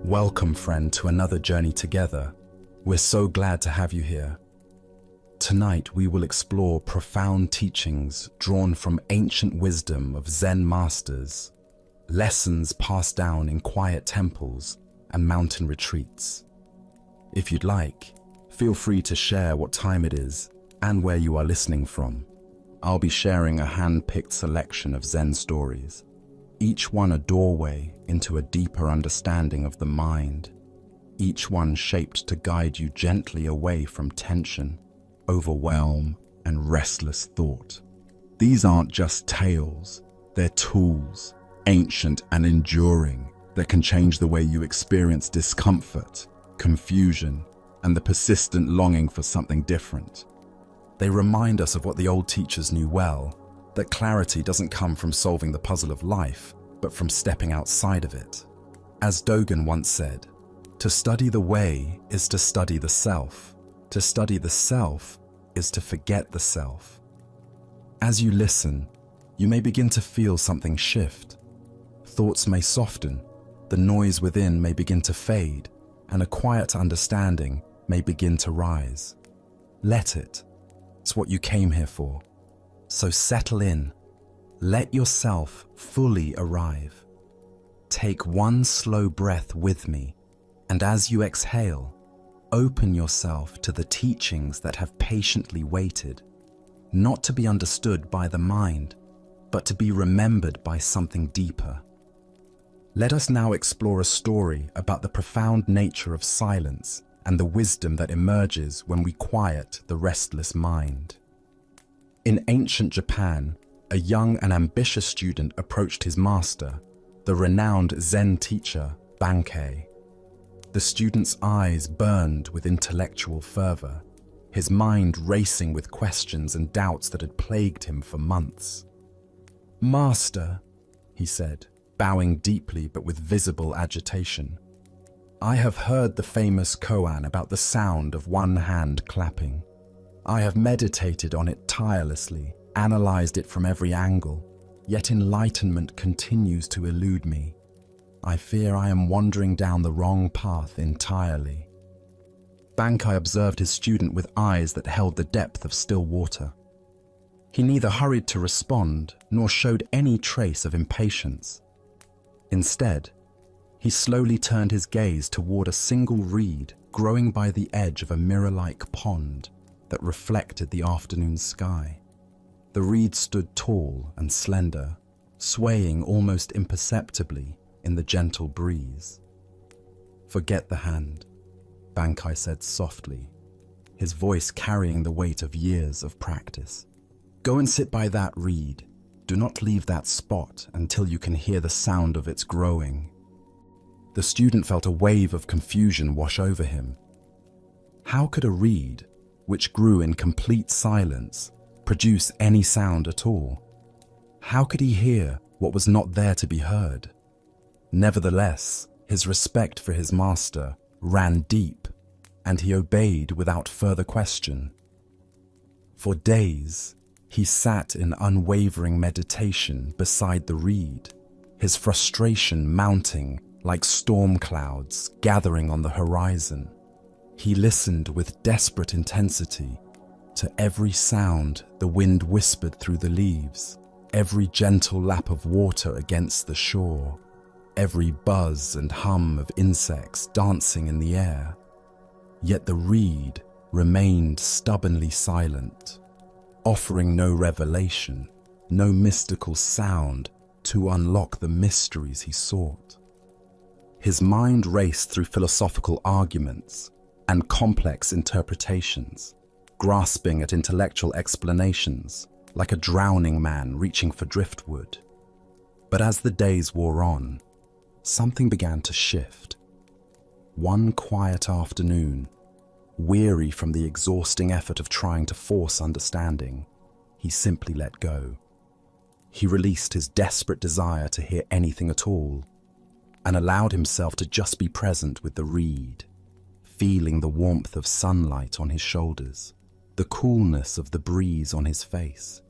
Welcome, friend, to another journey together. We're so glad to have you here. Tonight, we will explore profound teachings drawn from ancient wisdom of Zen masters, lessons passed down in quiet temples and mountain retreats. If you'd like, feel free to share what time it is and where you are listening from. I'll be sharing a hand-picked selection of Zen stories, each one a doorway into a deeper understanding of the mind, each one shaped to guide you gently away from tension, overwhelm, and restless thought. These aren't just tales, they're tools, ancient and enduring, that can change the way you experience discomfort, confusion, and the persistent longing for something different. They remind us of what the old teachers knew well, that clarity doesn't come from solving the puzzle of life, but from stepping outside of it. As Dogen once said, to study the way is to study the self. To study the self is to forget the self. As you listen, you may begin to feel something shift. Thoughts may soften, the noise within may begin to fade, and a quiet understanding may begin to rise. Let it. It's what you came here for. So settle in. Let yourself fully arrive. Take one slow breath with me, and as you exhale, open yourself to the teachings that have patiently waited, not to be understood by the mind, but to be remembered by something deeper. Let us now explore a story about the profound nature of silence and the wisdom that emerges when we quiet the restless mind. In ancient Japan, a young and ambitious student approached his master, the renowned Zen teacher, Bankei. The student's eyes burned with intellectual fervor, his mind racing with questions and doubts that had plagued him for months. "Master," he said, bowing deeply but with visible agitation, "I have heard the famous koan about the sound of one hand clapping. I have meditated on it tirelessly, analyzed it from every angle, yet enlightenment continues to elude me. I fear I am wandering down the wrong path entirely." Bankei observed his student with eyes that held the depth of still water. He neither hurried to respond nor showed any trace of impatience. Instead, he slowly turned his gaze toward a single reed growing by the edge of a mirror-like pond that reflected the afternoon sky. The reed stood tall and slender, swaying almost imperceptibly in the gentle breeze. "Forget the hand," Bankei said softly, his voice carrying the weight of years of practice. "Go and sit by that reed. Do not leave that spot until you can hear the sound of its growing." The student felt a wave of confusion wash over him. How could a reed, which grew in complete silence, produce any sound at all? How could he hear what was not there to be heard? Nevertheless, his respect for his master ran deep, and he obeyed without further question. For days, he sat in unwavering meditation beside the reed, his frustration mounting like storm clouds gathering on the horizon. He listened with desperate intensity to every sound the wind whispered through the leaves, every gentle lap of water against the shore, every buzz and hum of insects dancing in the air. Yet the reed remained stubbornly silent, offering no revelation, no mystical sound to unlock the mysteries he sought. His mind raced through philosophical arguments and complex interpretations, grasping at intellectual explanations like a drowning man reaching for driftwood. But as the days wore on, something began to shift. One quiet afternoon, weary from the exhausting effort of trying to force understanding, he simply let go. He released his desperate desire to hear anything at all and allowed himself to just be present with the reed, feeling the warmth of sunlight on his shoulders, the coolness of the breeze on his face.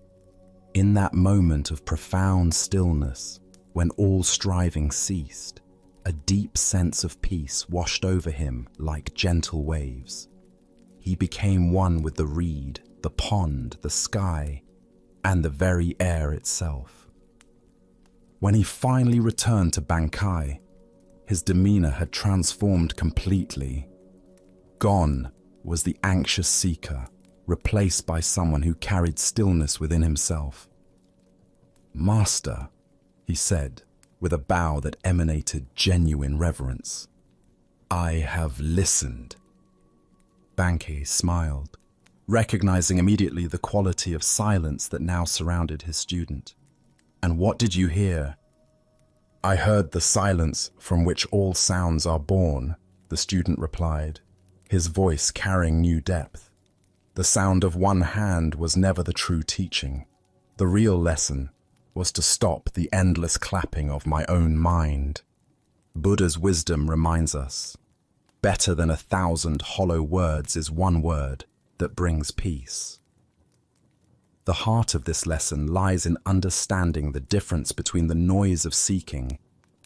In that moment of profound stillness, when all striving ceased, A deep sense of peace washed over him like gentle waves. He became one with the reed, the pond, the sky, and the very air itself. When he finally returned to Bankai, his demeanor had transformed completely. Gone was the anxious seeker, replaced by someone who carried stillness within himself. "Master," he said, with a bow that emanated genuine reverence, "I have listened." Bankai smiled, recognizing immediately the quality of silence that now surrounded his student. "And what did you hear?" "I heard the silence from which all sounds are born," the student replied, his voice carrying new depth. "The sound of one hand was never the true teaching. The real lesson was to stop the endless clapping of my own mind." Buddha's wisdom reminds us, better than 1,000 hollow words is one word that brings peace. The heart of this lesson lies in understanding the difference between the noise of seeking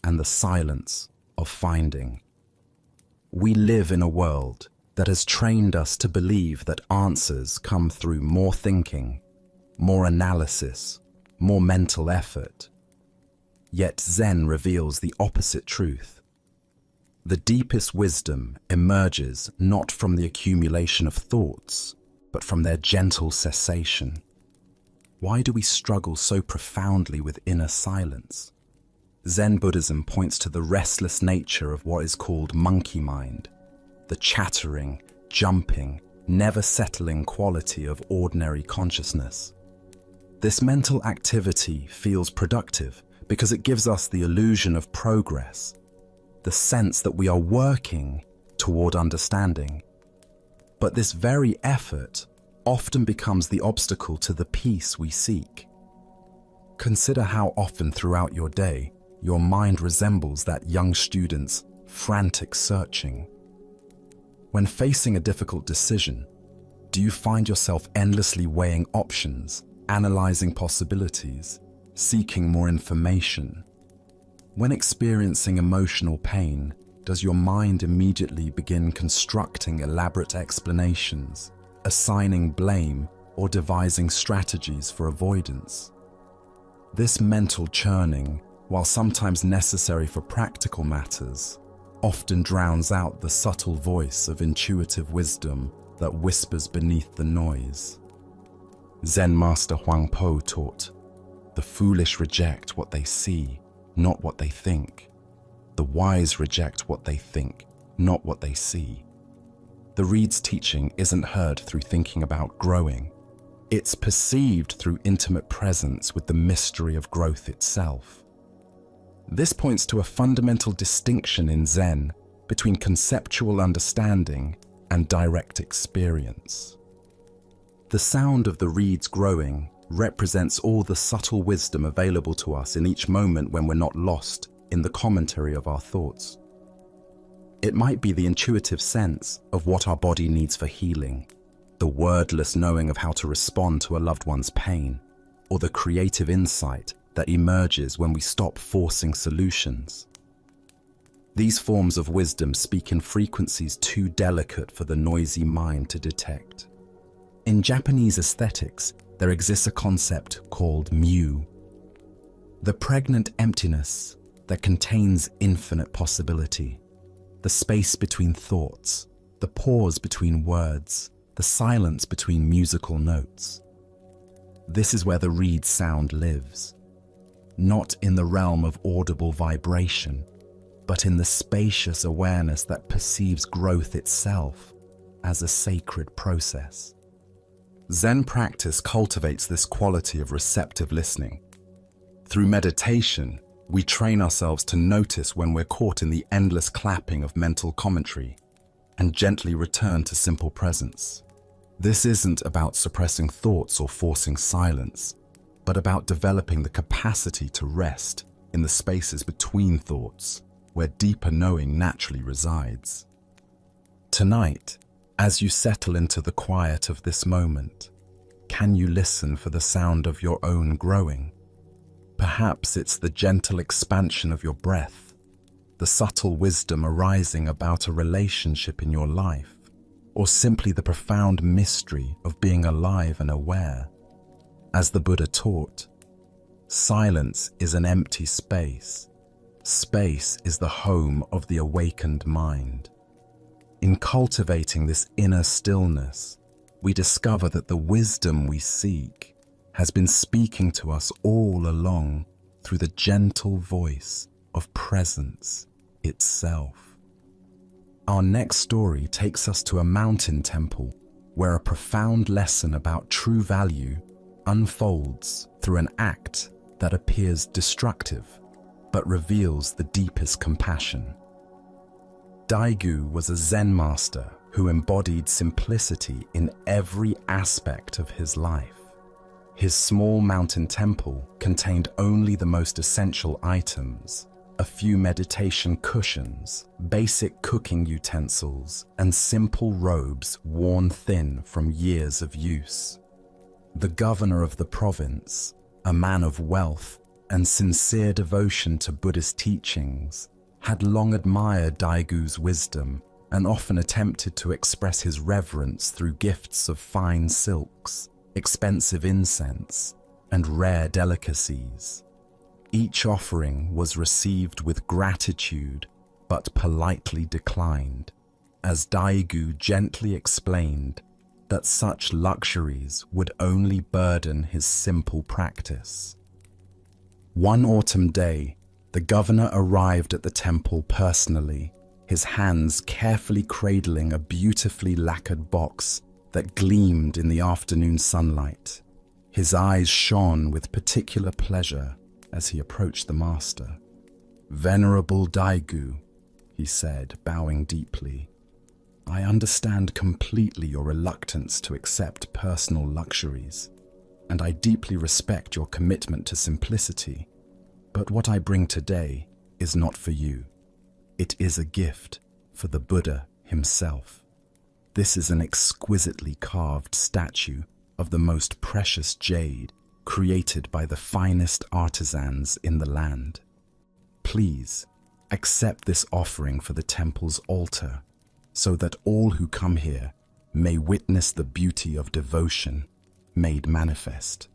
and the silence of finding. We live in a world that has trained us to believe that answers come through more thinking, more analysis, more mental effort. Yet Zen reveals the opposite truth. The deepest wisdom emerges not from the accumulation of thoughts, but from their gentle cessation. Why do we struggle so profoundly with inner silence? Zen Buddhism points to the restless nature of what is called monkey mind, the chattering, jumping, never settling quality of ordinary consciousness. This mental activity feels productive because it gives us the illusion of progress, the sense that we are working toward understanding. But this very effort often becomes the obstacle to the peace we seek. Consider how often throughout your day your mind resembles that young student's frantic searching. When facing a difficult decision, do you find yourself endlessly weighing options, analyzing possibilities, seeking more information? When experiencing emotional pain, does your mind immediately begin constructing elaborate explanations, assigning blame, or devising strategies for avoidance? This mental churning, while sometimes necessary for practical matters, often drowns out the subtle voice of intuitive wisdom that whispers beneath the noise. Zen Master Huang Po taught, "The foolish reject what they see, not what they think. The wise reject what they think, not what they see." The reed's teaching isn't heard through thinking about growing. It's perceived through intimate presence with the mystery of growth itself. This points to a fundamental distinction in Zen between conceptual understanding and direct experience. The sound of the reeds growing represents all the subtle wisdom available to us in each moment when we're not lost in the commentary of our thoughts. It might be the intuitive sense of what our body needs for healing, the wordless knowing of how to respond to a loved one's pain, or the creative insight that emerges when we stop forcing solutions. These forms of wisdom speak in frequencies too delicate for the noisy mind to detect. In Japanese aesthetics, there exists a concept called mu, the pregnant emptiness that contains infinite possibility, the space between thoughts, the pause between words, the silence between musical notes. This is where the reed sound lives, not in the realm of audible vibration, but in the spacious awareness that perceives growth itself as a sacred process. Zen practice cultivates this quality of receptive listening. Through meditation, we train ourselves to notice when we're caught in the endless clapping of mental commentary and gently return to simple presence. This isn't about suppressing thoughts or forcing silence, but about developing the capacity to rest in the spaces between thoughts, where deeper knowing naturally resides. Tonight, as you settle into the quiet of this moment, can you listen for the sound of your own growing? Perhaps it's the gentle expansion of your breath, the subtle wisdom arising about a relationship in your life, or simply the profound mystery of being alive and aware. As the Buddha taught, silence is an empty space. Space is the home of the awakened mind. In cultivating this inner stillness, we discover that the wisdom we seek has been speaking to us all along through the gentle voice of presence itself. Our next story takes us to a mountain temple where a profound lesson about true value unfolds through an act that appears destructive but reveals the deepest compassion. Daigu was a Zen master who embodied simplicity in every aspect of his life. His small mountain temple contained only the most essential items: a few meditation cushions, basic cooking utensils, and simple robes worn thin from years of use. The governor of the province, a man of wealth and sincere devotion to Buddhist teachings, had long admired Daigu's wisdom and often attempted to express his reverence through gifts of fine silks, expensive incense, and rare delicacies. Each offering was received with gratitude but politely declined, as Daigu gently explained that such luxuries would only burden his simple practice. One autumn day, the governor arrived at the temple personally, his hands carefully cradling a beautifully lacquered box that gleamed in the afternoon sunlight. His eyes shone with particular pleasure as he approached the master. "Venerable Daigu," he said, bowing deeply, "I understand completely your reluctance to accept personal luxuries, and I deeply respect your commitment to simplicity. But what I bring today is not for you. It is a gift for the Buddha himself. This is an exquisitely carved statue of the most precious jade created by the finest artisans in the land. Please accept this offering for the temple's altar, so that all who come here may witness the beauty of devotion made manifest."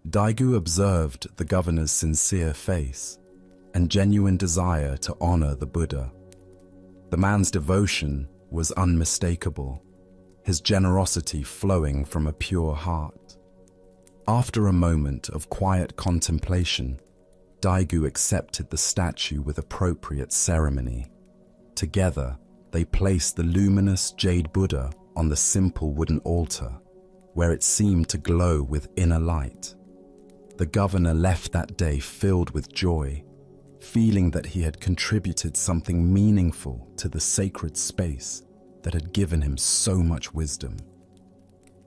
Daigu observed the governor's sincere face and genuine desire to honor the Buddha. The man's devotion was unmistakable, his generosity flowing from a pure heart. After a moment of quiet contemplation, Daigu accepted the statue with appropriate ceremony. Together, they placed the luminous jade Buddha on the simple wooden altar, where it seemed to glow with inner light. The governor left that day filled with joy, feeling that he had contributed something meaningful to the sacred space that had given him so much wisdom.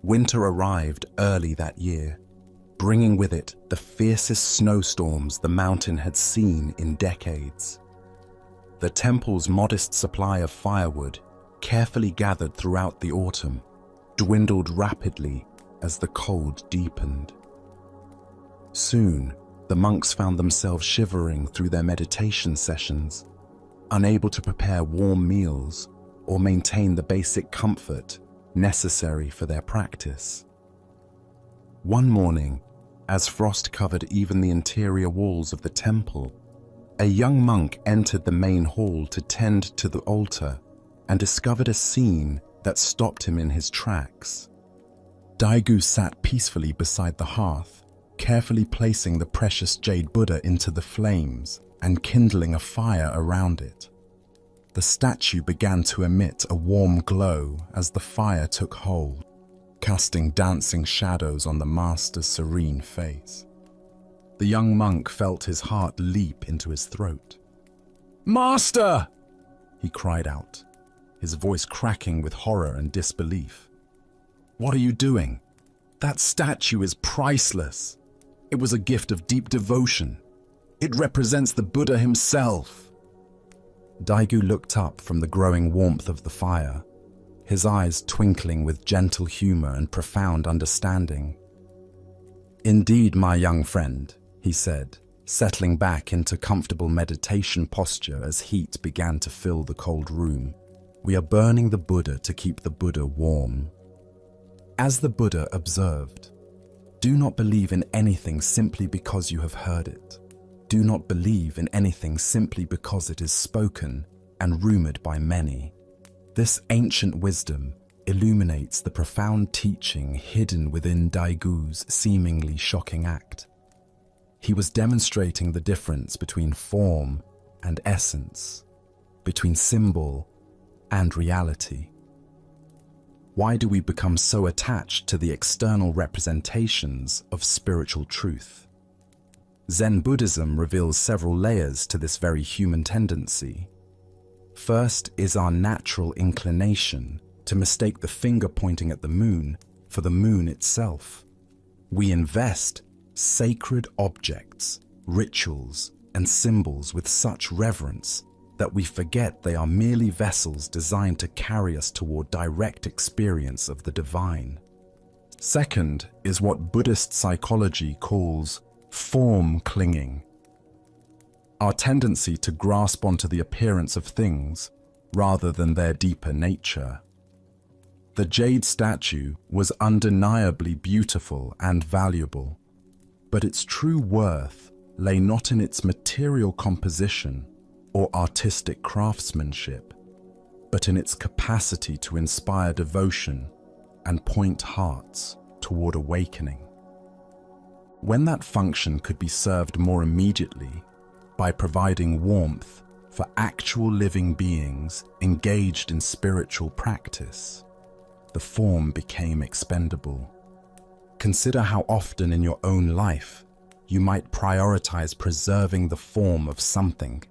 Winter arrived early that year, bringing with it the fiercest snowstorms the mountain had seen in decades. The temple's modest supply of firewood, carefully gathered throughout the autumn, dwindled rapidly as the cold deepened. Soon, the monks found themselves shivering through their meditation sessions, unable to prepare warm meals or maintain the basic comfort necessary for their practice. One morning, as frost covered even the interior walls of the temple, a young monk entered the main hall to tend to the altar and discovered a scene that stopped him in his tracks. Daigu sat peacefully beside the hearth, carefully placing the precious jade Buddha into the flames and kindling a fire around it. The statue began to emit a warm glow as the fire took hold, casting dancing shadows on the master's serene face. The young monk felt his heart leap into his throat. "Master!" he cried out, his voice cracking with horror and disbelief. "What are you doing? That statue is priceless. It was a gift of deep devotion. It represents the Buddha himself." Daigu looked up from the growing warmth of the fire, his eyes twinkling with gentle humor and profound understanding. "Indeed, my young friend," he said, settling back into comfortable meditation posture as heat began to fill the cold room. We are burning the Buddha to keep the Buddha warm. As the Buddha observed, do not believe in anything simply because you have heard it. Do not believe in anything simply because it is spoken and rumored by many. This ancient wisdom illuminates the profound teaching hidden within Daigu's seemingly shocking act. He was demonstrating the difference between form and essence, between symbol and reality. Why do we become so attached to the external representations of spiritual truth? Zen Buddhism reveals several layers to this very human tendency. First is our natural inclination to mistake the finger pointing at the moon for the moon itself. We invest sacred objects, rituals, and symbols with such reverence that we forget they are merely vessels designed to carry us toward direct experience of the divine. Second is what Buddhist psychology calls form clinging. Our tendency to grasp onto the appearance of things rather than their deeper nature. The jade statue was undeniably beautiful and valuable, but its true worth lay not in its material composition or artistic craftsmanship, but in its capacity to inspire devotion and point hearts toward awakening. When that function could be served more immediately by providing warmth for actual living beings engaged in spiritual practice, the form became expendable. Consider how often in your own life you might prioritize preserving the form of something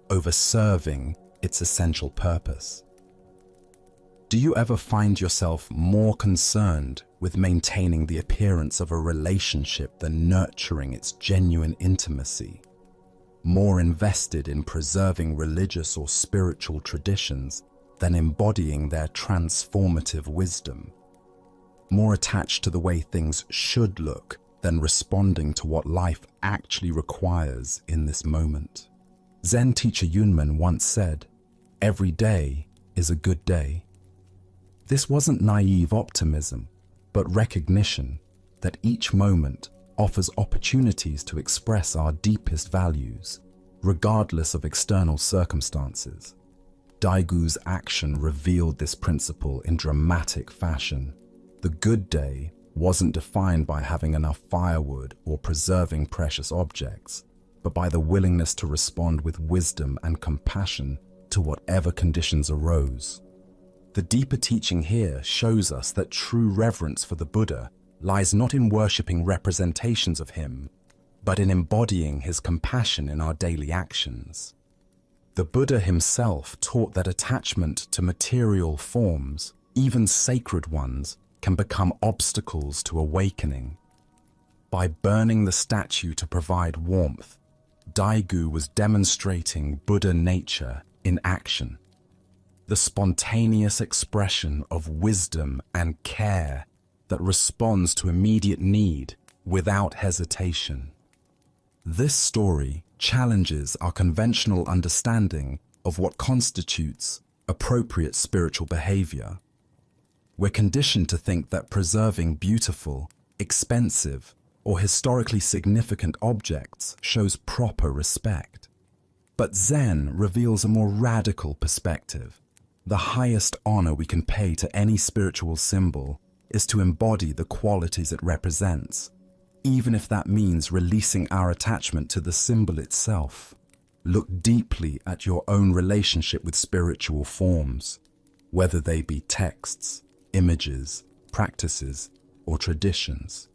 over serving its essential purpose. Do you ever find yourself more concerned with maintaining the appearance of a relationship than nurturing its genuine intimacy? More invested in preserving religious or spiritual traditions than embodying their transformative wisdom? More attached to the way things should look than responding to what life actually requires in this moment? Zen teacher Yunmen once said, "Every day is a good day." This wasn't naive optimism, but recognition that each moment offers opportunities to express our deepest values, regardless of external circumstances. Daigu's action revealed this principle in dramatic fashion. The good day wasn't defined by having enough firewood or preserving precious objects, but by the willingness to respond with wisdom and compassion to whatever conditions arose. The deeper teaching here shows us that true reverence for the Buddha lies not in worshipping representations of him, but in embodying his compassion in our daily actions. The Buddha himself taught that attachment to material forms, even sacred ones, can become obstacles to awakening. By burning the statue to provide warmth, Daigu was demonstrating Buddha nature in action. The spontaneous expression of wisdom and care that responds to immediate need without hesitation. This story challenges our conventional understanding of what constitutes appropriate spiritual behavior. We're conditioned to think that preserving beautiful, expensive, or historically significant objects shows proper respect. But Zen reveals a more radical perspective. The highest honor we can pay to any spiritual symbol is to embody the qualities it represents, even if that means releasing our attachment to the symbol itself. Look deeply at your own relationship with spiritual forms, whether they be texts, images, practices, or traditions.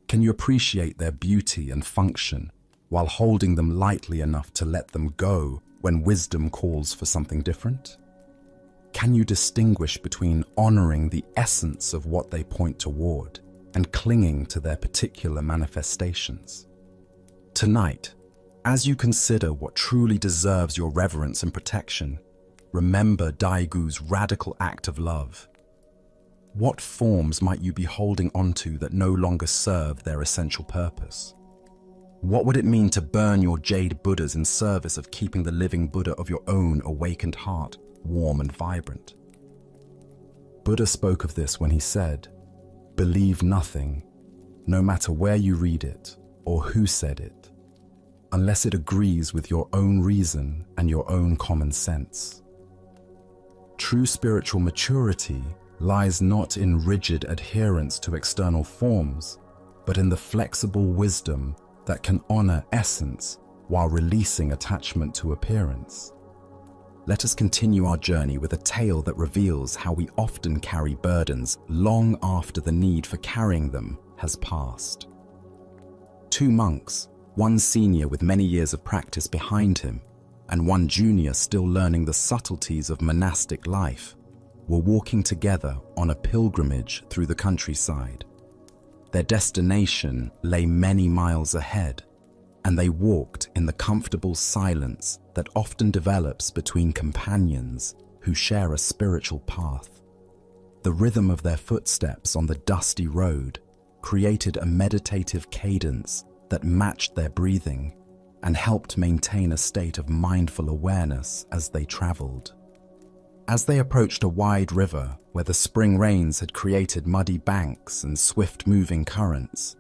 Can you appreciate their beauty and function while holding them lightly enough to let them go when wisdom calls for something different? Can you distinguish between honoring the essence of what they point toward and clinging to their particular manifestations? Tonight, as you consider what truly deserves your reverence and protection, remember Daigu's radical act of love. What forms might you be holding onto that no longer serve their essential purpose? What would it mean to burn your jade Buddhas in service of keeping the living Buddha of your own awakened heart warm and vibrant? Buddha spoke of this when he said, "Believe nothing, no matter where you read it or who said it, unless it agrees with your own reason and your own common sense." True spiritual maturity lies not in rigid adherence to external forms, but in the flexible wisdom that can honor essence while releasing attachment to appearance. Let us continue our journey with a tale that reveals how we often carry burdens long after the need for carrying them has passed. Two monks, one senior with many years of practice behind him, and one junior still learning the subtleties of monastic life, were walking together on a pilgrimage through the countryside. Their destination lay many miles ahead, and they walked in the comfortable silence that often develops between companions who share a spiritual path. The rhythm of their footsteps on the dusty road created a meditative cadence that matched their breathing and helped maintain a state of mindful awareness as they traveled. As they approached a wide river where the spring rains had created muddy banks and swift-moving currents,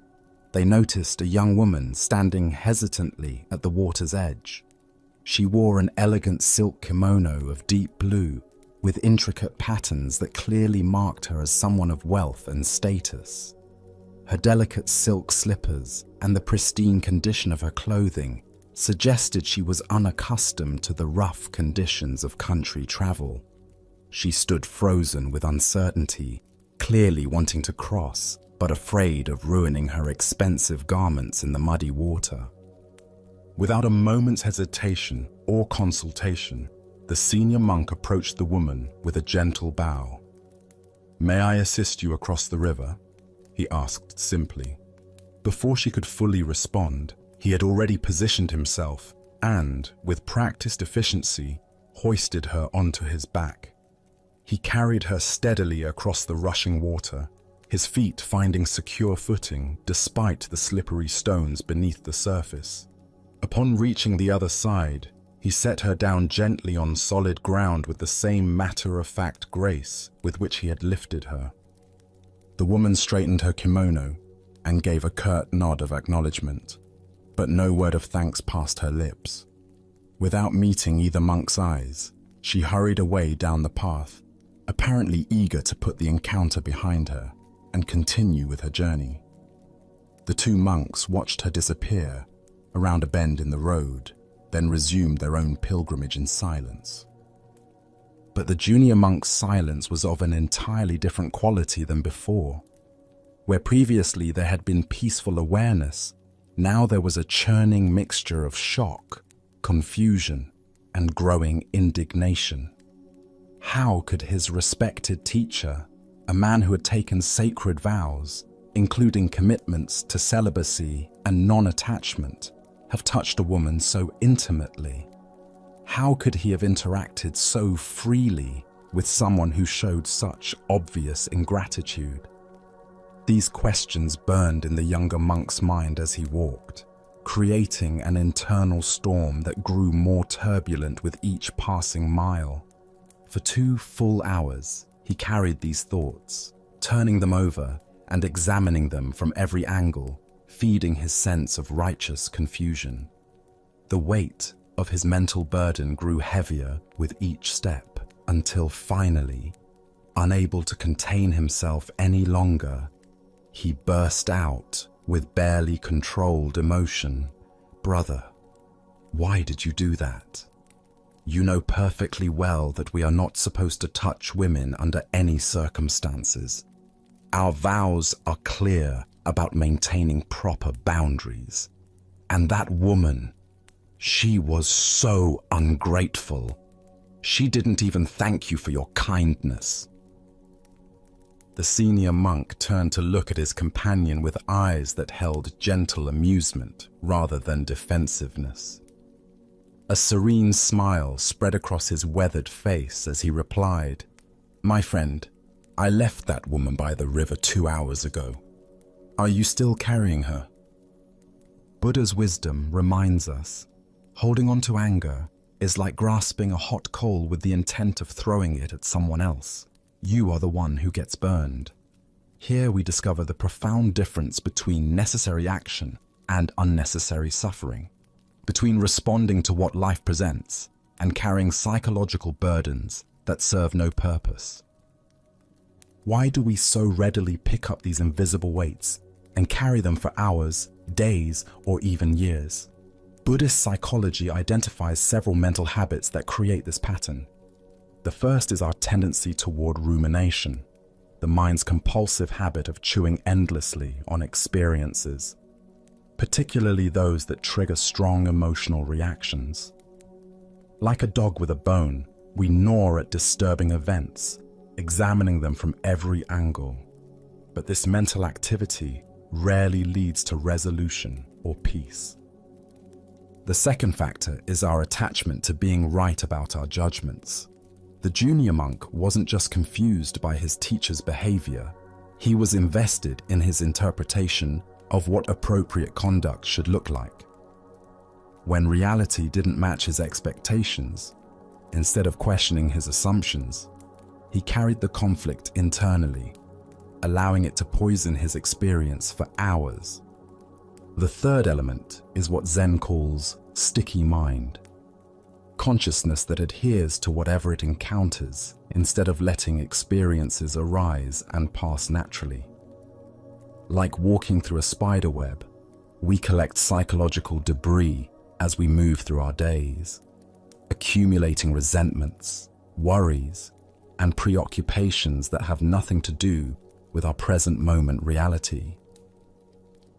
they noticed a young woman standing hesitantly at the water's edge. She wore an elegant silk kimono of deep blue with intricate patterns that clearly marked her as someone of wealth and status. Her delicate silk slippers and the pristine condition of her clothing suggested she was unaccustomed to the rough conditions of country travel. She stood frozen with uncertainty, clearly wanting to cross, but afraid of ruining her expensive garments in the muddy water. Without a moment's hesitation or consultation, the senior monk approached the woman with a gentle bow. "May I assist you across the river?" he asked simply. Before she could fully respond, he had already positioned himself and, with practiced efficiency, hoisted her onto his back. He carried her steadily across the rushing water, his feet finding secure footing despite the slippery stones beneath the surface. Upon reaching the other side, he set her down gently on solid ground with the same matter-of-fact grace with which he had lifted her. The woman straightened her kimono and gave a curt nod of acknowledgement, but no word of thanks passed her lips. Without meeting either monk's eyes, she hurried away down the path, apparently eager to put the encounter behind her and continue with her journey. The two monks watched her disappear around a bend in the road, then resumed their own pilgrimage in silence. But the junior monk's silence was of an entirely different quality than before. Where previously there had been peaceful awareness, now there was a churning mixture of shock, confusion, and growing indignation. How could his respected teacher, a man who had taken sacred vows, including commitments to celibacy and non-attachment, have touched a woman so intimately? How could he have interacted so freely with someone who showed such obvious ingratitude? These questions burned in the younger monk's mind as he walked, creating an internal storm that grew more turbulent with each passing mile. For 2 full hours, he carried these thoughts, turning them over and examining them from every angle, feeding his sense of righteous confusion. The weight of his mental burden grew heavier with each step until finally, unable to contain himself any longer, he burst out with barely controlled emotion. "Brother, why did you do that? You know perfectly well that we are not supposed to touch women under any circumstances. Our vows are clear about maintaining proper boundaries. And that woman, she was so ungrateful. She didn't even thank you for your kindness." The senior monk turned to look at his companion with eyes that held gentle amusement rather than defensiveness. A serene smile spread across his weathered face as he replied, "My friend, I left that woman by the river 2 hours ago. Are you still carrying her?" Buddha's wisdom reminds us, holding on to anger is like grasping a hot coal with the intent of throwing it at someone else. You are the one who gets burned. Here we discover the profound difference between necessary action and unnecessary suffering, between responding to what life presents and carrying psychological burdens that serve no purpose. Why do we so readily pick up these invisible weights and carry them for hours, days, or even years? Buddhist psychology identifies several mental habits that create this pattern. The first is our tendency toward rumination, the mind's compulsive habit of chewing endlessly on experiences, particularly those that trigger strong emotional reactions. Like a dog with a bone, we gnaw at disturbing events, examining them from every angle. But this mental activity rarely leads to resolution or peace. The second factor is our attachment to being right about our judgments. The junior monk wasn't just confused by his teacher's behavior, he was invested in his interpretation of what appropriate conduct should look like. When reality didn't match his expectations, instead of questioning his assumptions, he carried the conflict internally, allowing it to poison his experience for hours. The third element is what Zen calls sticky mind. Consciousness that adheres to whatever it encounters instead of letting experiences arise and pass naturally. Like walking through a spider web, we collect psychological debris as we move through our days, accumulating resentments, worries, and preoccupations that have nothing to do with our present moment reality.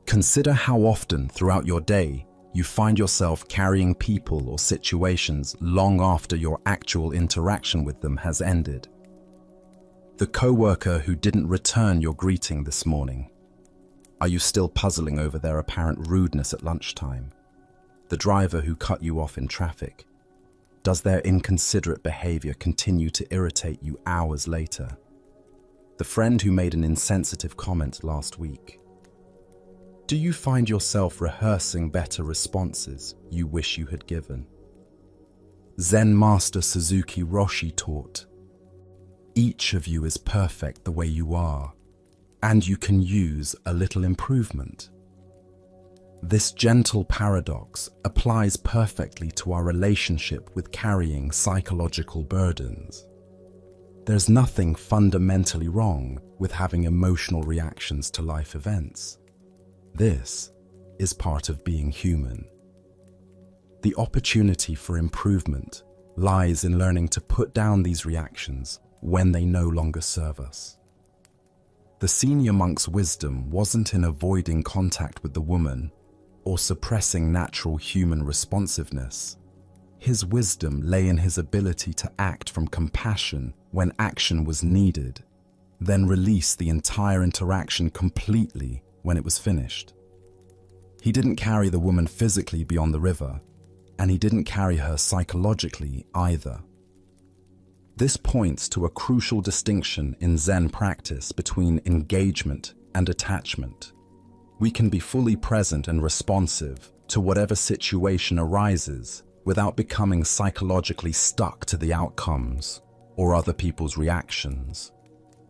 Consider how often throughout your day you find yourself carrying people or situations long after your actual interaction with them has ended. The coworker who didn't return your greeting this morning. Are you still puzzling over their apparent rudeness at lunchtime? The driver who cut you off in traffic. Does their inconsiderate behavior continue to irritate you hours later? The friend who made an insensitive comment last week. Do you find yourself rehearsing better responses you wish you had given? Zen Master Suzuki Roshi taught, each of you is perfect the way you are, and you can use a little improvement. This gentle paradox applies perfectly to our relationship with carrying psychological burdens. There's nothing fundamentally wrong with having emotional reactions to life events. This is part of being human. The opportunity for improvement lies in learning to put down these reactions when they no longer serve us. The senior monk's wisdom wasn't in avoiding contact with the woman or suppressing natural human responsiveness. His wisdom lay in his ability to act from compassion when action was needed, then release the entire interaction completely when it was finished. He didn't carry the woman physically beyond the river, and he didn't carry her psychologically either. This points to a crucial distinction in Zen practice between engagement and attachment. We can be fully present and responsive to whatever situation arises without becoming psychologically stuck to the outcomes or other people's reactions.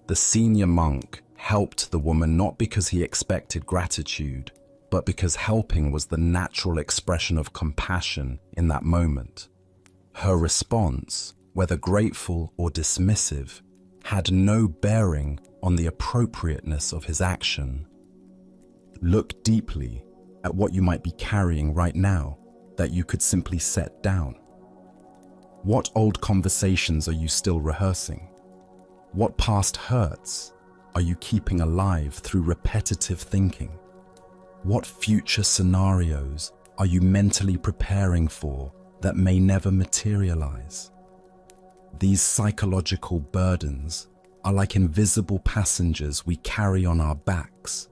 The senior monk helped the woman not because he expected gratitude, but because helping was the natural expression of compassion in that moment. Her response, whether grateful or dismissive, had no bearing on the appropriateness of his action. Look deeply at what you might be carrying right now that you could simply set down. What old conversations are you still rehearsing? What past hurts are you keeping alive through repetitive thinking? What future scenarios are you mentally preparing for that may never materialize? These psychological burdens are like invisible passengers we carry on our backs,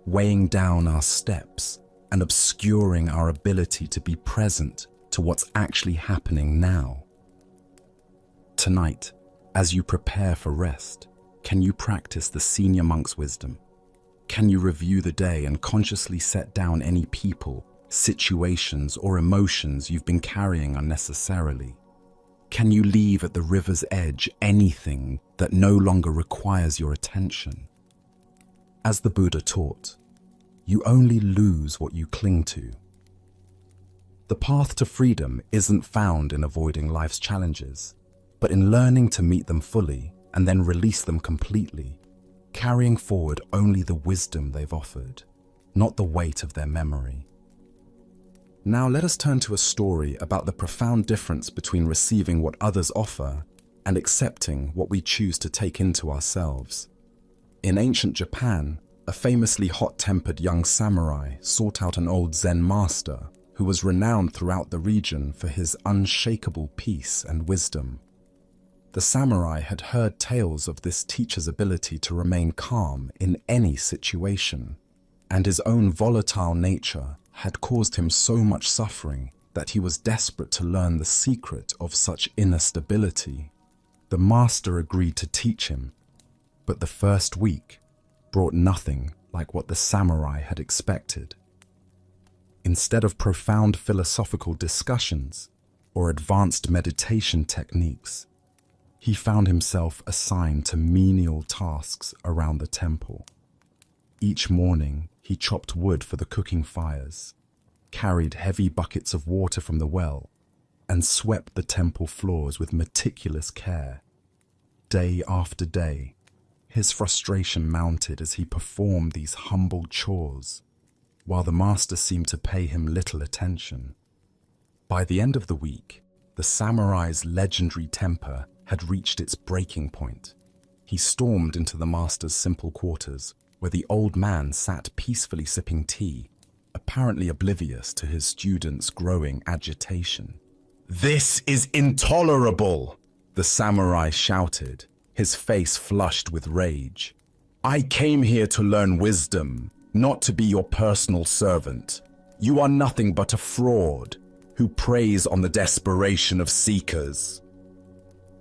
weighing down our steps and obscuring our ability to be present to what's actually happening now. Tonight, as you prepare for rest, can you practice the senior monk's wisdom? Can you review the day and consciously set down any people situations, or emotions you've been carrying unnecessarily? Can you leave at the river's edge anything that no longer requires your attention? As the Buddha taught, you only lose what you cling to. The path to freedom isn't found in avoiding life's challenges, but in learning to meet them fully and then release them completely, carrying forward only the wisdom they've offered, not the weight of their memory. Now let us turn to a story about the profound difference between receiving what others offer and accepting what we choose to take into ourselves. In ancient Japan, a famously hot-tempered young samurai sought out an old Zen master who was renowned throughout the region for his unshakable peace and wisdom. The samurai had heard tales of this teacher's ability to remain calm in any situation, and his own volatile nature had caused him so much suffering that he was desperate to learn the secret of such inner stability. The master agreed to teach him, but the first week brought nothing like what the samurai had expected. Instead of profound philosophical discussions or advanced meditation techniques, he found himself assigned to menial tasks around the temple. Each morning, he chopped wood for the cooking fires, carried heavy buckets of water from the well, and swept the temple floors with meticulous care. Day after day, his frustration mounted as he performed these humble chores, while the master seemed to pay him little attention. By the end of the week, the samurai's legendary temper had reached its breaking point. He stormed into the master's simple quarters, where the old man sat peacefully sipping tea, apparently oblivious to his student's growing agitation. "This is intolerable!" the samurai shouted, his face flushed with rage. "I came here to learn wisdom, not to be your personal servant. You are nothing but a fraud who preys on the desperation of seekers."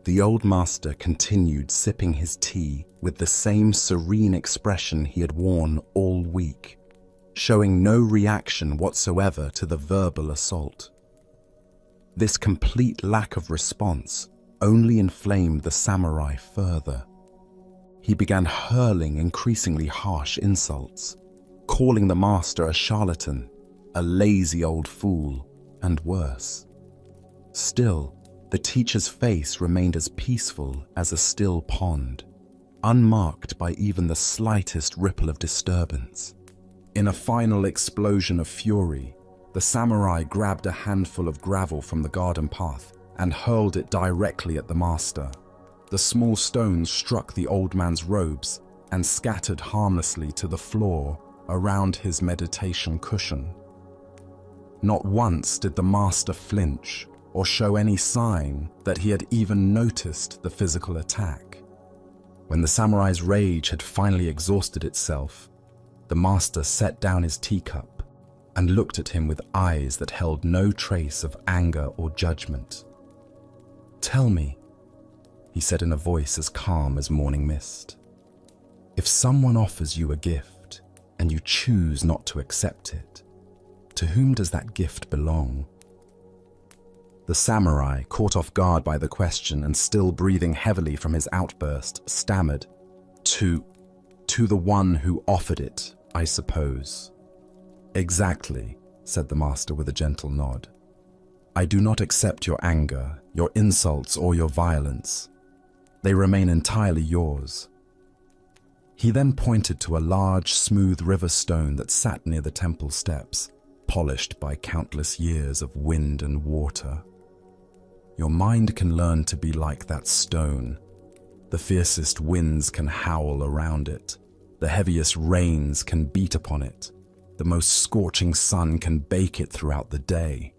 The old master continued sipping his tea with the same serene expression he had worn all week, showing no reaction whatsoever to the verbal assault. This complete lack of response only inflamed the samurai further. He began hurling increasingly harsh insults, calling the master a charlatan, a lazy old fool, and worse. Still, the teacher's face remained as peaceful as a still pond, unmarked by even the slightest ripple of disturbance. In a final explosion of fury, the samurai grabbed a handful of gravel from the garden path and hurled it directly at the master. The small stones struck the old man's robes and scattered harmlessly to the floor around his meditation cushion. Not once did the master flinch or show any sign that he had even noticed the physical attack. When the samurai's rage had finally exhausted itself, the master set down his teacup and looked at him with eyes that held no trace of anger or judgment. "Tell me," he said in a voice as calm as morning mist, "if someone offers you a gift and you choose not to accept it, to whom does that gift belong?" The samurai, caught off guard by the question and still breathing heavily from his outburst, stammered, To the one who offered it, I suppose." "Exactly," said the master with a gentle nod. "I do not accept your anger, your insults, or your violence. They remain entirely yours." He then pointed to a large, smooth river stone that sat near the temple steps, polished by countless years of wind and water. "Your mind can learn to be like that stone. The fiercest winds can howl around it. The heaviest rains can beat upon it. The most scorching sun can bake it throughout the day.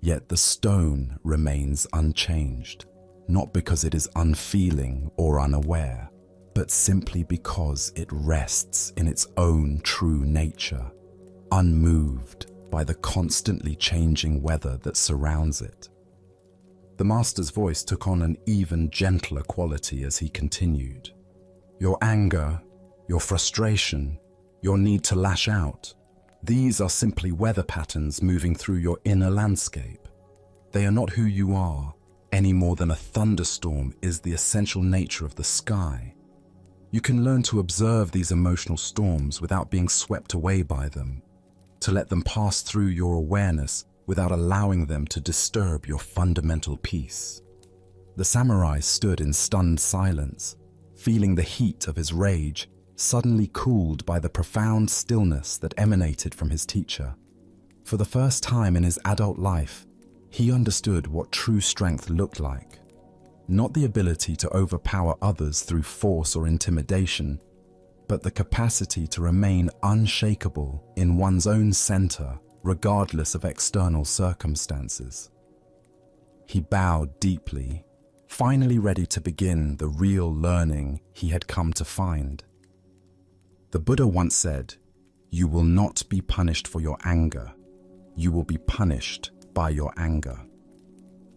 Yet the stone remains unchanged, not because it is unfeeling or unaware, but simply because it rests in its own true nature, unmoved by the constantly changing weather that surrounds it." The master's voice took on an even gentler quality as he continued. "Your anger, your frustration, your need to lash out, These are simply weather patterns moving through your inner landscape. They are not who you are, any more than a thunderstorm is the essential nature of the sky. You can learn to observe these emotional storms without being swept away by them, to let them pass through your awareness without allowing them to disturb your fundamental peace. The samurai stood in stunned silence, feeling the heat of his rage suddenly cooled by the profound stillness that emanated from his teacher. For the first time in his adult life, he understood what true strength looked like. Not the ability to overpower others through force or intimidation, but the capacity to remain unshakable in one's own center, regardless of external circumstances. He bowed deeply, finally ready to begin the real learning he had come to find. The Buddha once said, "You will not be punished for your anger. You will be punished by your anger."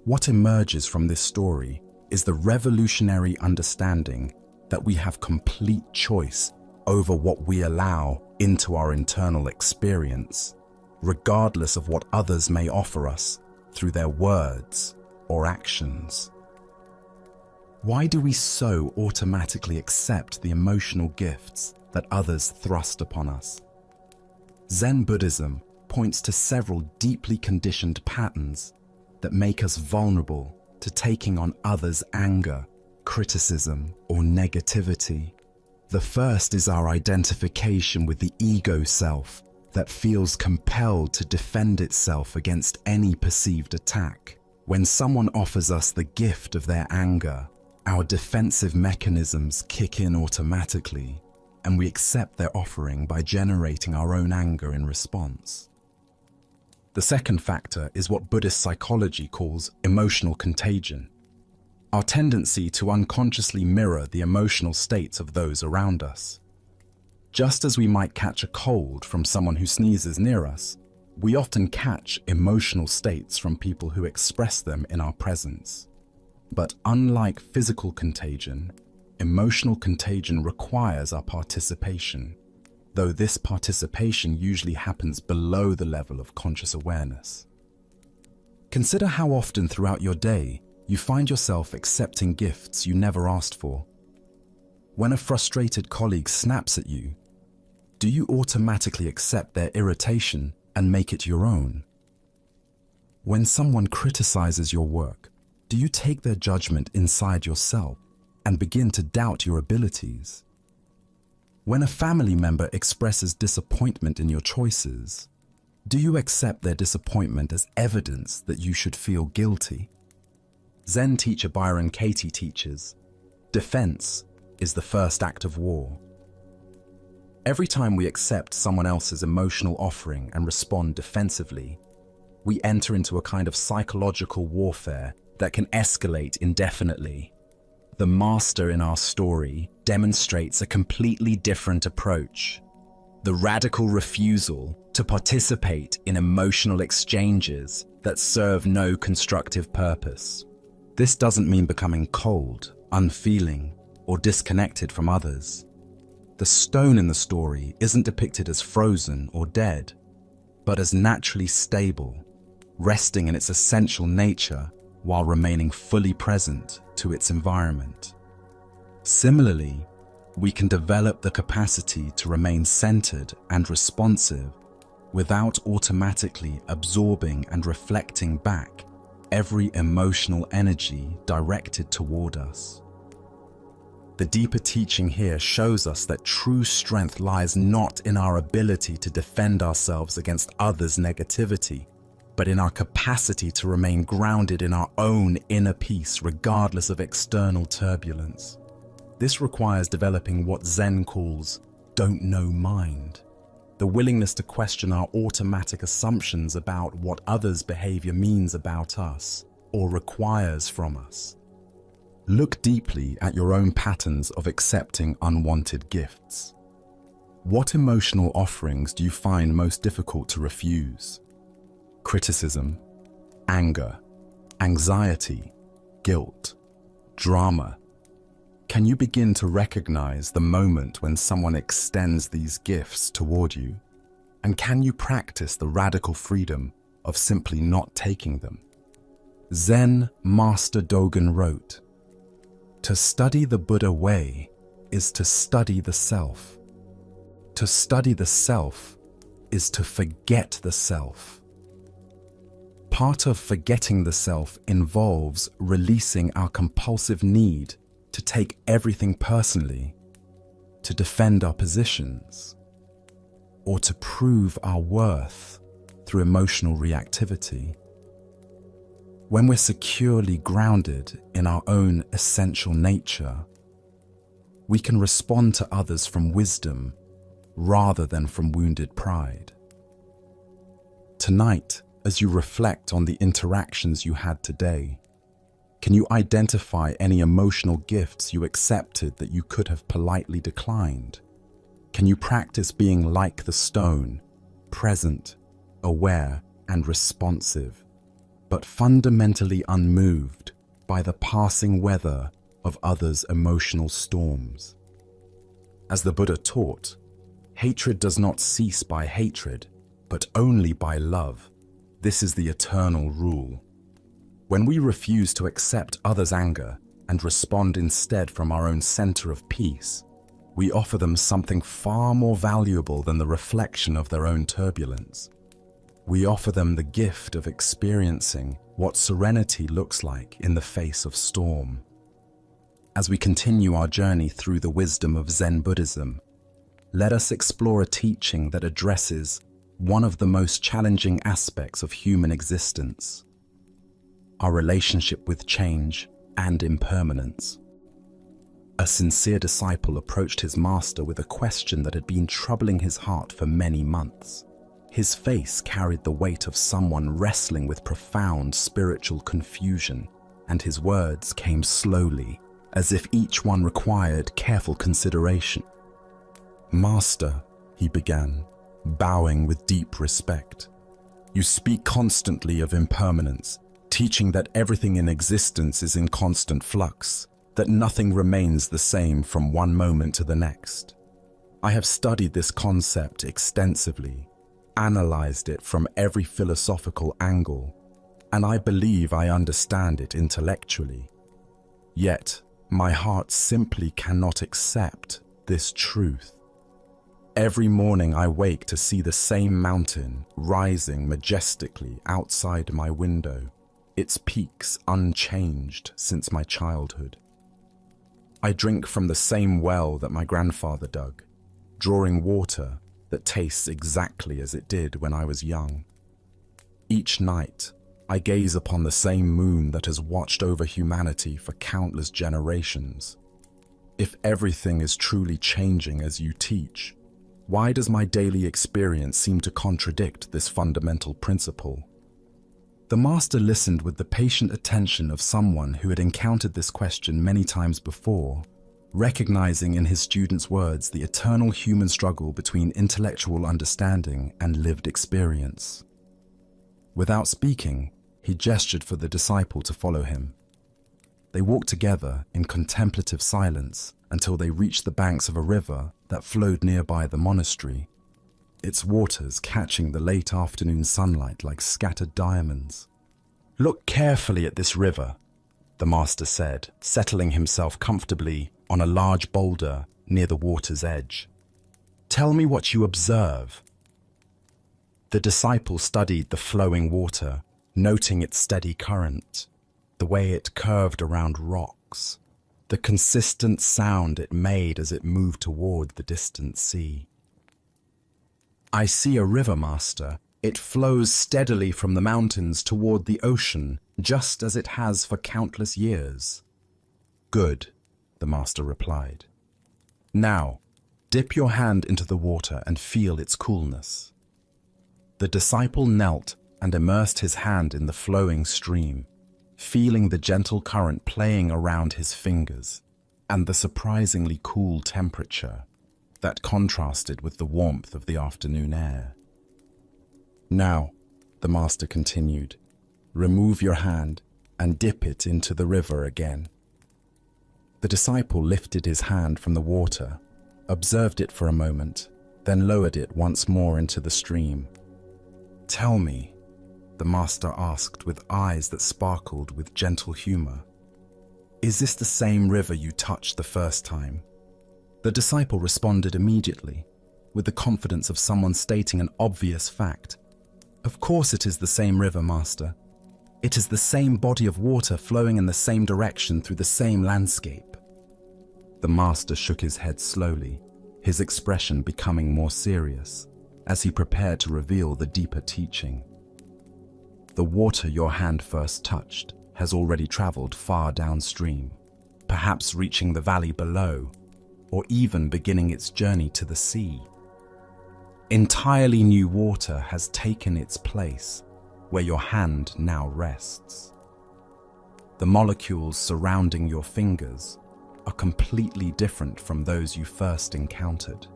What emerges from this story is the revolutionary understanding that we have complete choice over what we allow into our internal experience, regardless of what others may offer us through their words or actions. Why do we so automatically accept the emotional gifts that others thrust upon us? Zen Buddhism points to several deeply conditioned patterns that make us vulnerable to taking on others' anger, criticism, or negativity. The first is our identification with the ego self that feels compelled to defend itself against any perceived attack. When someone offers us the gift of their anger, our defensive mechanisms kick in automatically, and we accept their offering by generating our own anger in response. The second factor is what Buddhist psychology calls emotional contagion, our tendency to unconsciously mirror the emotional states of those around us. Just as we might catch a cold from someone who sneezes near us, we often catch emotional states from people who express them in our presence. But unlike physical contagion, emotional contagion requires our participation, though this participation usually happens below the level of conscious awareness. Consider how often throughout your day you find yourself accepting gifts you never asked for. When a frustrated colleague snaps at you, do you automatically accept their irritation and make it your own? When someone criticizes your work, do you take their judgment inside yourself and begin to doubt your abilities? When a family member expresses disappointment in your choices, do you accept their disappointment as evidence that you should feel guilty? Zen teacher Byron Katie teaches, defense is the first act of war. Every time we accept someone else's emotional offering and respond defensively, we enter into a kind of psychological warfare that can escalate indefinitely. The master in our story demonstrates a completely different approach. The radical refusal to participate in emotional exchanges that serve no constructive purpose. This doesn't mean becoming cold, unfeeling, or disconnected from others. The stone in the story isn't depicted as frozen or dead, but as naturally stable, resting in its essential nature while remaining fully present to its environment. Similarly, we can develop the capacity to remain centered and responsive without automatically absorbing and reflecting back every emotional energy directed toward us. The deeper teaching here shows us that true strength lies not in our ability to defend ourselves against others' negativity, but in our capacity to remain grounded in our own inner peace regardless of external turbulence. This requires developing what Zen calls don't know mind, the willingness to question our automatic assumptions about what others' behavior means about us or requires from us. Look deeply at your own patterns of accepting unwanted gifts. What emotional offerings do you find most difficult to refuse? Criticism, anger, anxiety, guilt, drama. Can you begin to recognize the moment when someone extends these gifts toward you? And can you practice the radical freedom of simply not taking them? Zen Master Dogen wrote, "To study the Buddha way is to study the self. To study the self is to forget the self." Part of forgetting the self involves releasing our compulsive need to take everything personally, to defend our positions, or to prove our worth through emotional reactivity. When we're securely grounded in our own essential nature, we can respond to others from wisdom rather than from wounded pride. Tonight, as you reflect on the interactions you had today, can you identify any emotional gifts you accepted that you could have politely declined? Can you practice being like the stone, present, aware, and responsive, but fundamentally unmoved by the passing weather of others' emotional storms? As the Buddha taught, hatred does not cease by hatred, but only by love. This is the eternal rule. When we refuse to accept others' anger and respond instead from our own center of peace, we offer them something far more valuable than the reflection of their own turbulence. We offer them the gift of experiencing what serenity looks like in the face of storm. As we continue our journey through the wisdom of Zen Buddhism, let us explore a teaching that addresses one of the most challenging aspects of human existence: our relationship with change and impermanence. A sincere disciple approached his master with a question that had been troubling his heart for many months. His face carried the weight of someone wrestling with profound spiritual confusion, and his words came slowly, as if each one required careful consideration. "Master," he began, bowing with deep respect, "you speak constantly of impermanence, teaching that everything in existence is in constant flux, that nothing remains the same from one moment to the next. I have studied this concept extensively, analyzed it from every philosophical angle, and I believe I understand it intellectually. Yet, my heart simply cannot accept this truth. Every morning I wake to see the same mountain rising majestically outside my window, its peaks unchanged since my childhood. I drink from the same well that my grandfather dug, drawing water that tastes exactly as it did when I was young. Each night, I gaze upon the same moon that has watched over humanity for countless generations. If everything is truly changing as you teach, why does my daily experience seem to contradict this fundamental principle?" The master listened with the patient attention of someone who had encountered this question many times before, recognizing in his student's words the eternal human struggle between intellectual understanding and lived experience. Without speaking, he gestured for the disciple to follow him. They walked together in contemplative silence until they reached the banks of a river that flowed nearby the monastery, its waters catching the late afternoon sunlight like scattered diamonds. "Look carefully at this river," the master said, settling himself comfortably on a large boulder near the water's edge. "Tell me what you observe." The disciple studied the flowing water, noting its steady current, the way it curved around rocks, the consistent sound it made as it moved toward the distant sea. "I see a river, master. It flows steadily from the mountains toward the ocean, just as it has for countless years." "Good," the master replied. "Now, dip your hand into the water and feel its coolness." The disciple knelt and immersed his hand in the flowing stream, feeling the gentle current playing around his fingers and the surprisingly cool temperature that contrasted with the warmth of the afternoon air. "Now," the master continued, "remove your hand and dip it into the river again." The disciple lifted his hand from the water, observed it for a moment, then lowered it once more into the stream. "Tell me," the master asked with eyes that sparkled with gentle humor, "is this the same river you touched the first time?" The disciple responded immediately, with the confidence of someone stating an obvious fact. "Of course it is the same river, master. It is the same body of water flowing in the same direction through the same landscape." The master shook his head slowly, his expression becoming more serious, as he prepared to reveal the deeper teaching. "The water your hand first touched has already traveled far downstream, perhaps reaching the valley below, or even beginning its journey to the sea. Entirely new water has taken its place where your hand now rests. The molecules surrounding your fingers are completely different from those you first encountered.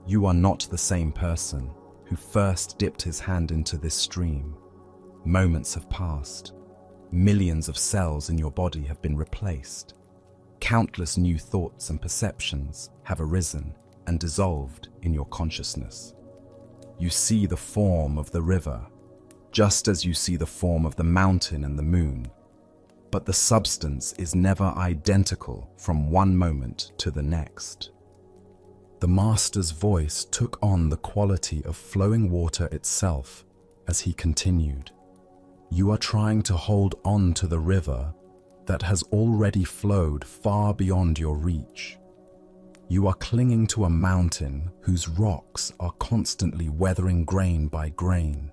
You are not the same person who first dipped his hand into this stream. Moments have passed. Millions of cells in your body have been replaced. Countless new thoughts and perceptions have arisen and dissolved in your consciousness. You see the form of the river, just as you see the form of the mountain and the moon, but the substance is never identical from one moment to the next. The master's voice took on the quality of flowing water itself as he continued. You are trying to hold on to the river that has already flowed far beyond your reach. You are clinging to a mountain whose rocks are constantly weathering grain by grain,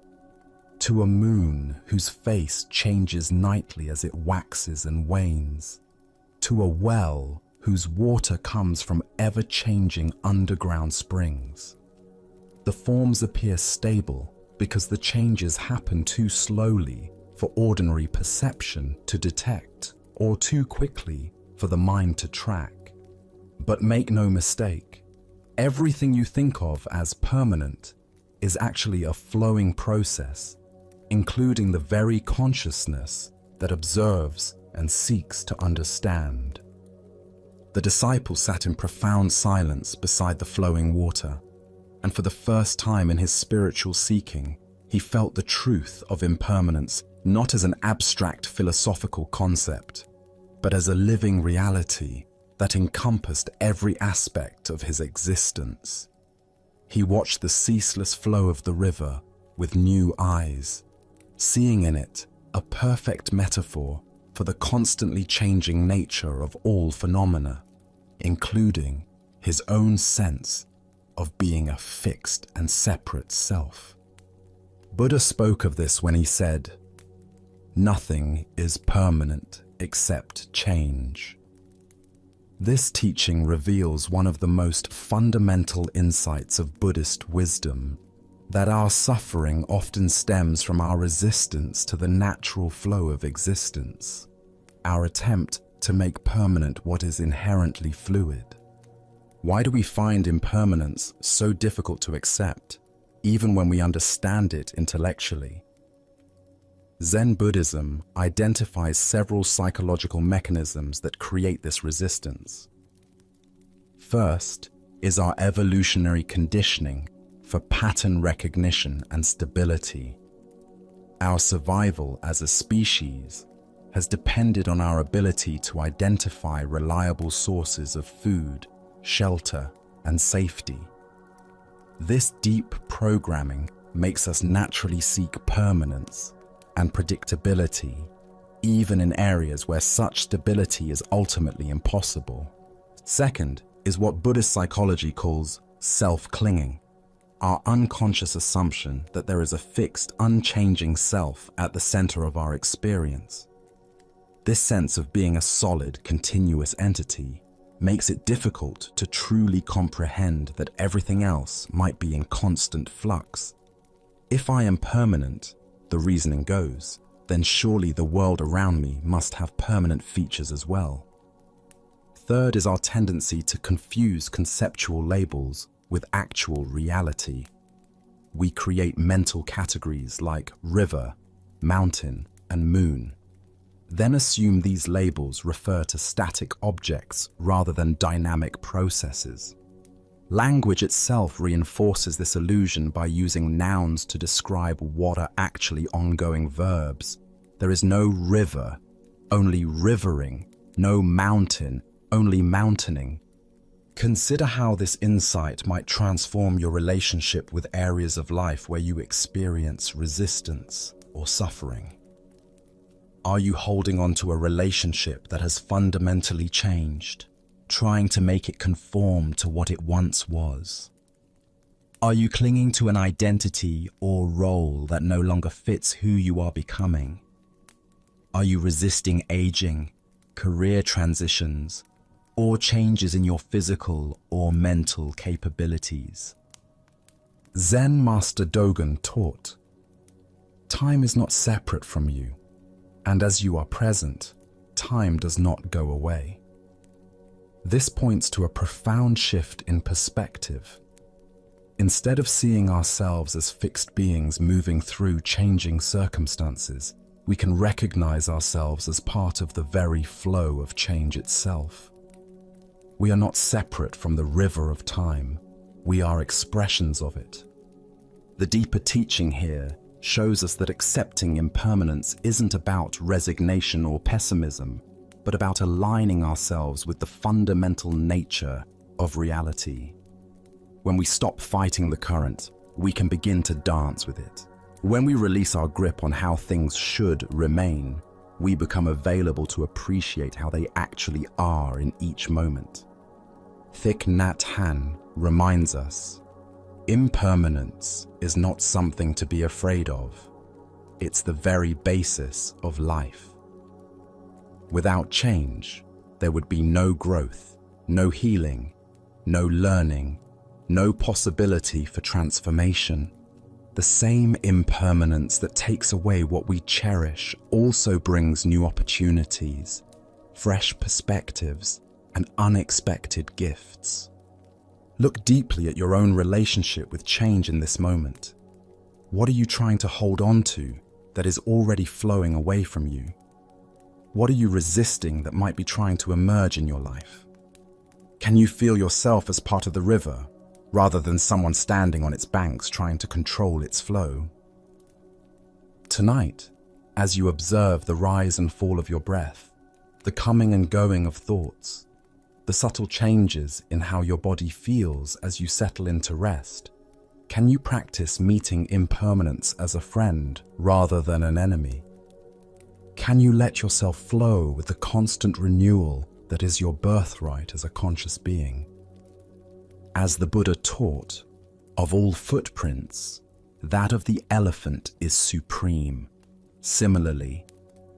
to a moon whose face changes nightly as it waxes and wanes, to a well whose water comes from ever-changing underground springs. The forms appear stable because the changes happen too slowly for ordinary perception to detect, or too quickly for the mind to track. But make no mistake, everything you think of as permanent is actually a flowing process, including the very consciousness that observes and seeks to understand. The disciple sat in profound silence beside the flowing water, and for the first time in his spiritual seeking, he felt the truth of impermanence not as an abstract philosophical concept, but as a living reality that encompassed every aspect of his existence. He watched the ceaseless flow of the river with new eyes, seeing in it a perfect metaphor for the constantly changing nature of all phenomena, including his own sense of being a fixed and separate self. Buddha spoke of this when he said, "Nothing is permanent except change." This teaching reveals one of the most fundamental insights of Buddhist wisdom, that our suffering often stems from our resistance to the natural flow of existence, our attempt to make permanent what is inherently fluid. Why do we find impermanence so difficult to accept, even when we understand it intellectually? Zen Buddhism identifies several psychological mechanisms that create this resistance. First is our evolutionary conditioning for pattern recognition and stability. Our survival as a species has depended on our ability to identify reliable sources of food, shelter, and safety. This deep programming makes us naturally seek permanence and predictability, even in areas where such stability is ultimately impossible. Second is what Buddhist psychology calls self-clinging, our unconscious assumption that there is a fixed, unchanging self at the center of our experience. This sense of being a solid, continuous entity makes it difficult to truly comprehend that everything else might be in constant flux. If I am permanent, the reasoning goes, then surely the world around me must have permanent features as well. Third is our tendency to confuse conceptual labels with actual reality. We create mental categories like river, mountain, and moon, then assume these labels refer to static objects rather than dynamic processes. Language itself reinforces this illusion by using nouns to describe what are actually ongoing verbs. There is no river, only rivering, no mountain, only mountaining. Consider how this insight might transform your relationship with areas of life where you experience resistance or suffering. Are you holding on to a relationship that has fundamentally changed, trying to make it conform to what it once was? Are you clinging to an identity or role that no longer fits who you are becoming? Are you resisting aging, career transitions, or changes in your physical or mental capabilities? Zen Master Dogen taught, "Time is not separate from you, and as you are present, time does not go away." This points to a profound shift in perspective. Instead of seeing ourselves as fixed beings moving through changing circumstances, we can recognize ourselves as part of the very flow of change itself. We are not separate from the river of time, we are expressions of it. The deeper teaching here shows us that accepting impermanence isn't about resignation or pessimism, but about aligning ourselves with the fundamental nature of reality. When we stop fighting the current, we can begin to dance with it. When we release our grip on how things should remain, we become available to appreciate how they actually are in each moment. Thich Nhat Hanh reminds us, impermanence is not something to be afraid of. It's the very basis of life. Without change, there would be no growth, no healing, no learning, no possibility for transformation. The same impermanence that takes away what we cherish also brings new opportunities, fresh perspectives, and unexpected gifts. Look deeply at your own relationship with change in this moment. What are you trying to hold on to that is already flowing away from you? What are you resisting that might be trying to emerge in your life? Can you feel yourself as part of the river, rather than someone standing on its banks trying to control its flow? Tonight, as you observe the rise and fall of your breath, the coming and going of thoughts, the subtle changes in how your body feels as you settle into rest, can you practice meeting impermanence as a friend rather than an enemy? Can you let yourself flow with the constant renewal that is your birthright as a conscious being? As the Buddha taught, of all footprints, that of the elephant is supreme. Similarly,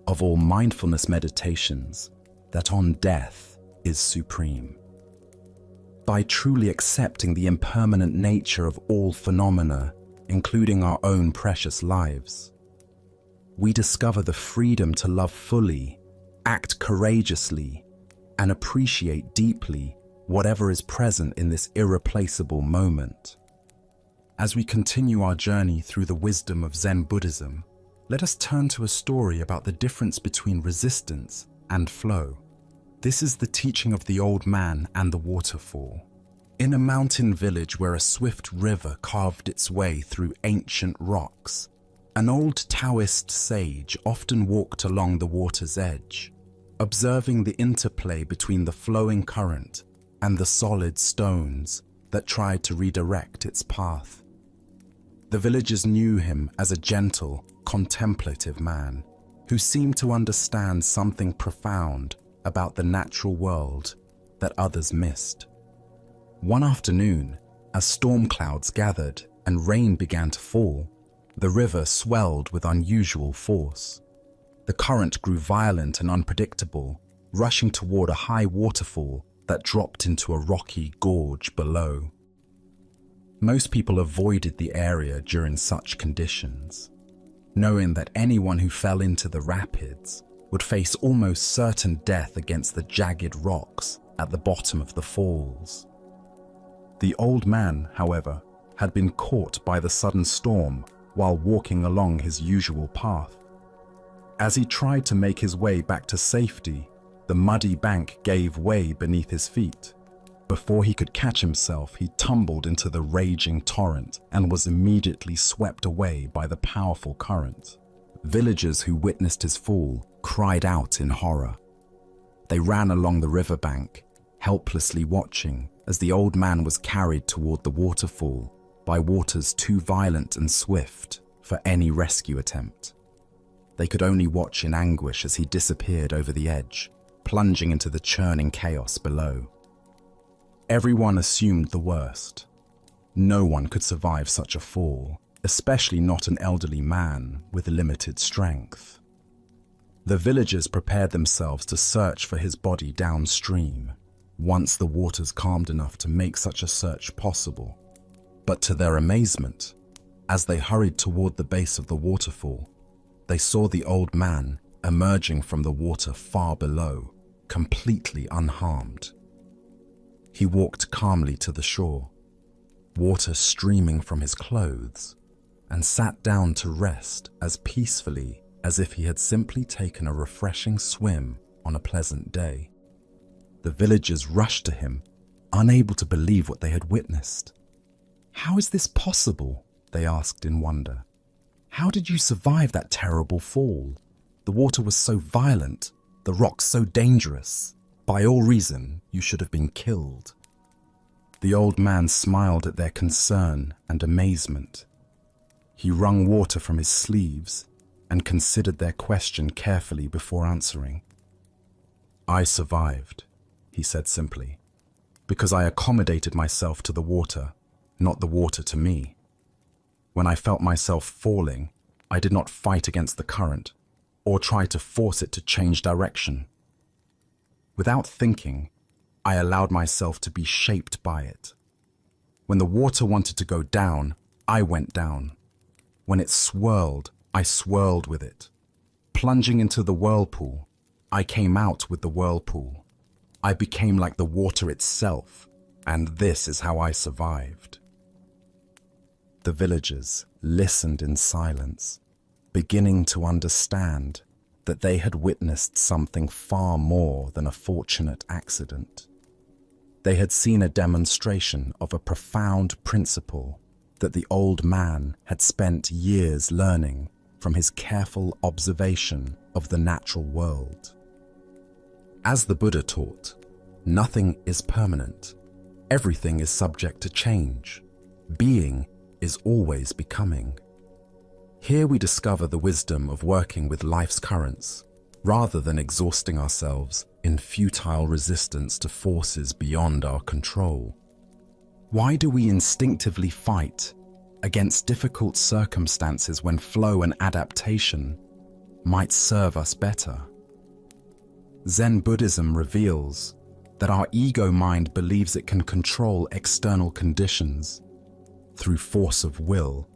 of all mindfulness meditations, that on death is supreme. By truly accepting the impermanent nature of all phenomena, including our own precious lives, we discover the freedom to love fully, act courageously, and appreciate deeply whatever is present in this irreplaceable moment. As we continue our journey through the wisdom of Zen Buddhism, let us turn to a story about the difference between resistance and flow. This is the teaching of the old man and the waterfall. In a mountain village where a swift river carved its way through ancient rocks, an old Taoist sage often walked along the water's edge, observing the interplay between the flowing current and the solid stones that tried to redirect its path. The villagers knew him as a gentle, contemplative man who seemed to understand something profound about the natural world that others missed. One afternoon, as storm clouds gathered and rain began to fall, the river swelled with unusual force. The current grew violent and unpredictable, rushing toward a high waterfall that dropped into a rocky gorge below. Most people avoided the area during such conditions, knowing that anyone who fell into the rapids would face almost certain death against the jagged rocks at the bottom of the falls. The old man, however, had been caught by the sudden storm while walking along his usual path. As he tried to make his way back to safety, the muddy bank gave way beneath his feet. Before he could catch himself, he tumbled into the raging torrent and was immediately swept away by the powerful current. Villagers who witnessed his fall cried out in horror. They ran along the riverbank, helplessly watching as the old man was carried toward the waterfall by waters too violent and swift for any rescue attempt. They could only watch in anguish as he disappeared over the edge, plunging into the churning chaos below. Everyone assumed the worst. No one could survive such a fall, especially not an elderly man with limited strength. The villagers prepared themselves to search for his body downstream, once the waters calmed enough to make such a search possible. But to their amazement, as they hurried toward the base of the waterfall, they saw the old man emerging from the water far below, completely unharmed. He walked calmly to the shore, water streaming from his clothes, and sat down to rest as peacefully as if he had simply taken a refreshing swim on a pleasant day. The villagers rushed to him, unable to believe what they had witnessed. "How is this possible?" they asked in wonder. "How did you survive that terrible fall? The water was so violent, the rocks so dangerous. By all reason, you should have been killed." The old man smiled at their concern and amazement. He wrung water from his sleeves and considered their question carefully before answering. "I survived," he said simply, "because I accommodated myself to the water, not the water to me. When I felt myself falling, I did not fight against the current or try to force it to change direction. Without thinking, I allowed myself to be shaped by it. When the water wanted to go down, I went down. When it swirled, I swirled with it. Plunging into the whirlpool, I came out with the whirlpool. I became like the water itself, and this is how I survived." The villagers listened in silence, beginning to understand that they had witnessed something far more than a fortunate accident. They had seen a demonstration of a profound principle that the old man had spent years learning from his careful observation of the natural world. As the Buddha taught, nothing is permanent. Everything is subject to change. Being is always becoming. Here we discover the wisdom of working with life's currents, rather than exhausting ourselves in futile resistance to forces beyond our control. Why do we instinctively fight against difficult circumstances when flow and adaptation might serve us better? Zen Buddhism reveals that our ego mind believes it can control external conditions through force of will.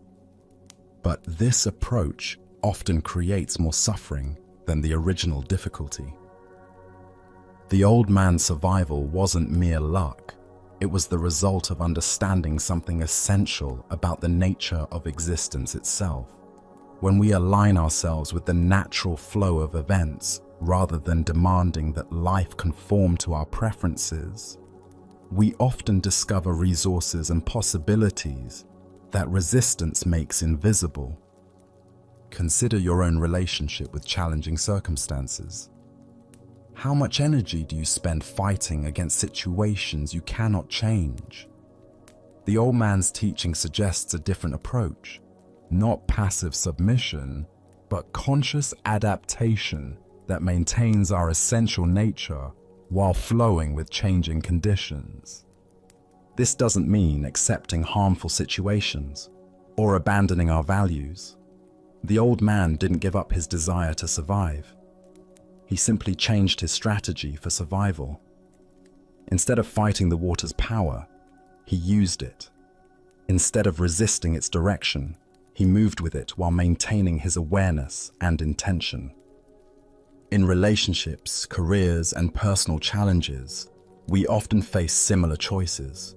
But this approach often creates more suffering than the original difficulty. The old man's survival wasn't mere luck. It was the result of understanding something essential about the nature of existence itself. When we align ourselves with the natural flow of events, rather than demanding that life conform to our preferences, we often discover resources and possibilities that resistance makes invisible. Consider your own relationship with challenging circumstances. How much energy do you spend fighting against situations you cannot change? The old man's teaching suggests a different approach, not passive submission, but conscious adaptation that maintains our essential nature while flowing with changing conditions. This doesn't mean accepting harmful situations or abandoning our values. The old man didn't give up his desire to survive. He simply changed his strategy for survival. Instead of fighting the water's power, he used it. Instead of resisting its direction, he moved with it while maintaining his awareness and intention. In relationships, careers, and personal challenges, we often face similar choices.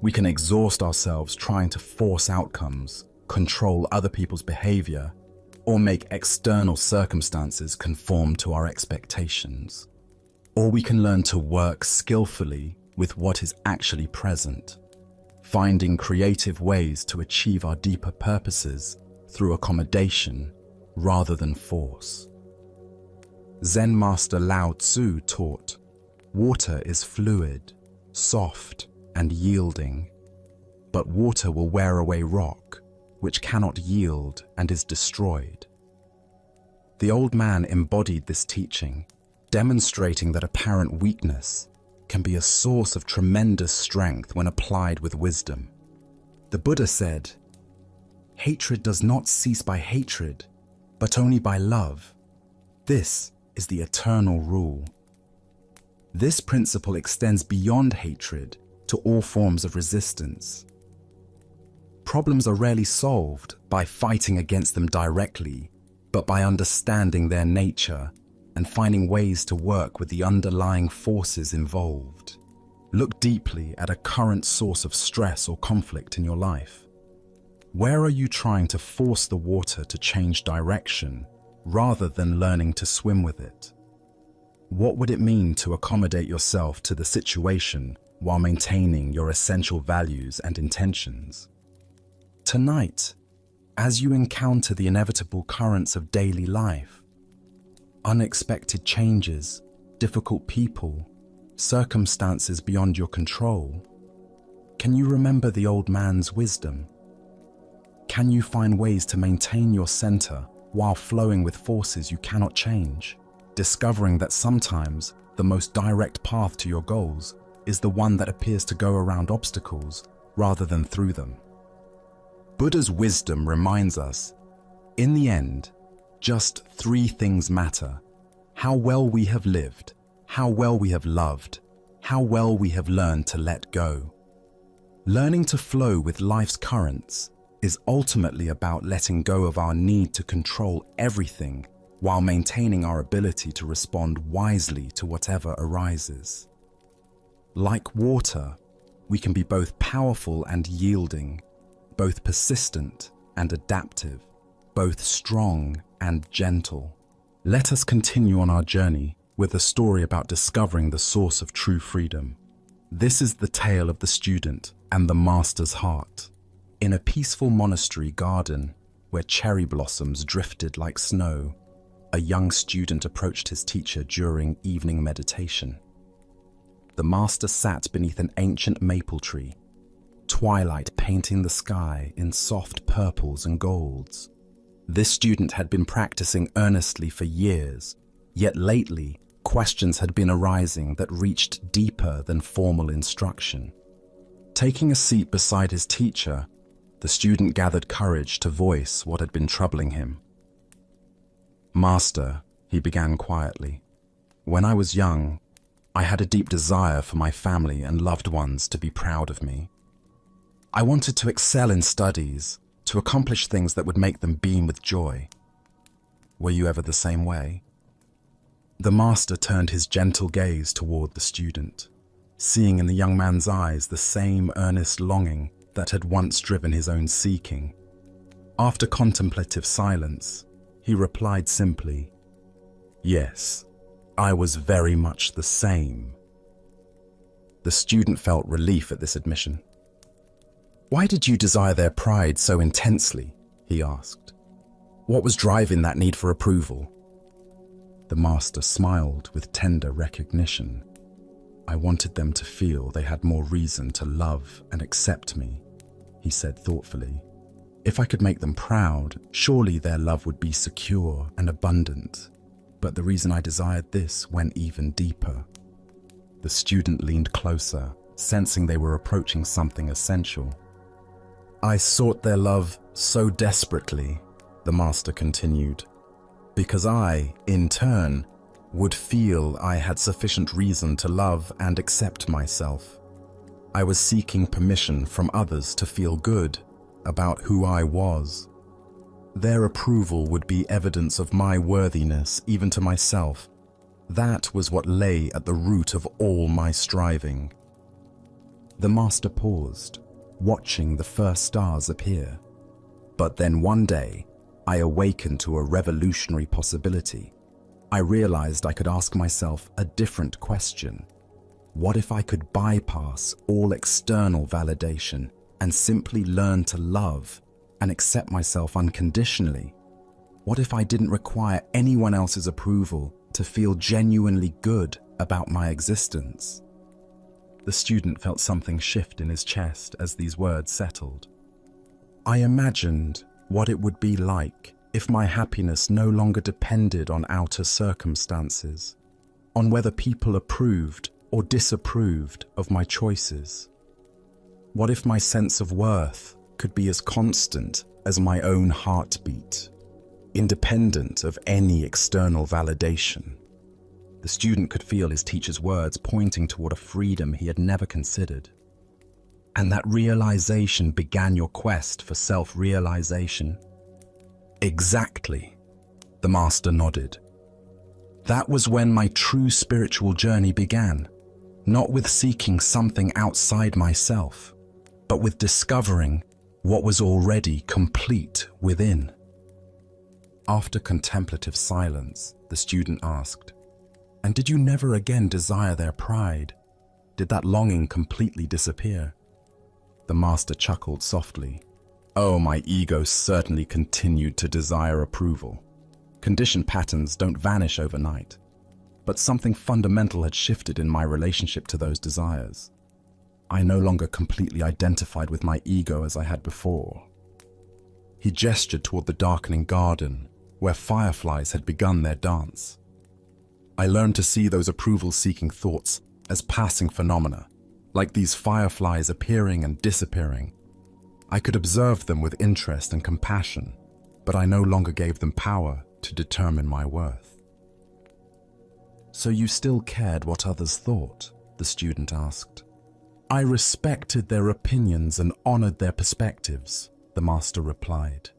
We can exhaust ourselves trying to force outcomes, control other people's behavior, or make external circumstances conform to our expectations. Or we can learn to work skillfully with what is actually present, finding creative ways to achieve our deeper purposes through accommodation rather than force. Zen master Lao Tzu taught, water is fluid, soft, and yielding, but water will wear away rock, which cannot yield and is destroyed. The old man embodied this teaching, demonstrating that apparent weakness can be a source of tremendous strength when applied with wisdom. The Buddha said, "Hatred does not cease by hatred, but only by love. This is the eternal rule." This principle extends beyond hatred to all forms of resistance. Problems are rarely solved by fighting against them directly, but by understanding their nature and finding ways to work with the underlying forces involved. Look deeply at a current source of stress or conflict in your life. Where are you trying to force the water to change direction rather than learning to swim with it? What would it mean to accommodate yourself to the situation while maintaining your essential values and intentions? Tonight, as you encounter the inevitable currents of daily life, unexpected changes, difficult people, circumstances beyond your control, can you remember the old man's wisdom? Can you find ways to maintain your center while flowing with forces you cannot change, discovering that sometimes the most direct path to your goals is the one that appears to go around obstacles rather than through them? Buddha's wisdom reminds us, in the end, just three things matter: how well we have lived, how well we have loved, how well we have learned to let go. Learning to flow with life's currents is ultimately about letting go of our need to control everything while maintaining our ability to respond wisely to whatever arises. Like water, we can be both powerful and yielding, both persistent and adaptive, both strong and gentle. Let us continue on our journey with a story about discovering the source of true freedom. This is the tale of the student and the master's heart. In a peaceful monastery garden where cherry blossoms drifted like snow, a young student approached his teacher during evening meditation. The master sat beneath an ancient maple tree, twilight painting the sky in soft purples and golds. This student had been practicing earnestly for years, yet lately questions had been arising that reached deeper than formal instruction. Taking a seat beside his teacher, the student gathered courage to voice what had been troubling him. "Master," he began quietly, "when I was young, I had a deep desire for my family and loved ones to be proud of me. I wanted to excel in studies, to accomplish things that would make them beam with joy. Were you ever the same way?" The master turned his gentle gaze toward the student, seeing in the young man's eyes the same earnest longing that had once driven his own seeking. After contemplative silence, he replied simply, "Yes, I was very much the same." The student felt relief at this admission. "Why did you desire their pride so intensely?" he asked. "What was driving that need for approval?" The master smiled with tender recognition. "I wanted them to feel they had more reason to love and accept me," he said thoughtfully. "If I could make them proud, surely their love would be secure and abundant. But the reason I desired this went even deeper." The student leaned closer, sensing they were approaching something essential. "I sought their love so desperately," the master continued, "because I, in turn, would feel I had sufficient reason to love and accept myself. I was seeking permission from others to feel good about who I was. Their approval would be evidence of my worthiness even to myself. That was what lay at the root of all my striving." The master paused, watching the first stars appear. "But then one day, I awakened to a revolutionary possibility. I realized I could ask myself a different question. What if I could bypass all external validation and simply learn to love and accept myself unconditionally? What if I didn't require anyone else's approval to feel genuinely good about my existence? The student felt something shift in his chest as these words settled. I imagined what it would be like if my happiness no longer depended on outer circumstances, on whether people approved or disapproved of my choices. What if my sense of worth could be as constant as my own heartbeat, independent of any external validation? The student could feel his teacher's words pointing toward a freedom he had never considered. And that realization began your quest for self-realization? Exactly, the master nodded. That was when my true spiritual journey began, not with seeking something outside myself, but with discovering what was already complete within. After contemplative silence, the student asked, "And did you never again desire their pride? Did that longing completely disappear?" The master chuckled softly. "Oh, my ego certainly continued to desire approval. Conditioned patterns don't vanish overnight, but something fundamental had shifted in my relationship to those desires. I no longer completely identified with my ego as I had before." He gestured toward the darkening garden, where fireflies had begun their dance. I learned to see those approval-seeking thoughts as passing phenomena, like these fireflies appearing and disappearing. I could observe them with interest and compassion, but I no longer gave them power to determine my worth. "So you still cared what others thought?" the student asked. "I respected their opinions and honored their perspectives," the master replied.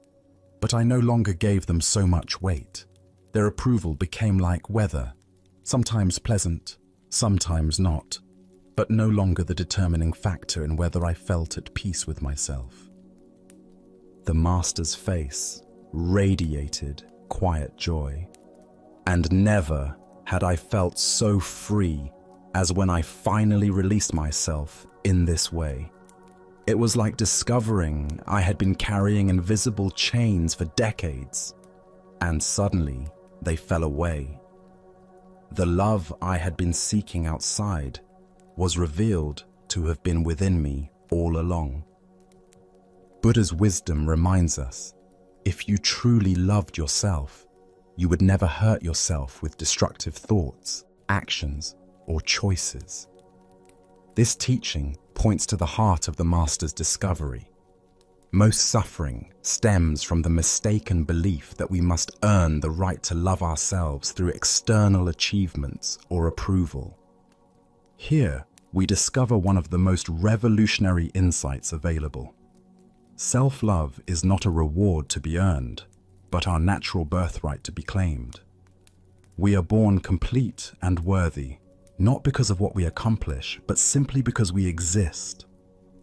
"But I no longer gave them so much weight. Their approval became like weather, sometimes pleasant, sometimes not, but no longer the determining factor in whether I felt at peace with myself." The master's face radiated quiet joy, and never had I felt so free as when I finally released myself in this way. It was like discovering I had been carrying invisible chains for decades, and suddenly they fell away. The love I had been seeking outside was revealed to have been within me all along. Buddha's wisdom reminds us, if you truly loved yourself, you would never hurt yourself with destructive thoughts, actions, or choices. This teaching points to the heart of the master's discovery. Most suffering stems from the mistaken belief that we must earn the right to love ourselves through external achievements or approval. Here, we discover one of the most revolutionary insights available. Self-love is not a reward to be earned, but our natural birthright to be claimed. We are born complete and worthy, not because of what we accomplish, but simply because we exist.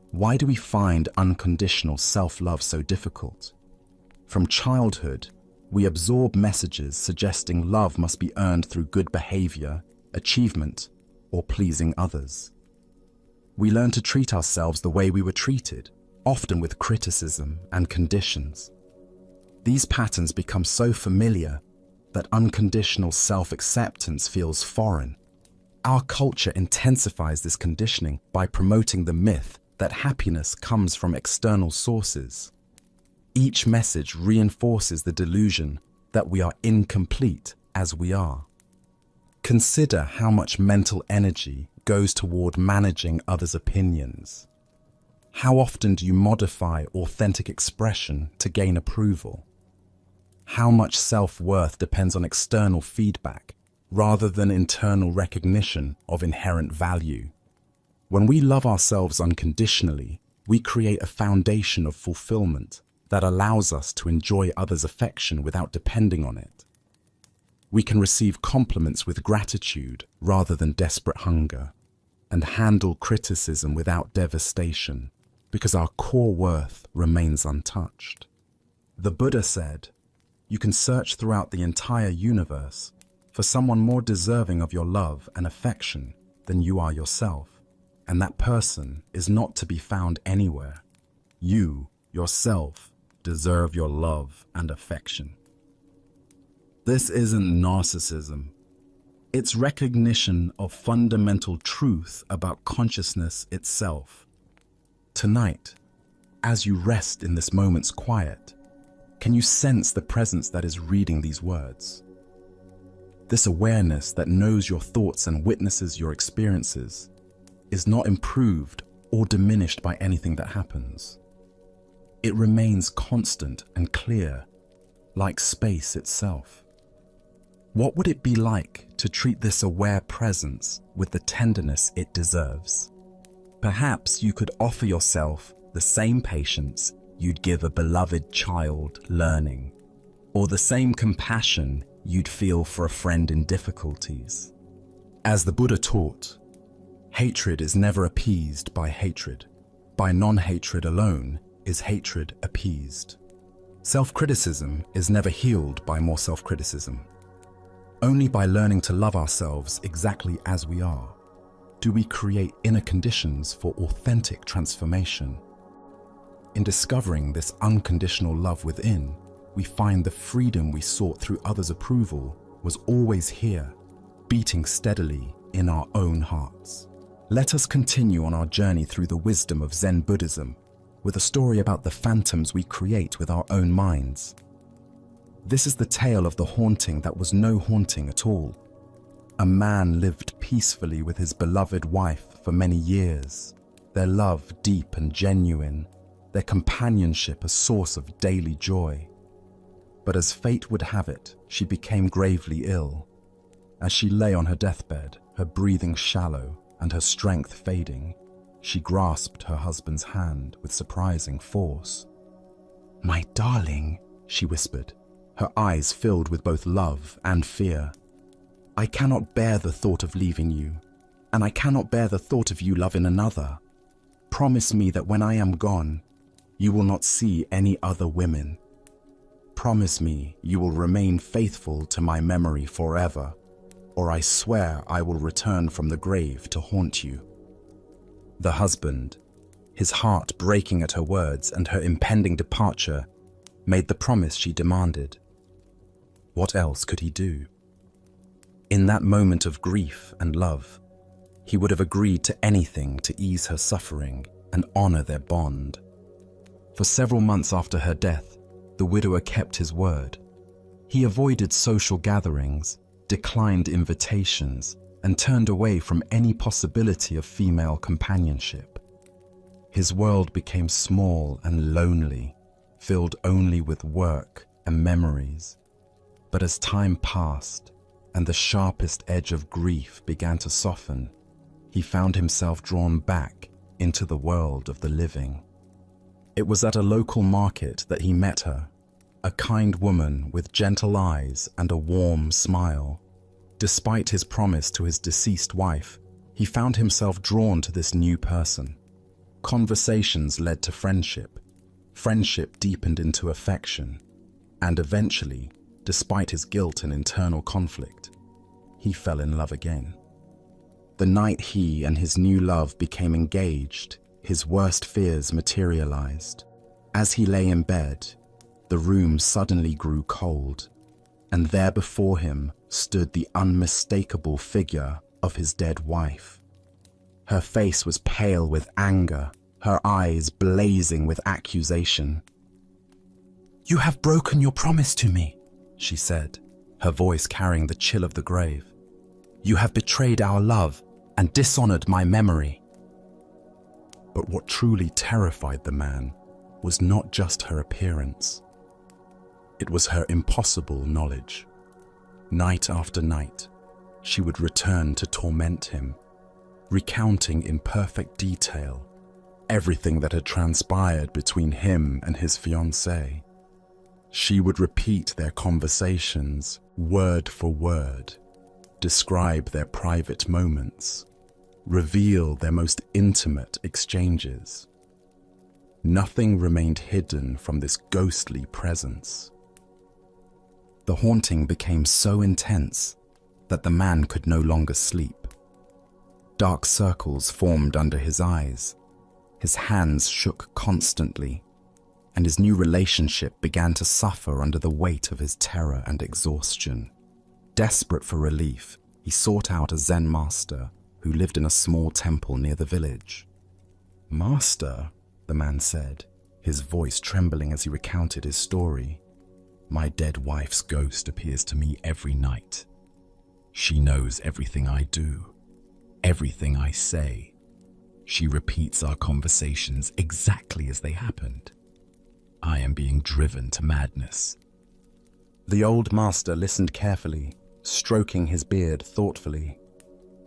Why do we find unconditional self-love so difficult? From childhood, we absorb messages suggesting love must be earned through good behavior, achievement, or pleasing others. We learn to treat ourselves the way we were treated, often with criticism and conditions. These patterns become so familiar that unconditional self-acceptance feels foreign. Our culture intensifies this conditioning by promoting the myth that happiness comes from external sources. Each message reinforces the delusion that we are incomplete as we are. Consider how much mental energy goes toward managing others' opinions. How often do you modify authentic expression to gain approval? How much self-worth depends on external feedback rather than internal recognition of inherent value? When we love ourselves unconditionally, we create a foundation of fulfillment that allows us to enjoy others' affection without depending on it. We can receive compliments with gratitude rather than desperate hunger, and handle criticism without devastation, because our core worth remains untouched. The Buddha said, "You can search throughout the entire universe for someone more deserving of your love and affection, than you are yourself, and that person is not to be found anywhere. You, yourself, deserve your love and affection. This isn't narcissism. It's recognition of fundamental truth about consciousness itself. Tonight, as you rest in this moment's quiet, can you sense the presence that is reading these words? This awareness that knows your thoughts and witnesses your experiences is not improved or diminished by anything that happens. It remains constant and clear, like space itself. What would it be like to treat this aware presence with the tenderness it deserves? Perhaps you could offer yourself the same patience you'd give a beloved child learning, or the same compassion you'd feel for a friend in difficulties. As the Buddha taught, hatred is never appeased by hatred. By non-hatred alone is hatred appeased. Self-criticism is never healed by more self-criticism. Only by learning to love ourselves exactly as we are do we create inner conditions for authentic transformation. In discovering this unconditional love within, we find the freedom we sought through others' approval was always here, beating steadily in our own hearts. Let us continue on our journey through the wisdom of Zen Buddhism with a story about the phantoms we create with our own minds. This is the tale of the haunting that was no haunting at all. A man lived peacefully with his beloved wife for many years, their love deep and genuine, their companionship a source of daily joy. But as fate would have it, she became gravely ill. As she lay on her deathbed, her breathing shallow and her strength fading, she grasped her husband's hand with surprising force. "My darling," she whispered, her eyes filled with both love and fear. "I cannot bear the thought of leaving you, and I cannot bear the thought of you loving another. Promise me that when I am gone, you will not see any other women. Promise me you will remain faithful to my memory forever, or I swear I will return from the grave to haunt you." The husband, his heart breaking at her words and her impending departure, made the promise she demanded. What else could he do? In that moment of grief and love, he would have agreed to anything to ease her suffering and honor their bond. For several months after her death, the widower kept his word. He avoided social gatherings, declined invitations, and turned away from any possibility of female companionship. His world became small and lonely, filled only with work and memories. But as time passed and the sharpest edge of grief began to soften, he found himself drawn back into the world of the living. It was at a local market that he met her, a kind woman with gentle eyes and a warm smile. Despite his promise to his deceased wife, he found himself drawn to this new person. Conversations led to friendship. Friendship deepened into affection. And eventually, despite his guilt and internal conflict, he fell in love again. The night he and his new love became engaged, his worst fears materialized. As he lay in bed, the room suddenly grew cold, and there before him stood the unmistakable figure of his dead wife. Her face was pale with anger, her eyes blazing with accusation. "You have broken your promise to me," she said, her voice carrying the chill of the grave. "You have betrayed our love and dishonored my memory." But what truly terrified the man was not just her appearance. It was her impossible knowledge. Night after night, she would return to torment him, recounting in perfect detail everything that had transpired between him and his fiancée. She would repeat their conversations word for word, describe their private moments, reveal their most intimate exchanges. Nothing remained hidden from this ghostly presence. The haunting became so intense that the man could no longer sleep. Dark circles formed under his eyes. His hands shook constantly, and his new relationship began to suffer under the weight of his terror and exhaustion. Desperate for relief, he sought out a Zen master who lived in a small temple near the village. "Master," the man said, his voice trembling as he recounted his story, "my dead wife's ghost appears to me every night. She knows everything I do, everything I say. She repeats our conversations exactly as they happened. I am being driven to madness." The old master listened carefully, stroking his beard thoughtfully.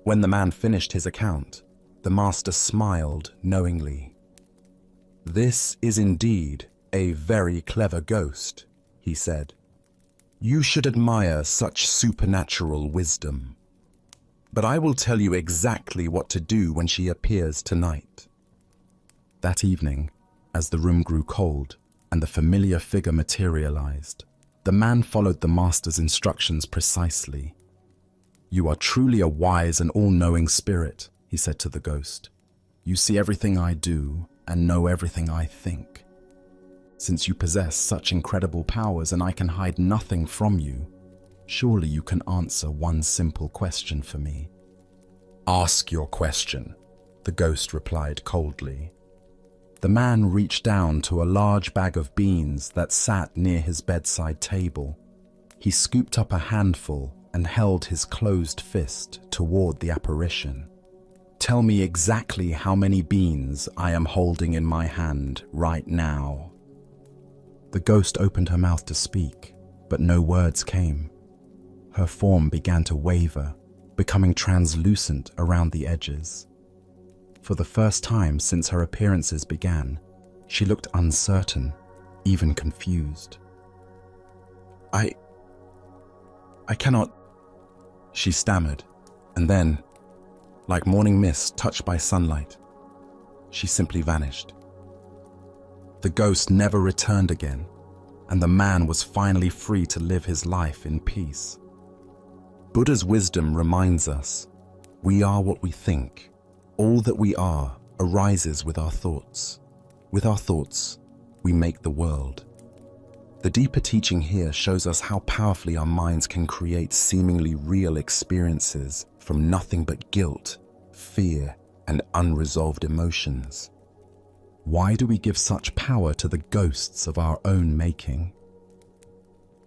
When the man finished his account, the master smiled knowingly. "This is indeed a very clever ghost," he said. "You should admire such supernatural wisdom. But I will tell you exactly what to do when she appears tonight." That evening, as the room grew cold and the familiar figure materialized, the man followed the master's instructions precisely. "You are truly a wise and all-knowing spirit," he said to the ghost. "You see everything I do and know everything I think. Since you possess such incredible powers and I can hide nothing from you, surely you can answer one simple question for me." "Ask your question," the ghost replied coldly. The man reached down to a large bag of beans that sat near his bedside table. He scooped up a handful and held his closed fist toward the apparition. "Tell me exactly how many beans I am holding in my hand right now." The ghost opened her mouth to speak, but no words came. Her form began to waver, becoming translucent around the edges. For the first time since her appearances began, she looked uncertain, even confused. I cannot," she stammered, and then, like morning mist touched by sunlight, she simply vanished. The ghost never returned again, and the man was finally free to live his life in peace. Buddha's wisdom reminds us, we are what we think. All that we are arises with our thoughts. With our thoughts, we make the world. The deeper teaching here shows us how powerfully our minds can create seemingly real experiences from nothing but guilt, fear, and unresolved emotions. Why do we give such power to the ghosts of our own making?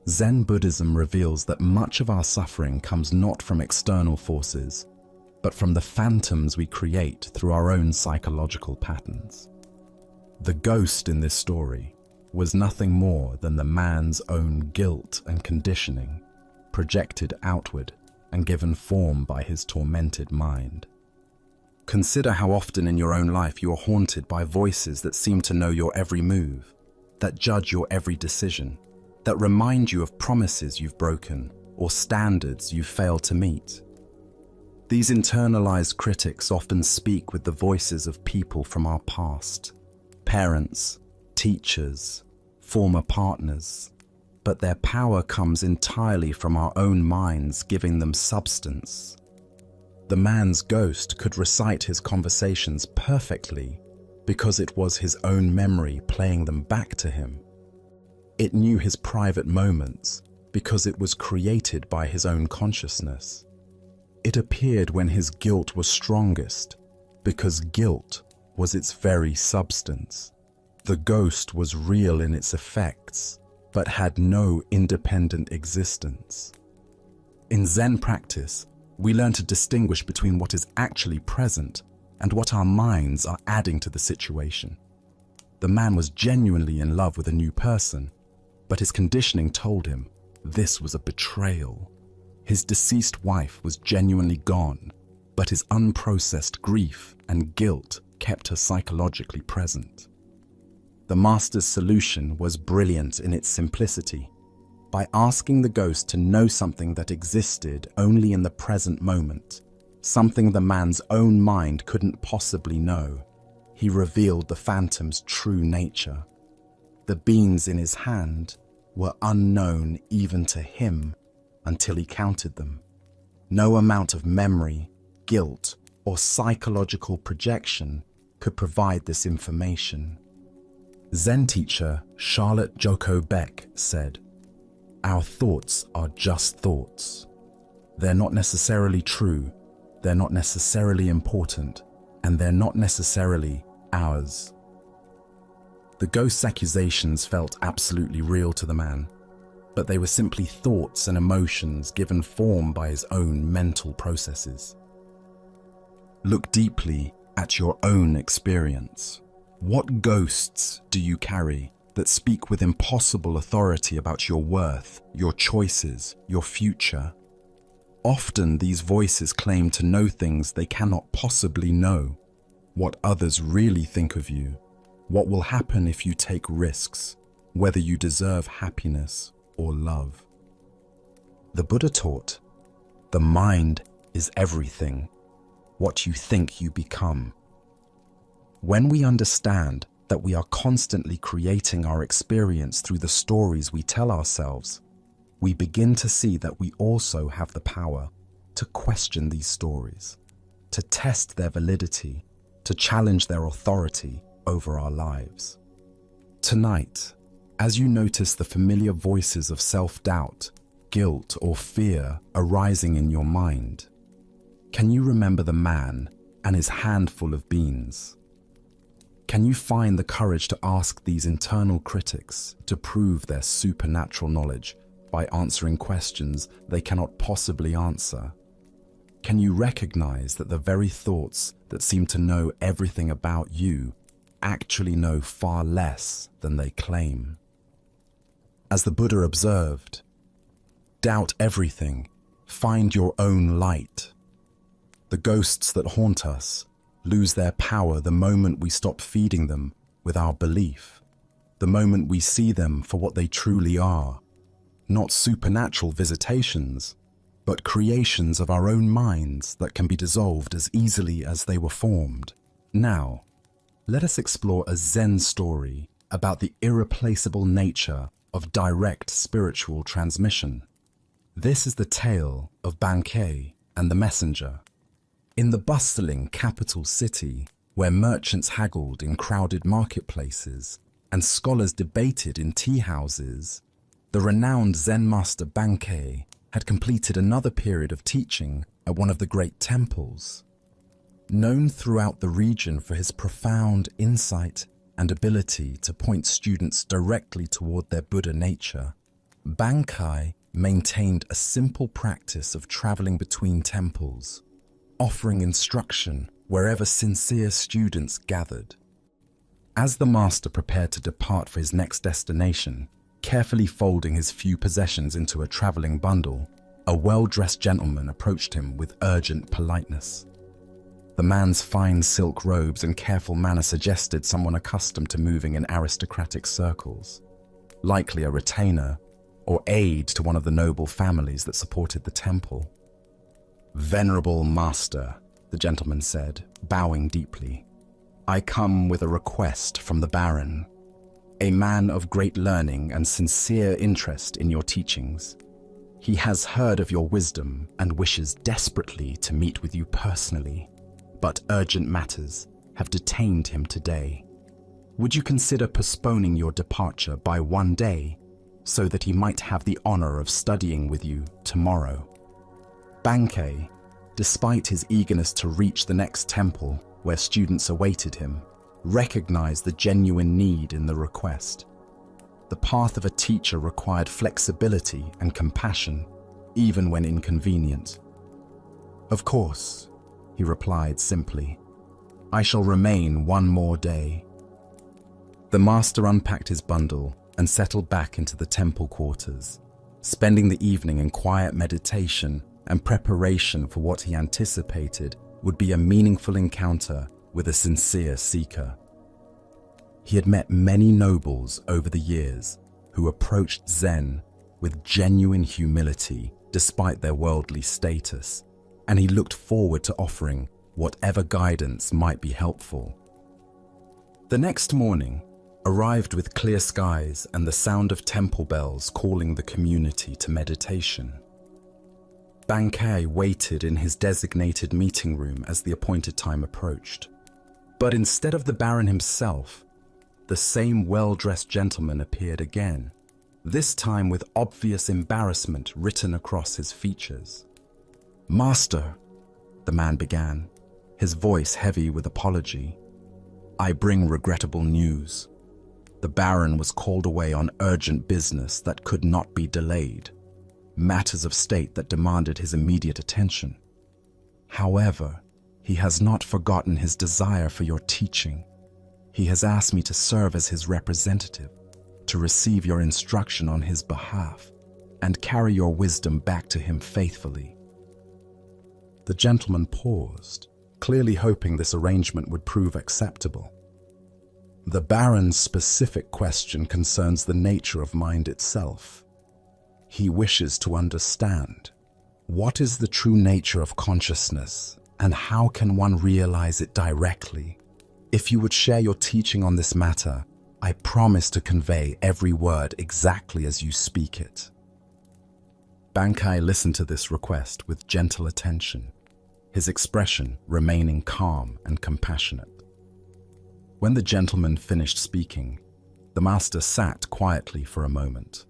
Zen Buddhism reveals that much of our suffering comes not from external forces, but from the phantoms we create through our own psychological patterns. The ghost in this story was nothing more than the man's own guilt and conditioning, projected outward and given form by his tormented mind. Consider how often in your own life you are haunted by voices that seem to know your every move, that judge your every decision, that remind you of promises you've broken or standards you've failed to meet. These internalized critics often speak with the voices of people from our past, parents, teachers, former partners, but their power comes entirely from our own minds giving them substance. The man's ghost could recite his conversations perfectly because it was his own memory playing them back to him. It knew his private moments because it was created by his own consciousness. It appeared when his guilt was strongest because guilt was its very substance. The ghost was real in its effects, but had no independent existence. In Zen practice, we learn to distinguish between what is actually present and what our minds are adding to the situation. The man was genuinely in love with a new person, but his conditioning told him this was a betrayal. His deceased wife was genuinely gone, but his unprocessed grief and guilt kept her psychologically present. The master's solution was brilliant in its simplicity. By asking the ghost to know something that existed only in the present moment, something the man's own mind couldn't possibly know, he revealed the phantom's true nature. The beans in his hand were unknown even to him until he counted them. No amount of memory, guilt, or psychological projection could provide this information. Zen teacher Charlotte Joko Beck said, "Our thoughts are just thoughts. They're not necessarily true, they're not necessarily important, and they're not necessarily ours." The ghost's accusations felt absolutely real to the man, but they were simply thoughts and emotions given form by his own mental processes. Look deeply at your own experience. What ghosts do you carry that speak with impossible authority about your worth, your choices, your future? Often these voices claim to know things they cannot possibly know. What others really think of you, what will happen if you take risks, whether you deserve happiness or love. The Buddha taught, the mind is everything. What you think you become. When we understand that we are constantly creating our experience through the stories we tell ourselves, we begin to see that we also have the power to question these stories, to test their validity, to challenge their authority over our lives. Tonight, as you notice the familiar voices of self-doubt, guilt, or fear arising in your mind, can you remember the man and his handful of beans? Can you find the courage to ask these internal critics to prove their supernatural knowledge by answering questions they cannot possibly answer? Can you recognize that the very thoughts that seem to know everything about you actually know far less than they claim? As the Buddha observed, doubt everything, find your own light. The ghosts that haunt us lose their power the moment we stop feeding them with our belief, the moment we see them for what they truly are, not supernatural visitations, but creations of our own minds that can be dissolved as easily as they were formed. Now, let us explore a Zen story about the irreplaceable nature of direct spiritual transmission. This is the tale of Bankei and the messenger. In the bustling capital city, where merchants haggled in crowded marketplaces and scholars debated in tea houses, the renowned Zen master Bankei had completed another period of teaching at one of the great temples. Known throughout the region for his profound insight and ability to point students directly toward their Buddha nature, Bankei maintained a simple practice of traveling between temples, offering instruction wherever sincere students gathered. As the master prepared to depart for his next destination, carefully folding his few possessions into a traveling bundle, a well-dressed gentleman approached him with urgent politeness. The man's fine silk robes and careful manner suggested someone accustomed to moving in aristocratic circles, likely a retainer or aide to one of the noble families that supported the temple. "Venerable master," the gentleman said, bowing deeply, "I come with a request from the Baron, a man of great learning and sincere interest in your teachings. He has heard of your wisdom and wishes desperately to meet with you personally, but urgent matters have detained him today. Would you consider postponing your departure by one day so that he might have the honor of studying with you tomorrow?" Bankei, despite his eagerness to reach the next temple where students awaited him, recognized the genuine need in the request. The path of a teacher required flexibility and compassion, even when inconvenient. "Of course," he replied simply, "I shall remain one more day." The master unpacked his bundle and settled back into the temple quarters, spending the evening in quiet meditation and preparation for what he anticipated would be a meaningful encounter with a sincere seeker. He had met many nobles over the years who approached Zen with genuine humility despite their worldly status, and he looked forward to offering whatever guidance might be helpful. The next morning arrived with clear skies and the sound of temple bells calling the community to meditation. Bankei waited in his designated meeting room as the appointed time approached. But instead of the Baron himself, the same well-dressed gentleman appeared again, this time with obvious embarrassment written across his features. "Master," the man began, his voice heavy with apology, "I bring regrettable news. The Baron was called away on urgent business that could not be delayed, matters of state that demanded his immediate attention. However, he has not forgotten his desire for your teaching. He has asked me to serve as his representative, to receive your instruction on his behalf, and carry your wisdom back to him faithfully." The gentleman paused, clearly hoping this arrangement would prove acceptable. The Baron's specific question concerns the nature of mind itself. He wishes to understand, what is the true nature of consciousness, and how can one realize it directly? If you would share your teaching on this matter, I promise to convey every word exactly as you speak it. Bankei listened to this request with gentle attention, his expression remaining calm and compassionate. When the gentleman finished speaking, the master sat quietly for a moment,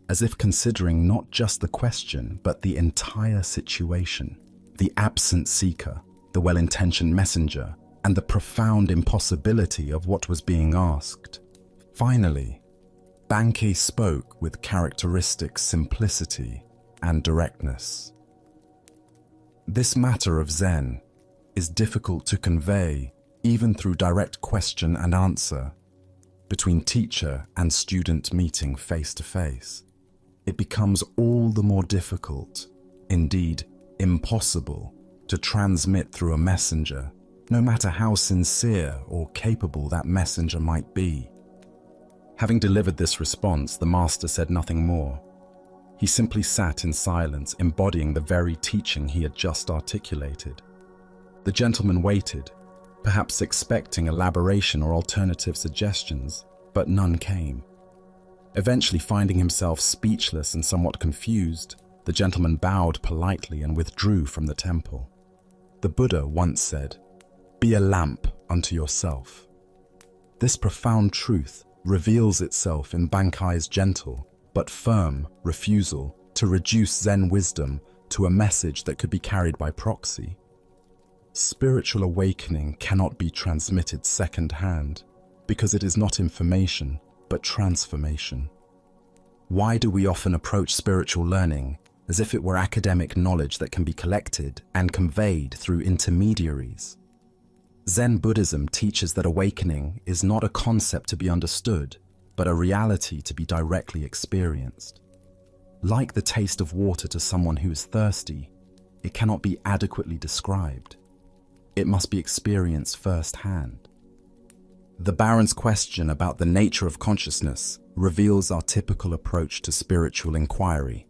as if considering not just the question, but the entire situation, the absent seeker, the well-intentioned messenger, and the profound impossibility of what was being asked. Finally, Bankei spoke with characteristic simplicity and directness. "This matter of Zen is difficult to convey even through direct question and answer, between teacher and student meeting face to face. It becomes all the more difficult, indeed impossible, to transmit through a messenger, no matter how sincere or capable that messenger might be." Having delivered this response, the master said nothing more. He simply sat in silence, embodying the very teaching he had just articulated. The gentleman waited, perhaps expecting elaboration or alternative suggestions, but none came. Eventually, finding himself speechless and somewhat confused, the gentleman bowed politely and withdrew from the temple. The Buddha once said, "Be a lamp unto yourself." This profound truth reveals itself in Bankei's gentle but firm refusal to reduce Zen wisdom to a message that could be carried by proxy. Spiritual awakening cannot be transmitted second-hand because it is not information, but transformation. Why do we often approach spiritual learning as if it were academic knowledge that can be collected and conveyed through intermediaries? Zen Buddhism teaches that awakening is not a concept to be understood, but a reality to be directly experienced. Like the taste of water to someone who is thirsty, it cannot be adequately described. It must be experienced firsthand. The Baron's question about the nature of consciousness reveals our typical approach to spiritual inquiry.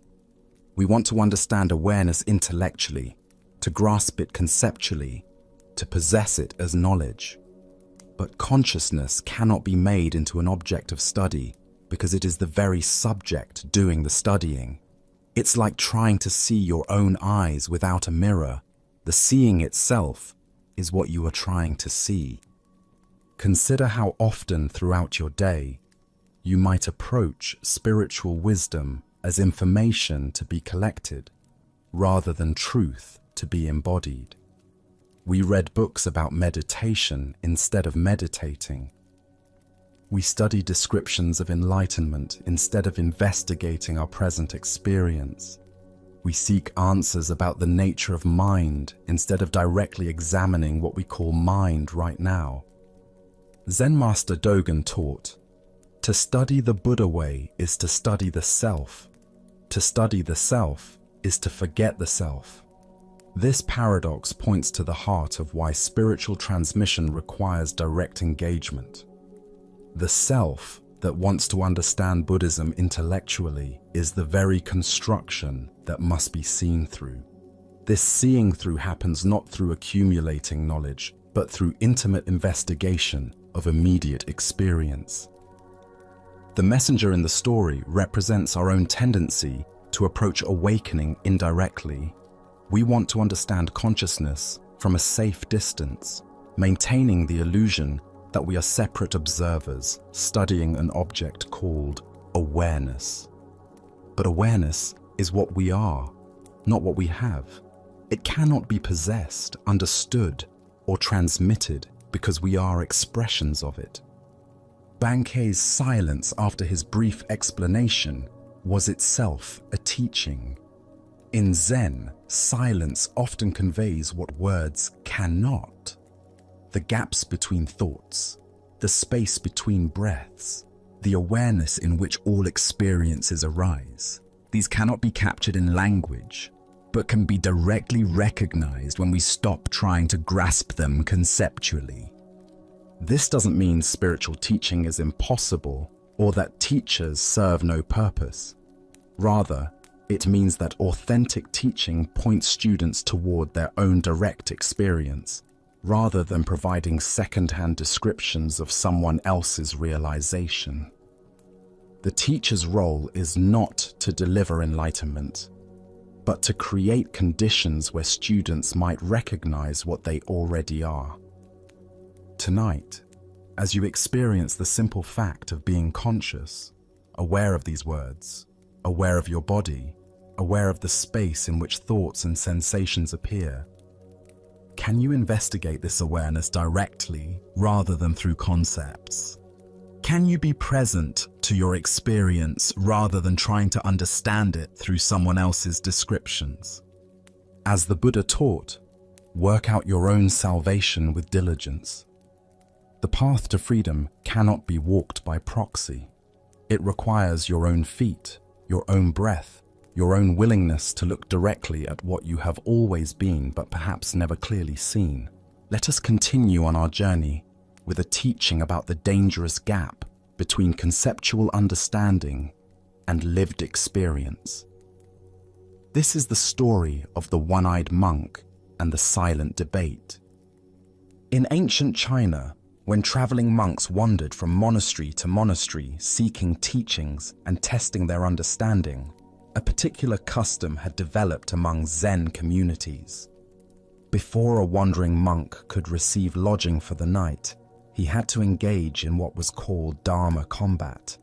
We want to understand awareness intellectually, to grasp it conceptually, to possess it as knowledge. But consciousness cannot be made into an object of study because it is the very subject doing the studying. It's like trying to see your own eyes without a mirror. The seeing itself is what you are trying to see. Consider how often throughout your day you might approach spiritual wisdom as information to be collected, rather than truth to be embodied. We read books about meditation instead of meditating. We study descriptions of enlightenment instead of investigating our present experience. We seek answers about the nature of mind instead of directly examining what we call mind right now. Zen Master Dogen taught, "To study the Buddha way is to study the self. To study the self is to forget the self." This paradox points to the heart of why spiritual transmission requires direct engagement. The self that wants to understand Buddhism intellectually is the very construction that must be seen through. This seeing through happens not through accumulating knowledge, but through intimate investigation of immediate experience. The messenger in the story represents our own tendency to approach awakening indirectly, We want to understand consciousness from a safe distance, maintaining the illusion that we are separate observers studying an object called awareness. But awareness is what we are, not what we have. It cannot be possessed, understood, or transmitted because we are expressions of it. Bankei's silence after his brief explanation was itself a teaching. In Zen, silence often conveys what words cannot. The gaps between thoughts, the space between breaths, the awareness in which all experiences arise. These cannot be captured in language, but can be directly recognized when we stop trying to grasp them conceptually. This doesn't mean spiritual teaching is impossible or that teachers serve no purpose. Rather, it means that authentic teaching points students toward their own direct experience, rather than providing second-hand descriptions of someone else's realization. The teacher's role is not to deliver enlightenment, but to create conditions where students might recognize what they already are. Tonight, as you experience the simple fact of being conscious, aware of these words, aware of your body, aware of the space in which thoughts and sensations appear, can you investigate this awareness directly rather than through concepts? Can you be present to your experience rather than trying to understand it through someone else's descriptions? As the Buddha taught, work out your own salvation with diligence. The path to freedom cannot be walked by proxy. It requires your own feet, your own breath, your own willingness to look directly at what you have always been but perhaps never clearly seen. Let us continue on our journey with a teaching about the dangerous gap between conceptual understanding and lived experience. This is the story of the one-eyed monk and the silent debate. In ancient China, when traveling monks wandered from monastery to monastery seeking teachings and testing their understanding, a particular custom had developed among Zen communities. Before a wandering monk could receive lodging for the night, he had to engage in what was called Dharma combat,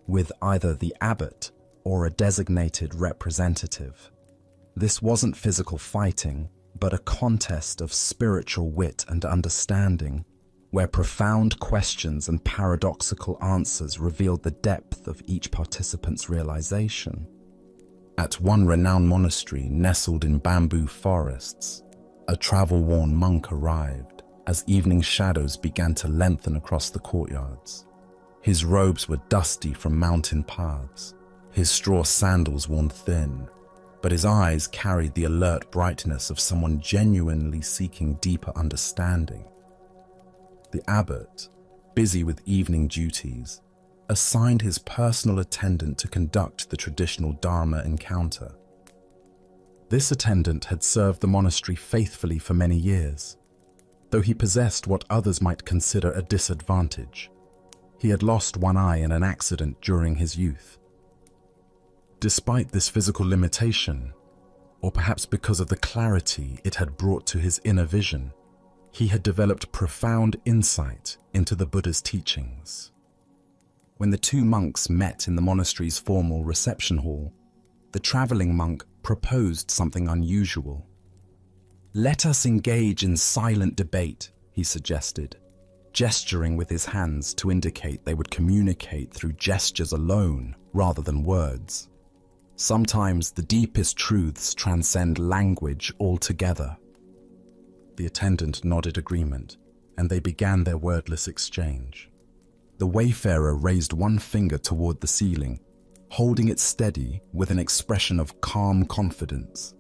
with either the abbot or a designated representative. This wasn't physical fighting, but a contest of spiritual wit and understanding, where profound questions and paradoxical answers revealed the depth of each participant's realization. At one renowned monastery nestled in bamboo forests, a travel-worn monk arrived as evening shadows began to lengthen across the courtyards. His robes were dusty from mountain paths, his straw sandals worn thin, but his eyes carried the alert brightness of someone genuinely seeking deeper understanding. The abbot, busy with evening duties, assigned his personal attendant to conduct the traditional Dharma encounter. This attendant had served the monastery faithfully for many years, though he possessed what others might consider a disadvantage. He had lost one eye in an accident during his youth. Despite this physical limitation, or perhaps because of the clarity it had brought to his inner vision, he had developed profound insight into the Buddha's teachings. When the two monks met in the monastery's formal reception hall, the traveling monk proposed something unusual. "Let us engage in silent debate," he suggested, gesturing with his hands to indicate they would communicate through gestures alone rather than words. Sometimes the deepest truths transcend language altogether. The attendant nodded agreement, and they began their wordless exchange. The wayfarer raised one finger toward the ceiling, holding it steady with an expression of calm confidence.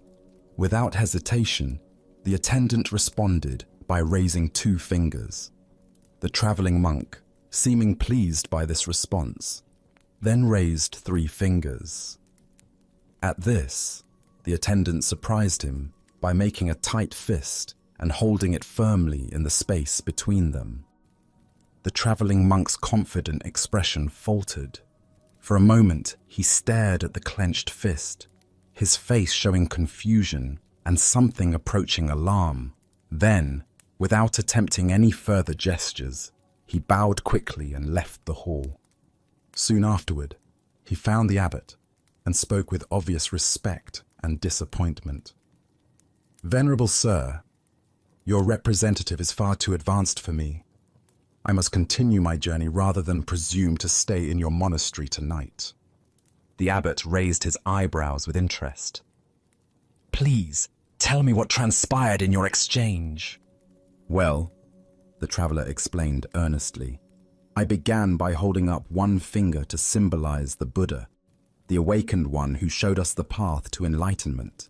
Without hesitation, the attendant responded by raising two fingers. The traveling monk, seeming pleased by this response, then raised 3 fingers. At this, the attendant surprised him by making a tight fist and holding it firmly in the space between them. The traveling monk's confident expression faltered. For a moment, he stared at the clenched fist, his face showing confusion and something approaching alarm. Then, without attempting any further gestures, he bowed quickly and left the hall. Soon afterward, he found the abbot and spoke with obvious respect and disappointment. "Venerable sir, your representative is far too advanced for me. I must continue my journey rather than presume to stay in your monastery tonight." The abbot raised his eyebrows with interest. "Please, tell me what transpired in your exchange." "Well," the traveler explained earnestly, "I began by holding up one finger to symbolize the Buddha, the awakened one who showed us the path to enlightenment.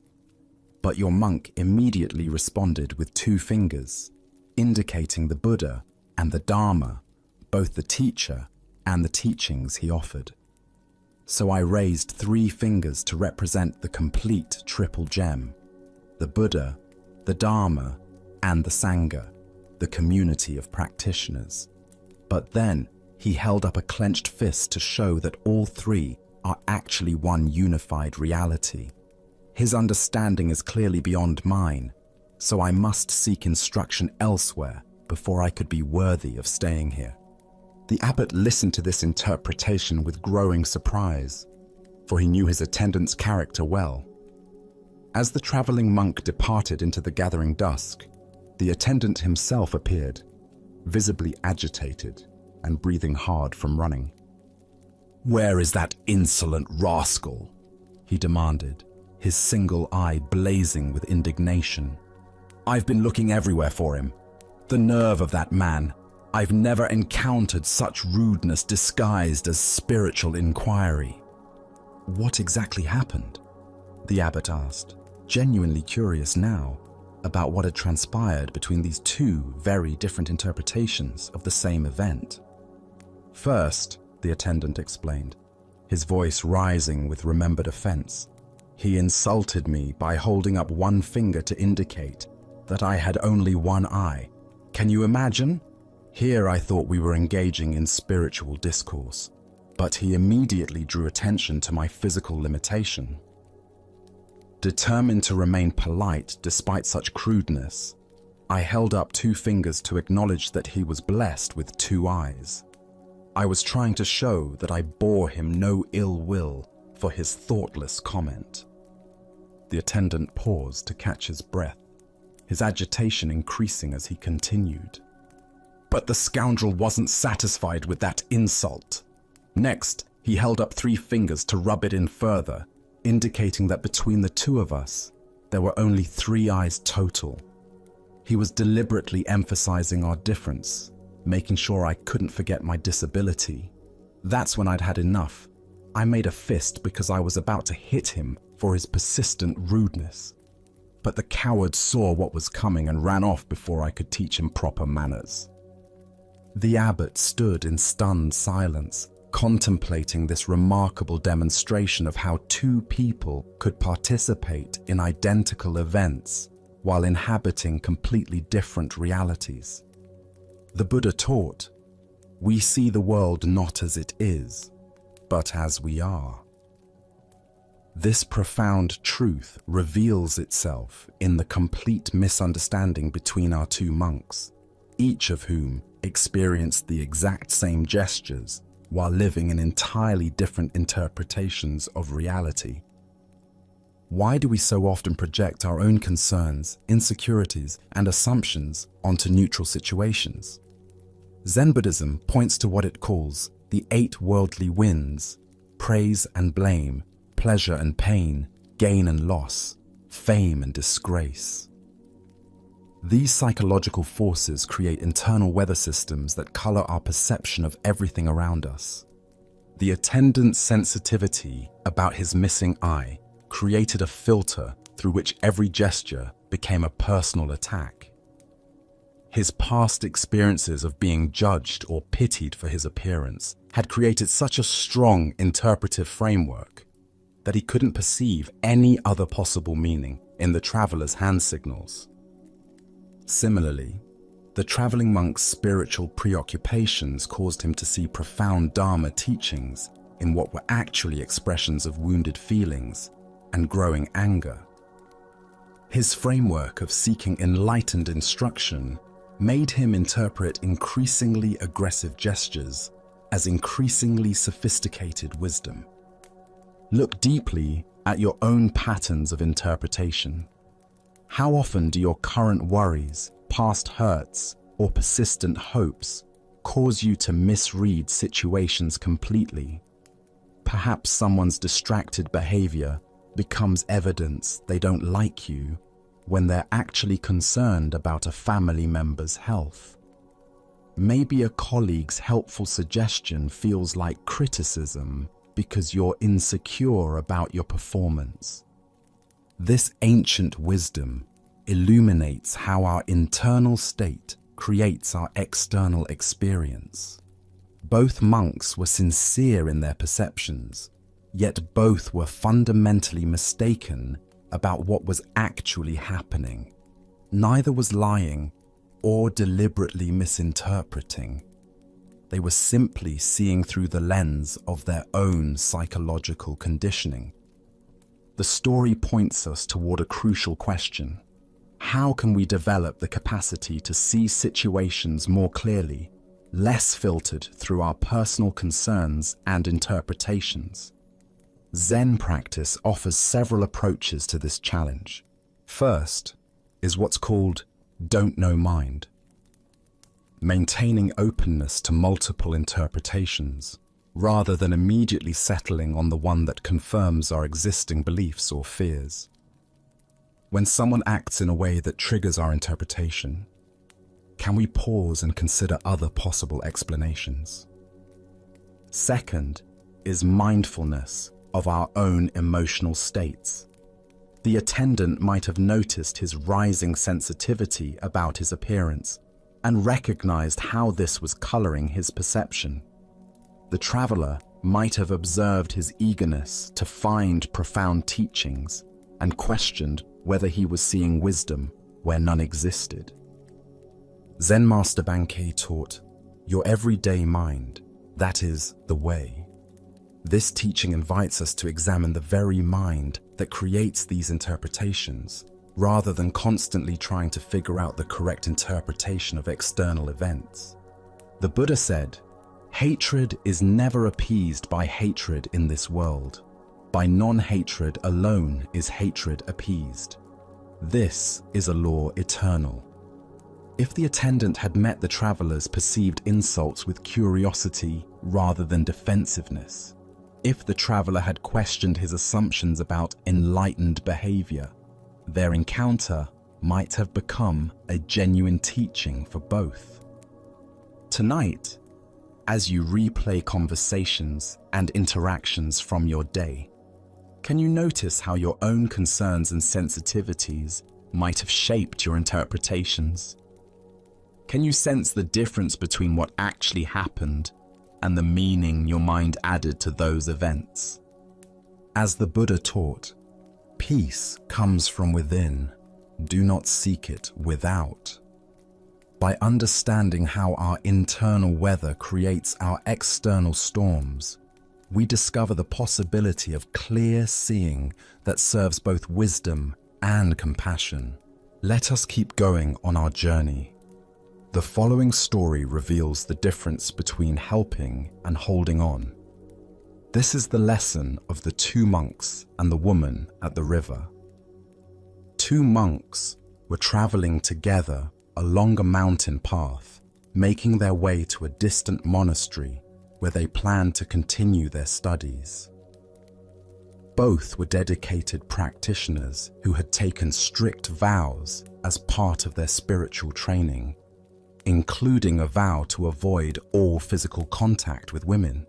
But your monk immediately responded with two fingers, indicating the Buddha and the Dharma, both the teacher and the teachings he offered. So I raised three fingers to represent the complete triple gem, the Buddha, the Dharma, and the Sangha, the community of practitioners. But then he held up a clenched fist to show that all three are actually one unified reality. His understanding is clearly beyond mine, so I must seek instruction elsewhere before I could be worthy of staying here." The abbot listened to this interpretation with growing surprise, for he knew his attendant's character well. As the traveling monk departed into the gathering dusk, the attendant himself appeared, visibly agitated and breathing hard from running. "Where is that insolent rascal?" he demanded, his single eye blazing with indignation. "I've been looking everywhere for him. The nerve of that man! I've never encountered such rudeness disguised as spiritual inquiry." "What exactly happened?" the abbot asked, genuinely curious now about what had transpired between these two very different interpretations of the same event. "First," the attendant explained, his voice rising with remembered offense, "he insulted me by holding up one finger to indicate that I had only one eye. Can you imagine? Here I thought we were engaging in spiritual discourse, but he immediately drew attention to my physical limitation. Determined to remain polite despite such crudeness, I held up two fingers to acknowledge that he was blessed with two eyes. I was trying to show that I bore him no ill will for his thoughtless comment." The attendant paused to catch his breath, his agitation increasing as he continued. "But the scoundrel wasn't satisfied with that insult. Next, he held up three fingers to rub it in further, indicating that between the two of us, there were only three eyes total. He was deliberately emphasizing our difference, making sure I couldn't forget my disability. That's when I'd had enough. I made a fist because I was about to hit him for his persistent rudeness. But the coward saw what was coming and ran off before I could teach him proper manners." The abbot stood in stunned silence, contemplating this remarkable demonstration of how two people could participate in identical events while inhabiting completely different realities. The Buddha taught, "We see the world not as it is, but as we are." This profound truth reveals itself in the complete misunderstanding between our two monks, each of whom experienced the exact same gestures while living in entirely different interpretations of reality. Why do we so often project our own concerns, insecurities, and assumptions onto neutral situations? Zen Buddhism points to what it calls the 8 worldly winds: praise and blame, pleasure and pain, gain and loss, fame and disgrace. These psychological forces create internal weather systems that color our perception of everything around us. The attendant's sensitivity about his missing eye created a filter through which every gesture became a personal attack. His past experiences of being judged or pitied for his appearance had created such a strong interpretive framework that he couldn't perceive any other possible meaning in the traveler's hand signals. Similarly, the traveling monk's spiritual preoccupations caused him to see profound Dharma teachings in what were actually expressions of wounded feelings and growing anger. His framework of seeking enlightened instruction made him interpret increasingly aggressive gestures as increasingly sophisticated wisdom. Look deeply at your own patterns of interpretation. How often do your current worries, past hurts, or persistent hopes cause you to misread situations completely? Perhaps someone's distracted behavior becomes evidence they don't like you when they're actually concerned about a family member's health. Maybe a colleague's helpful suggestion feels like criticism because you're insecure about your performance. This ancient wisdom illuminates how our internal state creates our external experience. Both monks were sincere in their perceptions, yet both were fundamentally mistaken about what was actually happening. Neither was lying or deliberately misinterpreting. They were simply seeing through the lens of their own psychological conditioning. The story points us toward a crucial question. How can we develop the capacity to see situations more clearly, less filtered through our personal concerns and interpretations? Zen practice offers several approaches to this challenge. First is what's called don't know mind. Maintaining openness to multiple interpretations, rather than immediately settling on the one that confirms our existing beliefs or fears. When someone acts in a way that triggers our interpretation, can we pause and consider other possible explanations? Second is mindfulness of our own emotional states. The attendant might have noticed his rising sensitivity about his appearance and recognized how this was coloring his perception. The traveler might have observed his eagerness to find profound teachings and questioned whether he was seeing wisdom where none existed. Zen Master Bankei taught, "Your everyday mind, that is the way." This teaching invites us to examine the very mind that creates these interpretations, rather than constantly trying to figure out the correct interpretation of external events. The Buddha said, "Hatred is never appeased by hatred in this world. By non-hatred alone is hatred appeased. This is a law eternal." If the attendant had met the traveler's perceived insults with curiosity rather than defensiveness, if the traveler had questioned his assumptions about enlightened behavior, their encounter might have become a genuine teaching for both. Tonight, as you replay conversations and interactions from your day, can you notice how your own concerns and sensitivities might have shaped your interpretations? Can you sense the difference between what actually happened and the meaning your mind added to those events? As the Buddha taught, peace comes from within. Do not seek it without. By understanding how our internal weather creates our external storms, we discover the possibility of clear seeing that serves both wisdom and compassion. Let us keep going on our journey. The following story reveals the difference between helping and holding on. This is the lesson of the two monks and the woman at the river. Two monks were traveling together along a mountain path, making their way to a distant monastery where they planned to continue their studies. Both were dedicated practitioners who had taken strict vows as part of their spiritual training, including a vow to avoid all physical contact with women.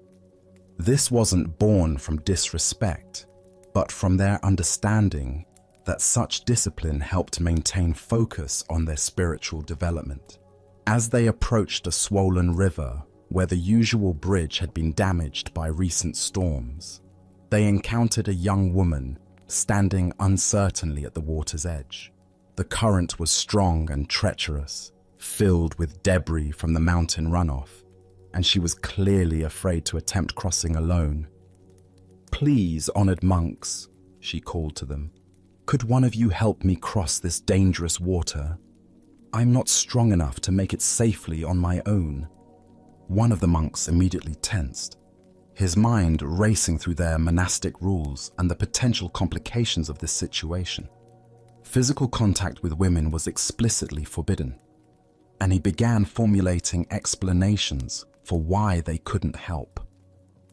This wasn't born from disrespect, but from their understanding that such discipline helped maintain focus on their spiritual development. As they approached a swollen river where the usual bridge had been damaged by recent storms, they encountered a young woman standing uncertainly at the water's edge. The current was strong and treacherous, filled with debris from the mountain runoff, and she was clearly afraid to attempt crossing alone. "Please, honored monks," she called to them, Could one of you help me cross this dangerous water? I'm not strong enough to make it safely on my own." One of the monks immediately tensed, his mind racing through their monastic rules and the potential complications of this situation. Physical contact with women was explicitly forbidden, and he began formulating explanations for why they couldn't help,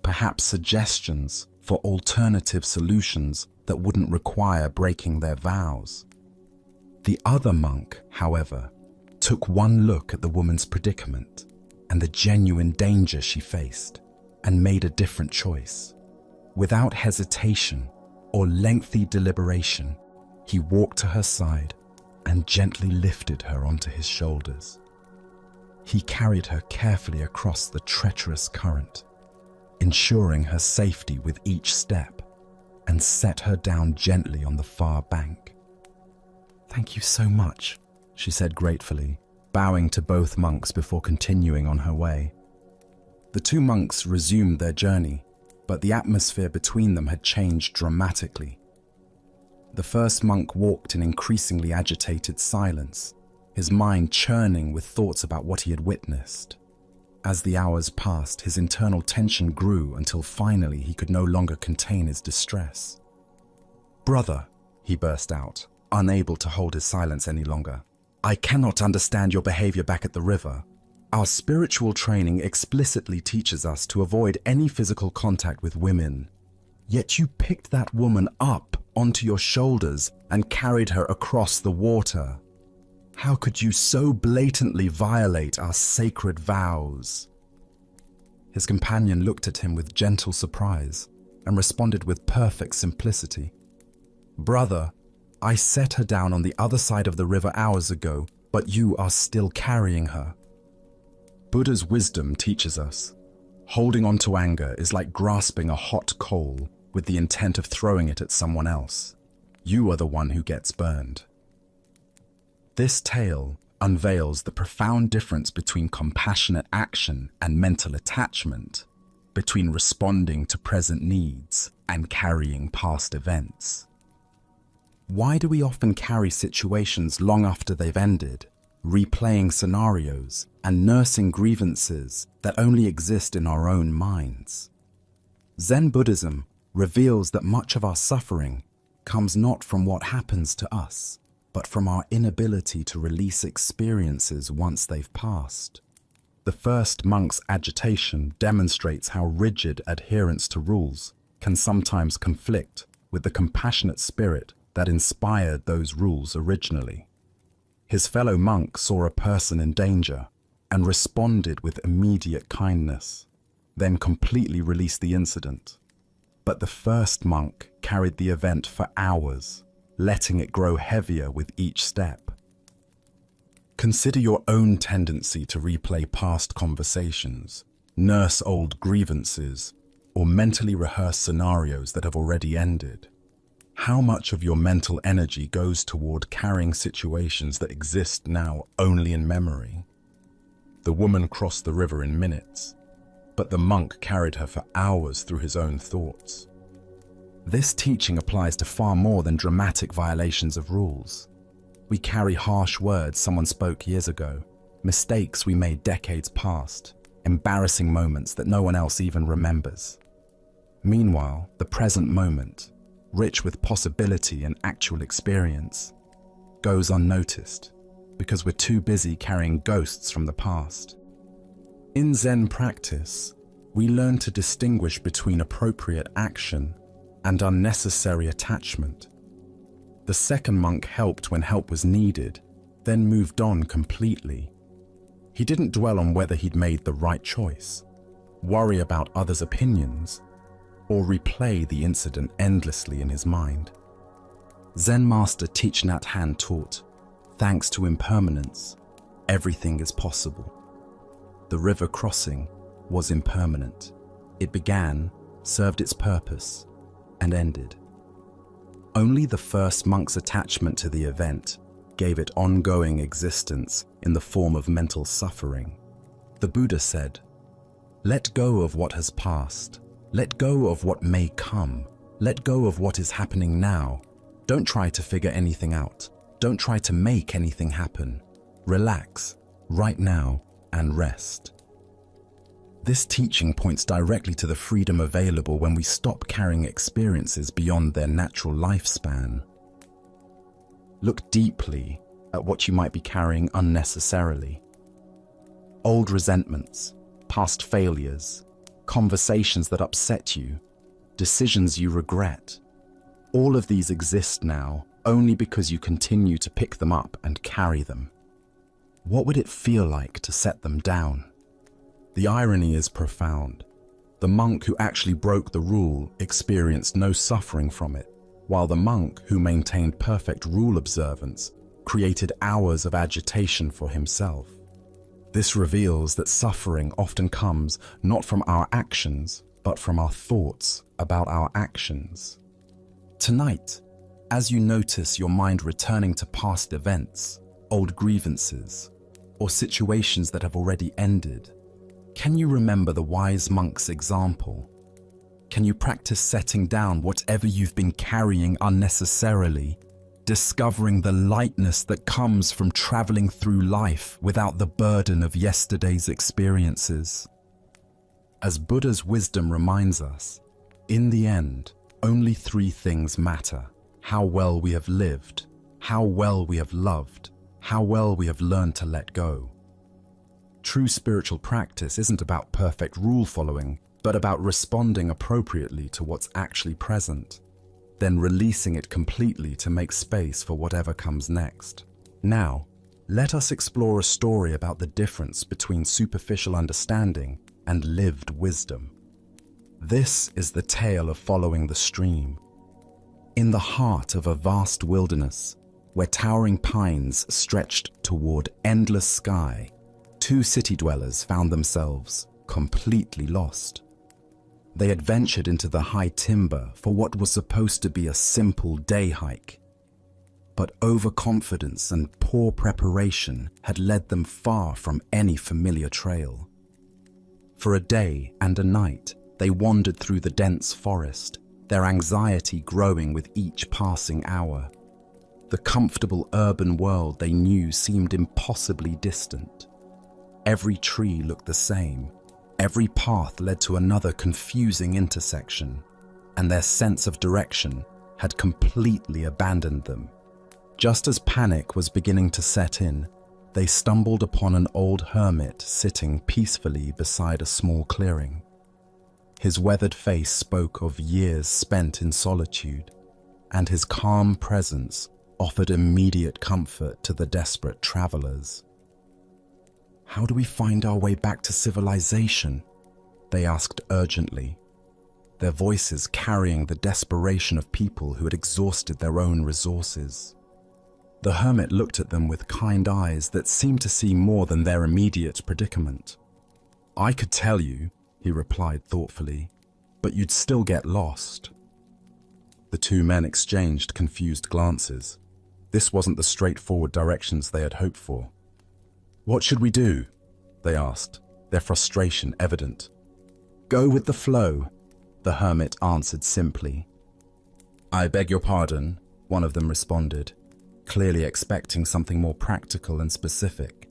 perhaps suggestions for alternative solutions that wouldn't require breaking their vows. The other monk, however, took one look at the woman's predicament and the genuine danger she faced and made a different choice. Without hesitation or lengthy deliberation, he walked to her side and gently lifted her onto his shoulders. He carried her carefully across the treacherous current, ensuring her safety with each step, and set her down gently on the far bank. "Thank you so much," she said gratefully, bowing to both monks before continuing on her way. The two monks resumed their journey, but the atmosphere between them had changed dramatically. The first monk walked in increasingly agitated silence, his mind churning with thoughts about what he had witnessed. As the hours passed, his internal tension grew until finally he could no longer contain his distress. "Brother," he burst out, unable to hold his silence any longer, "I cannot understand your behavior back at the river. Our spiritual training explicitly teaches us to avoid any physical contact with women. Yet you picked that woman up onto your shoulders and carried her across the water. How could you so blatantly violate our sacred vows?" His companion looked at him with gentle surprise and responded with perfect simplicity. "Brother, I set her down on the other side of the river hours ago, but you are still carrying her." Buddha's wisdom teaches us, holding on to anger is like grasping a hot coal with the intent of throwing it at someone else. You are the one who gets burned. This tale unveils the profound difference between compassionate action and mental attachment, between responding to present needs and carrying past events. Why do we often carry situations long after they've ended, replaying scenarios and nursing grievances that only exist in our own minds? Zen Buddhism reveals that much of our suffering comes not from what happens to us, but from our inability to release experiences once they've passed. The first monk's agitation demonstrates how rigid adherence to rules can sometimes conflict with the compassionate spirit that inspired those rules originally. His fellow monk saw a person in danger and responded with immediate kindness, then completely released the incident. But the first monk carried the event for hours, letting it grow heavier with each step. Consider your own tendency to replay past conversations, nurse old grievances, or mentally rehearse scenarios that have already ended. How much of your mental energy goes toward carrying situations that exist now only in memory? The woman crossed the river in minutes, but the monk carried her for hours through his own thoughts. This teaching applies to far more than dramatic violations of rules. We carry harsh words someone spoke years ago, mistakes we made decades past, embarrassing moments that no one else even remembers. Meanwhile, the present moment, rich with possibility and actual experience, goes unnoticed because we're too busy carrying ghosts from the past. In Zen practice, we learn to distinguish between appropriate action and unnecessary attachment. The second monk helped when help was needed, then moved on completely. He didn't dwell on whether he'd made the right choice, worry about others' opinions, or replay the incident endlessly in his mind. Zen master Thich Nhat Hanh taught, thanks to impermanence, everything is possible. The river crossing was impermanent. It began, served its purpose, and ended. Only the first monk's attachment to the event gave it ongoing existence in the form of mental suffering. The Buddha said, "Let go of what has passed. Let go of what may come. Let go of what is happening now. Don't try to figure anything out. Don't try to make anything happen. Relax, right now, and rest. This teaching points directly to the freedom available when we stop carrying experiences beyond their natural lifespan. Look deeply at what you might be carrying unnecessarily. Old resentments, past failures, conversations that upset you, decisions you regret. All of these exist now only because you continue to pick them up and carry them. What would it feel like to set them down? The irony is profound. The monk who actually broke the rule experienced no suffering from it, while the monk who maintained perfect rule observance created hours of agitation for himself. This reveals that suffering often comes not from our actions, but from our thoughts about our actions. Tonight, as you notice your mind returning to past events, old grievances, or situations that have already ended, can you remember the wise monk's example? Can you practice setting down whatever you've been carrying unnecessarily, discovering the lightness that comes from traveling through life without the burden of yesterday's experiences? As Buddha's wisdom reminds us, in the end, only three things matter: how well we have lived, how well we have loved, how well we have learned to let go. True spiritual practice isn't about perfect rule following, but about responding appropriately to what's actually present, then releasing it completely to make space for whatever comes next. Now, let us explore a story about the difference between superficial understanding and lived wisdom. This is the tale of following the stream. In the heart of a vast wilderness, where towering pines stretched toward endless sky, two city dwellers found themselves completely lost. They had ventured into the high timber for what was supposed to be a simple day hike, but overconfidence and poor preparation had led them far from any familiar trail. For a day and a night, they wandered through the dense forest, their anxiety growing with each passing hour. The comfortable urban world they knew seemed impossibly distant. Every tree looked the same. Every path led to another confusing intersection, and their sense of direction had completely abandoned them. Just as panic was beginning to set in, they stumbled upon an old hermit sitting peacefully beside a small clearing. His weathered face spoke of years spent in solitude, and his calm presence offered immediate comfort to the desperate travelers. "How do we find our way back to civilization?" they asked urgently, their voices carrying the desperation of people who had exhausted their own resources. The hermit looked at them with kind eyes that seemed to see more than their immediate predicament. "I could tell you," he replied thoughtfully, "but you'd still get lost." The two men exchanged confused glances. This wasn't the straightforward directions they had hoped for. "What should we do?" they asked, their frustration evident. "Go with the flow," the hermit answered simply. "I beg your pardon," one of them responded, clearly expecting something more practical and specific.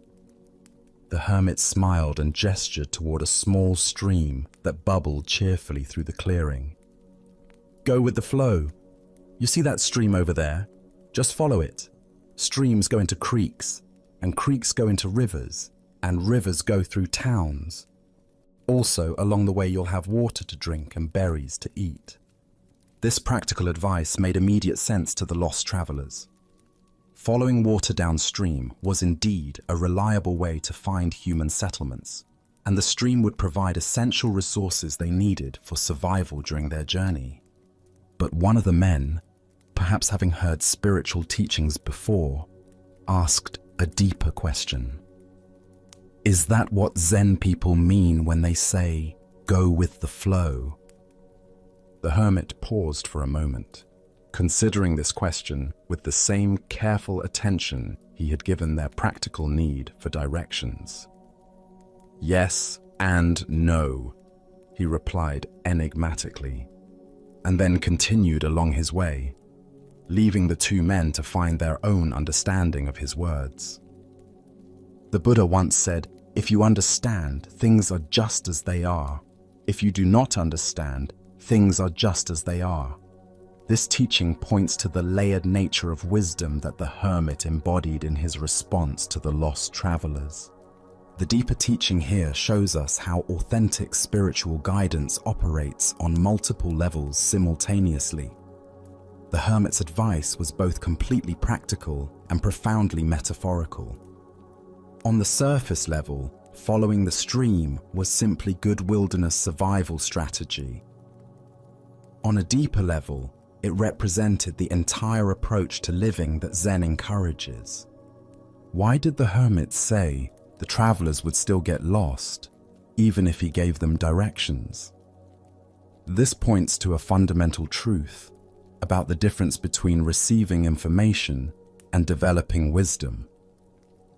The hermit smiled and gestured toward a small stream that bubbled cheerfully through the clearing. "Go with the flow. You see that stream over there? Just follow it. Streams go into creeks, and creeks go into rivers, and rivers go through towns. Also, along the way you'll have water to drink and berries to eat." This practical advice made immediate sense to the lost travelers. Following water downstream was indeed a reliable way to find human settlements, and the stream would provide essential resources they needed for survival during their journey. But one of the men, perhaps having heard spiritual teachings before, asked a deeper question. "Is that what Zen people mean when they say, 'go with the flow'?" The hermit paused for a moment, considering this question with the same careful attention he had given their practical need for directions. "Yes and no," he replied enigmatically, and then continued along his way. leaving the two men to find their own understanding of his words. The Buddha once said, "If you understand, things are just as they are. If you do not understand, things are just as they are." This teaching points to the layered nature of wisdom that the hermit embodied in his response to the lost travelers. The deeper teaching here shows us how authentic spiritual guidance operates on multiple levels simultaneously. The hermit's advice was both completely practical and profoundly metaphorical. On the surface level, following the stream was simply good wilderness survival strategy. On a deeper level, it represented the entire approach to living that Zen encourages. Why did the hermit say the travelers would still get lost, even if he gave them directions? This points to a fundamental truth about the difference between receiving information and developing wisdom.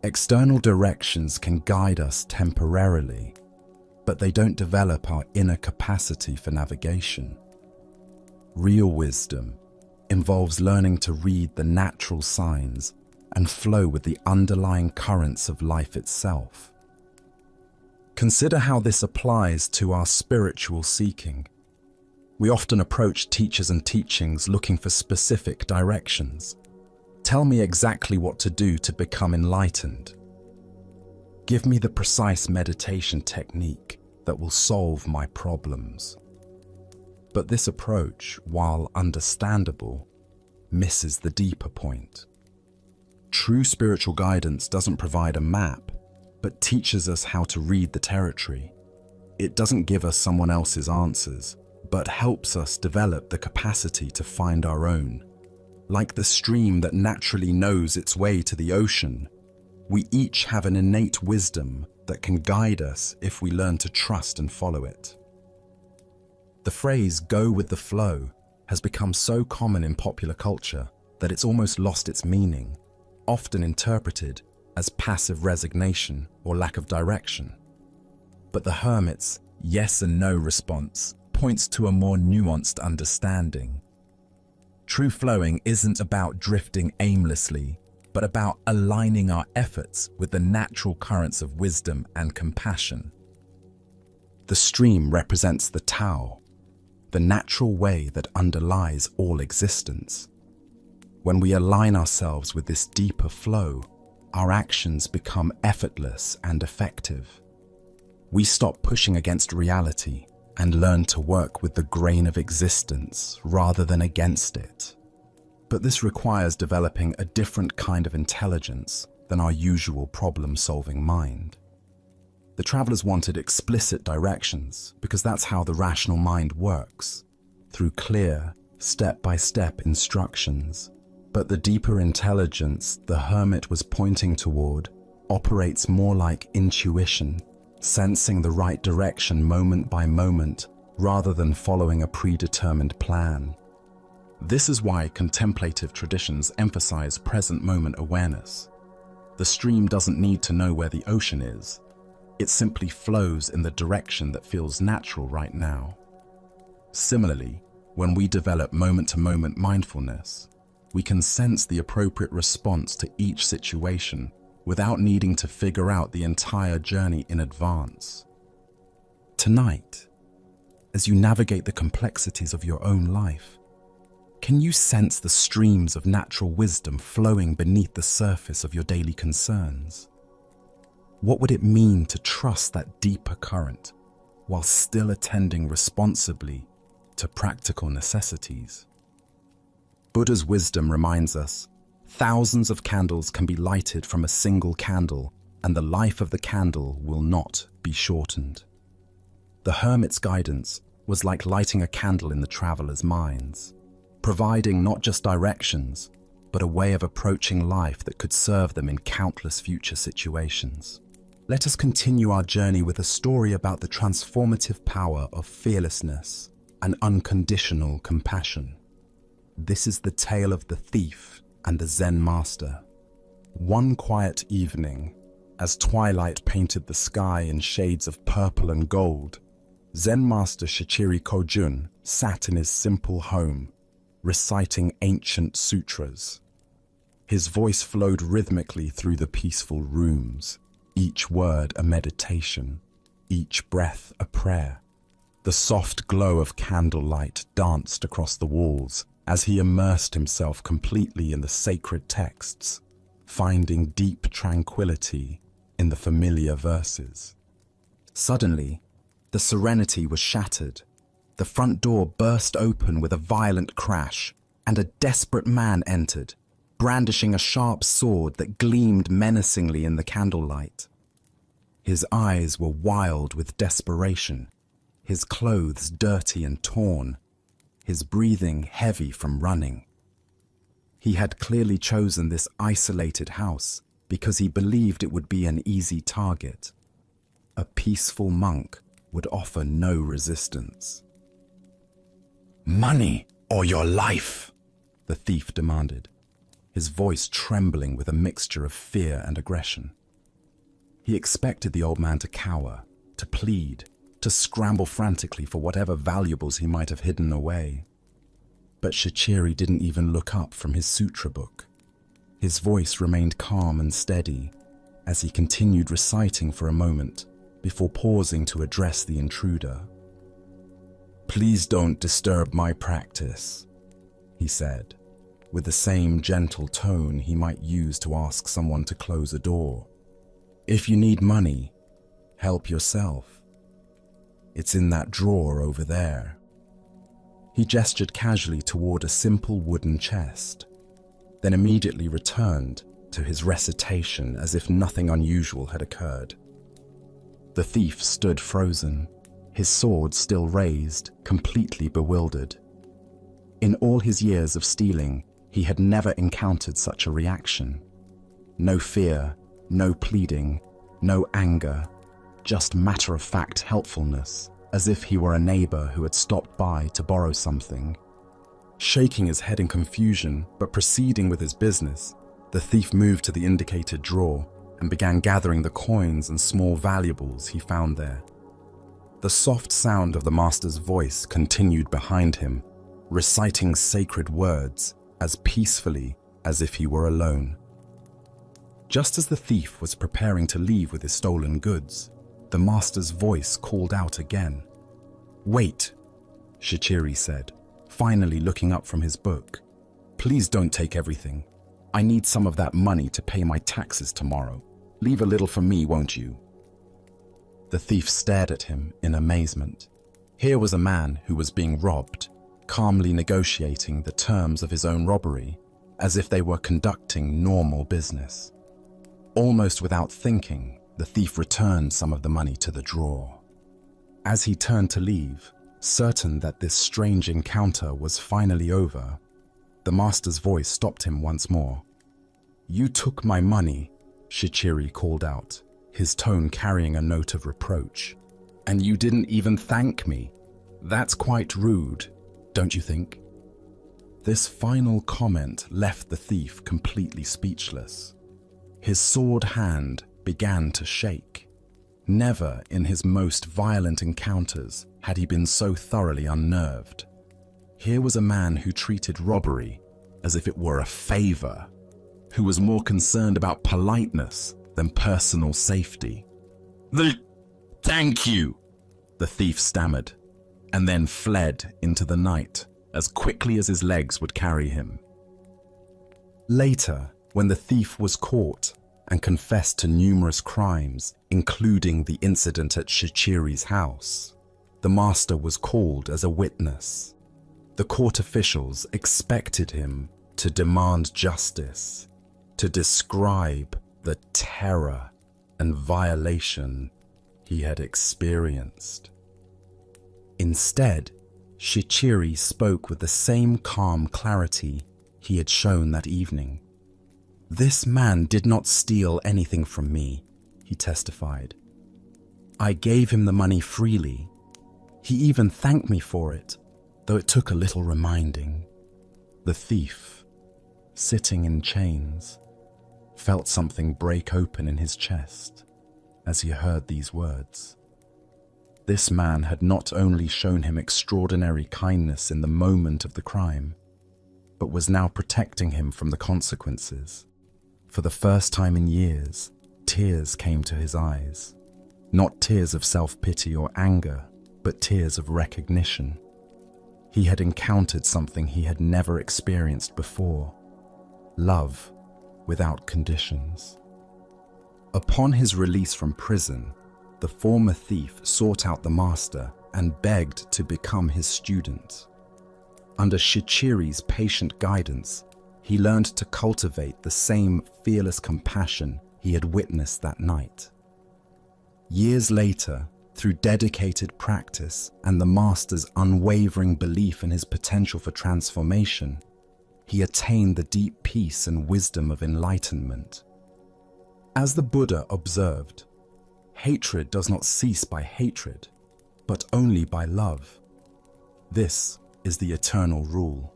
External directions can guide us temporarily, but they don't develop our inner capacity for navigation. Real wisdom involves learning to read the natural signs and flow with the underlying currents of life itself. Consider how this applies to our spiritual seeking. We often approach teachers and teachings looking for specific directions. Tell me exactly what to do to become enlightened. Give me the precise meditation technique that will solve my problems. But this approach, while understandable, misses the deeper point. True spiritual guidance doesn't provide a map, but teaches us how to read the territory. It doesn't give us someone else's answers, but helps us develop the capacity to find our own. Like the stream that naturally knows its way to the ocean, we each have an innate wisdom that can guide us if we learn to trust and follow it. The phrase "go with the flow" has become so common in popular culture that it's almost lost its meaning, often interpreted as passive resignation or lack of direction. But the hermit's yes and no response points to a more nuanced understanding. True flowing isn't about drifting aimlessly, but about aligning our efforts with the natural currents of wisdom and compassion. The stream represents the Tao, the natural way that underlies all existence. When we align ourselves with this deeper flow, our actions become effortless and effective. We stop pushing against reality and learn to work with the grain of existence rather than against it. But this requires developing a different kind of intelligence than our usual problem-solving mind. The travelers wanted explicit directions because that's how the rational mind works, through clear, step-by-step instructions. But the deeper intelligence the hermit was pointing toward operates more like intuition, sensing the right direction moment by moment rather than following a predetermined plan. This is why contemplative traditions emphasize present moment awareness. The stream doesn't need to know where the ocean is. It simply flows in the direction that feels natural right now. Similarly, when we develop moment-to-moment mindfulness, we can sense the appropriate response to each situation without needing to figure out the entire journey in advance. Tonight, as you navigate the complexities of your own life, can you sense the streams of natural wisdom flowing beneath the surface of your daily concerns? What would it mean to trust that deeper current while still attending responsibly to practical necessities? Buddha's wisdom reminds us, thousands of candles can be lighted from a single candle, and the life of the candle will not be shortened. The hermit's guidance was like lighting a candle in the travelers' minds, providing not just directions, but a way of approaching life that could serve them in countless future situations. Let us continue our journey with a story about the transformative power of fearlessness and unconditional compassion. This is the tale of the thief and the Zen master. One quiet evening, as twilight painted the sky in shades of purple and gold, Zen master Shichiri Kojun sat in his simple home, reciting ancient sutras. His voice flowed rhythmically through the peaceful rooms, each word a meditation, each breath a prayer. The soft glow of candlelight danced across the walls as he immersed himself completely in the sacred texts, finding deep tranquility in the familiar verses. Suddenly, the serenity was shattered. The front door burst open with a violent crash, and a desperate man entered, brandishing a sharp sword that gleamed menacingly in the candlelight. His eyes were wild with desperation, his clothes dirty and torn, his breathing heavy from running. He had clearly chosen this isolated house because he believed it would be an easy target. A peaceful monk would offer no resistance. "Money or your life?" the thief demanded, his voice trembling with a mixture of fear and aggression. He expected the old man to cower, to plead, to scramble frantically for whatever valuables he might have hidden away. But Shichiri didn't even look up from his sutra book. His voice remained calm and steady as he continued reciting for a moment before pausing to address the intruder. "Please don't disturb my practice," he said, with the same gentle tone he might use to ask someone to close a door. "If you need money, help yourself. It's in that drawer over there." He gestured casually toward a simple wooden chest, then immediately returned to his recitation as if nothing unusual had occurred. The thief stood frozen, his sword still raised, completely bewildered. In all his years of stealing, he had never encountered such a reaction. No fear, no pleading, no anger, just matter-of-fact helpfulness, as if he were a neighbor who had stopped by to borrow something. Shaking his head in confusion, but proceeding with his business, the thief moved to the indicated drawer and began gathering the coins and small valuables he found there. The soft sound of the master's voice continued behind him, reciting sacred words as peacefully as if he were alone. Just as the thief was preparing to leave with his stolen goods, the master's voice called out again. "Wait," Shichiri said, finally looking up from his book. "Please don't take everything. I need some of that money to pay my taxes tomorrow. Leave a little for me, won't you?" The thief stared at him in amazement. Here was a man who was being robbed, calmly negotiating the terms of his own robbery, as if they were conducting normal business. Almost without thinking, the thief returned some of the money to the drawer. As he turned to leave, certain that this strange encounter was finally over, the master's voice stopped him once more. "You took my money," Shichiri called out, his tone carrying a note of reproach. "And you didn't even thank me. That's quite rude, don't you think?" This final comment left the thief completely speechless. His sword hand began to shake. Never in his most violent encounters had he been so thoroughly unnerved. Here was a man who treated robbery as if it were a favor, who was more concerned about politeness than personal safety. Thank you," the thief stammered, and then fled into the night as quickly as his legs would carry him. Later, when the thief was caught and confessed to numerous crimes, including the incident at Shichiri's house, the master was called as a witness. The court officials expected him to demand justice, to describe the terror and violation he had experienced. Instead, Shichiri spoke with the same calm clarity he had shown that evening. "This man did not steal anything from me," he testified. "I gave him the money freely. He even thanked me for it, though it took a little reminding." The thief, sitting in chains, felt something break open in his chest as he heard these words. This man had not only shown him extraordinary kindness in the moment of the crime, but was now protecting him from the consequences. For the first time in years, tears came to his eyes. Not tears of self-pity or anger, but tears of recognition. He had encountered something he had never experienced before: love without conditions. Upon his release from prison, the former thief sought out the master and begged to become his student. Under Shichiri's patient guidance, he learned to cultivate the same fearless compassion he had witnessed that night. Years later, through dedicated practice and the master's unwavering belief in his potential for transformation, he attained the deep peace and wisdom of enlightenment. As the Buddha observed, hatred does not cease by hatred, but only by love. This is the eternal rule.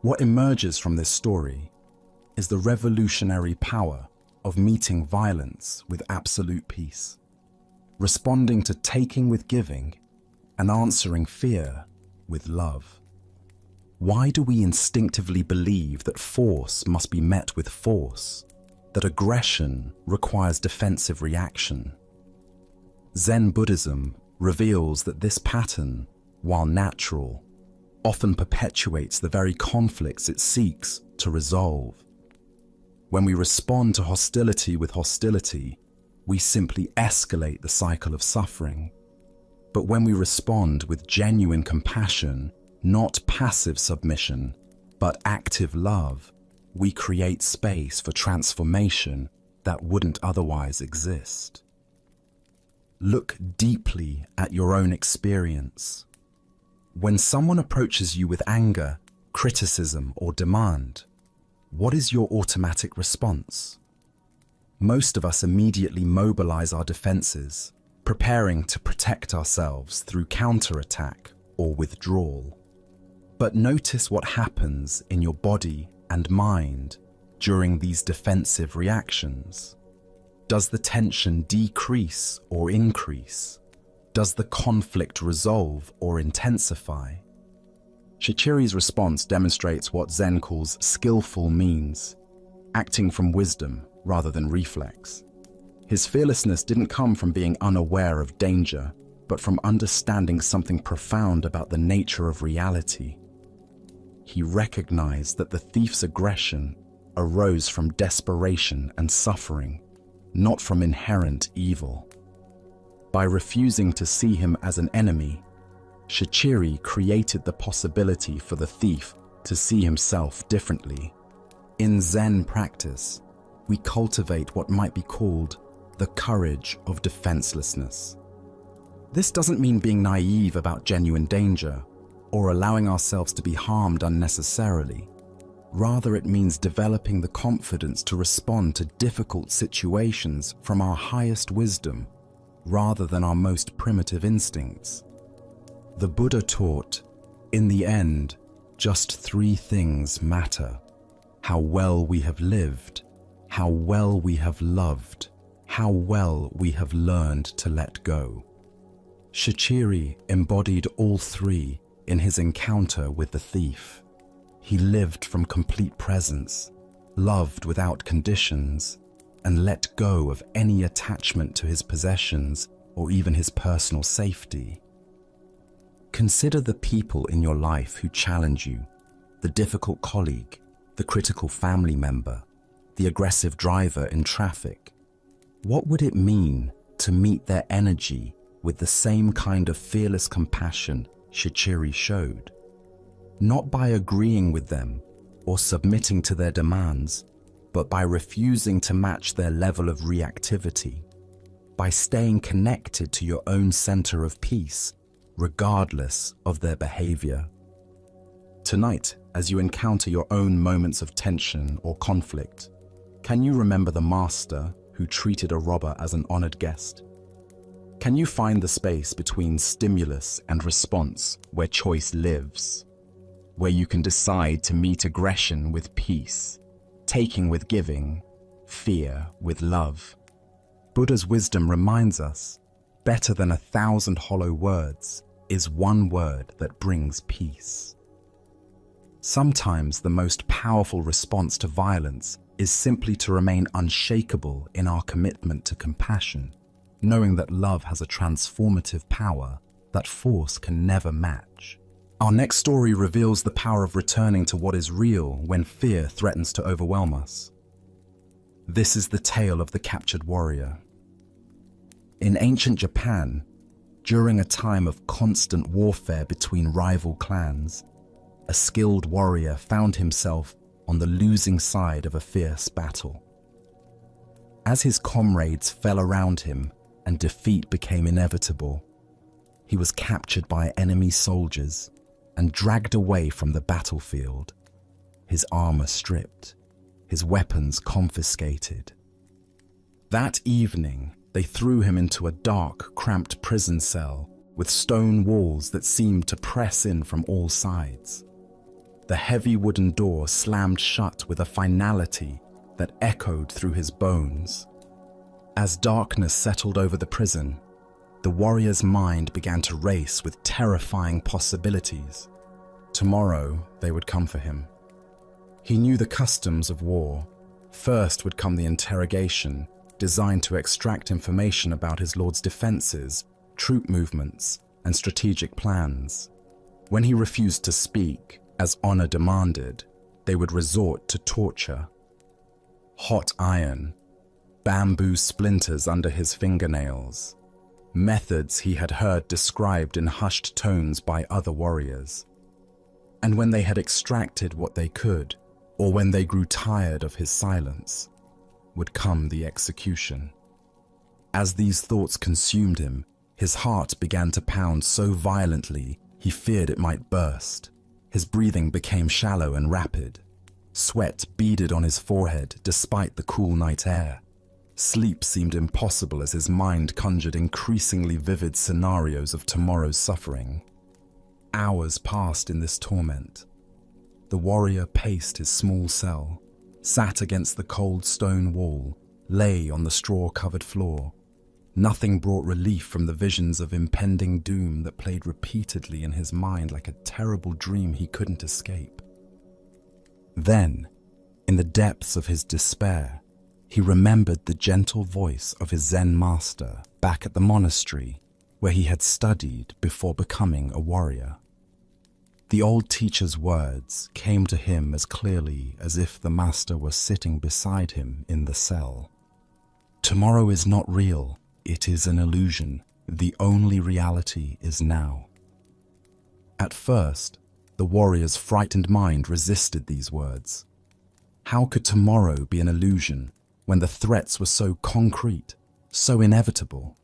What emerges from this story is the revolutionary power of meeting violence with absolute peace, responding to taking with giving, and answering fear with love. Why do we instinctively believe that force must be met with force, that aggression requires defensive reaction? Zen Buddhism reveals that this pattern, while natural, often perpetuates the very conflicts it seeks to resolve. When we respond to hostility with hostility, we simply escalate the cycle of suffering. But when we respond with genuine compassion, not passive submission, but active love, we create space for transformation that wouldn't otherwise exist. Look deeply at your own experience. When someone approaches you with anger, criticism, or demand, what is your automatic response? Most of us immediately mobilize our defenses, preparing to protect ourselves through counterattack or withdrawal. But notice what happens in your body and mind during these defensive reactions. Does the tension decrease or increase? Does the conflict resolve or intensify? Shichiri's response demonstrates what Zen calls skillful means, acting from wisdom rather than reflex. His fearlessness didn't come from being unaware of danger, but from understanding something profound about the nature of reality. He recognized that the thief's aggression arose from desperation and suffering, not from inherent evil. By refusing to see him as an enemy, Shichiri created the possibility for the thief to see himself differently. In Zen practice, we cultivate what might be called the courage of defenselessness. This doesn't mean being naive about genuine danger or allowing ourselves to be harmed unnecessarily. Rather, it means developing the confidence to respond to difficult situations from our highest wisdom rather than our most primitive instincts. The Buddha taught, in the end, just three things matter: how well we have lived, how well we have loved, how well we have learned to let go. Shichiri embodied all three in his encounter with the thief. He lived from complete presence, loved without conditions, and let go of any attachment to his possessions or even his personal safety. Consider the people in your life who challenge you: the difficult colleague, the critical family member, the aggressive driver in traffic. What would it mean to meet their energy with the same kind of fearless compassion Shichiri showed? Not by agreeing with them or submitting to their demands, but by refusing to match their level of reactivity, by staying connected to your own center of peace, regardless of their behavior. Tonight, as you encounter your own moments of tension or conflict, can you remember the master who treated a robber as an honored guest? Can you find the space between stimulus and response where choice lives, where you can decide to meet aggression with peace, taking with giving, fear with love? Buddha's wisdom reminds us, better than 1,000 hollow words is one word that brings peace. Sometimes the most powerful response to violence is simply to remain unshakable in our commitment to compassion, knowing that love has a transformative power that force can never match. Our next story reveals the power of returning to what is real when fear threatens to overwhelm us. This is the tale of the captured warrior. In ancient Japan, during a time of constant warfare between rival clans, a skilled warrior found himself on the losing side of a fierce battle. As his comrades fell around him and defeat became inevitable, he was captured by enemy soldiers and dragged away from the battlefield, his armor stripped, his weapons confiscated. That evening, they threw him into a dark, cramped prison cell with stone walls that seemed to press in from all sides. The heavy wooden door slammed shut with a finality that echoed through his bones. As darkness settled over the prison, the warrior's mind began to race with terrifying possibilities. Tomorrow, they would come for him. He knew the customs of war. First would come the interrogation, designed to extract information about his lord's defenses, troop movements, and strategic plans. When he refused to speak, as honor demanded, they would resort to torture. Hot iron, bamboo splinters under his fingernails, methods he had heard described in hushed tones by other warriors. And when they had extracted what they could, or when they grew tired of his silence, would come the execution. As these thoughts consumed him, his heart began to pound so violently he feared it might burst. His breathing became shallow and rapid. Sweat beaded on his forehead despite the cool night air. Sleep seemed impossible as his mind conjured increasingly vivid scenarios of tomorrow's suffering. Hours passed in this torment. The warrior paced his small cell, sat against the cold stone wall, lay on the straw-covered floor. Nothing brought relief from the visions of impending doom that played repeatedly in his mind like a terrible dream he couldn't escape. Then, in the depths of his despair, he remembered the gentle voice of his Zen master back at the monastery where he had studied before becoming a warrior. The old teacher's words came to him as clearly as if the master were sitting beside him in the cell. Tomorrow is not real, it is an illusion. The only reality is now. At first, the warrior's frightened mind resisted these words. How could tomorrow be an illusion when the threats were so concrete, so inevitable?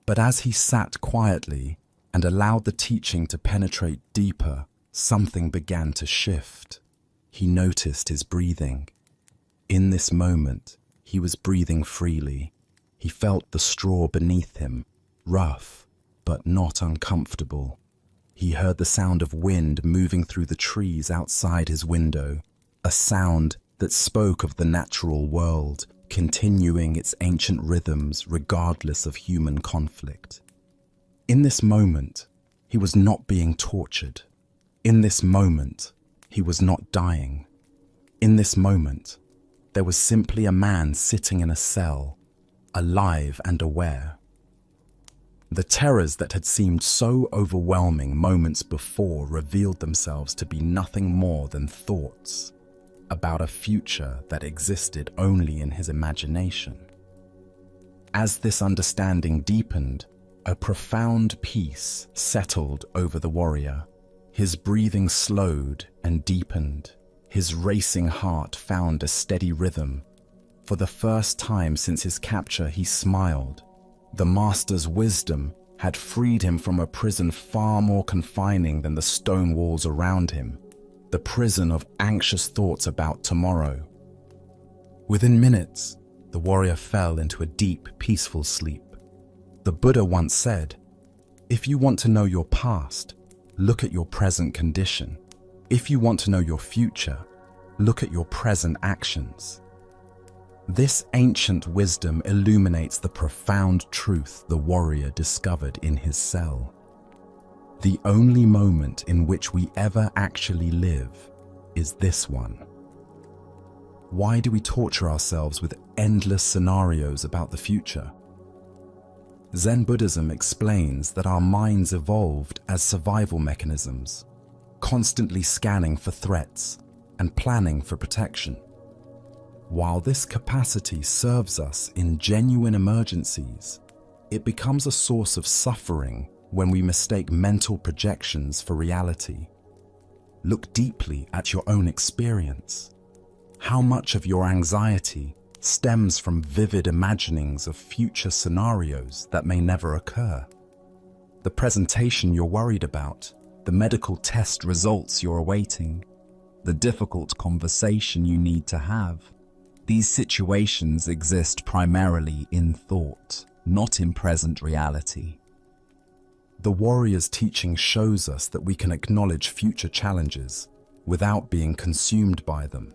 But as he sat quietly and allowed the teaching to penetrate deeper, something began to shift. He noticed his breathing. In this moment, he was breathing freely. He felt the straw beneath him, rough, but not uncomfortable. He heard the sound of wind moving through the trees outside his window, a sound that spoke of the natural world, continuing its ancient rhythms regardless of human conflict. In this moment, he was not being tortured. In this moment, he was not dying. In this moment, there was simply a man sitting in a cell, alive and aware. The terrors that had seemed so overwhelming moments before revealed themselves to be nothing more than thoughts about a future that existed only in his imagination. As this understanding deepened, a profound peace settled over the warrior. His breathing slowed and deepened. His racing heart found a steady rhythm. For the first time since his capture, he smiled. The master's wisdom had freed him from a prison far more confining than the stone walls around him, the prison of anxious thoughts about tomorrow. Within minutes, the warrior fell into a deep, peaceful sleep. The Buddha once said, "If you want to know your past, look at your present condition. If you want to know your future, look at your present actions." This ancient wisdom illuminates the profound truth the warrior discovered in his cell. The only moment in which we ever actually live is this one. Why do we torture ourselves with endless scenarios about the future? Zen Buddhism explains that our minds evolved as survival mechanisms, constantly scanning for threats and planning for protection. While this capacity serves us in genuine emergencies, it becomes a source of suffering when we mistake mental projections for reality. Look deeply at your own experience. How much of your anxiety stems from vivid imaginings of future scenarios that may never occur? The presentation you're worried about, the medical test results you're awaiting, the difficult conversation you need to have. These situations exist primarily in thought, not in present reality. The warrior's teaching shows us that we can acknowledge future challenges without being consumed by them.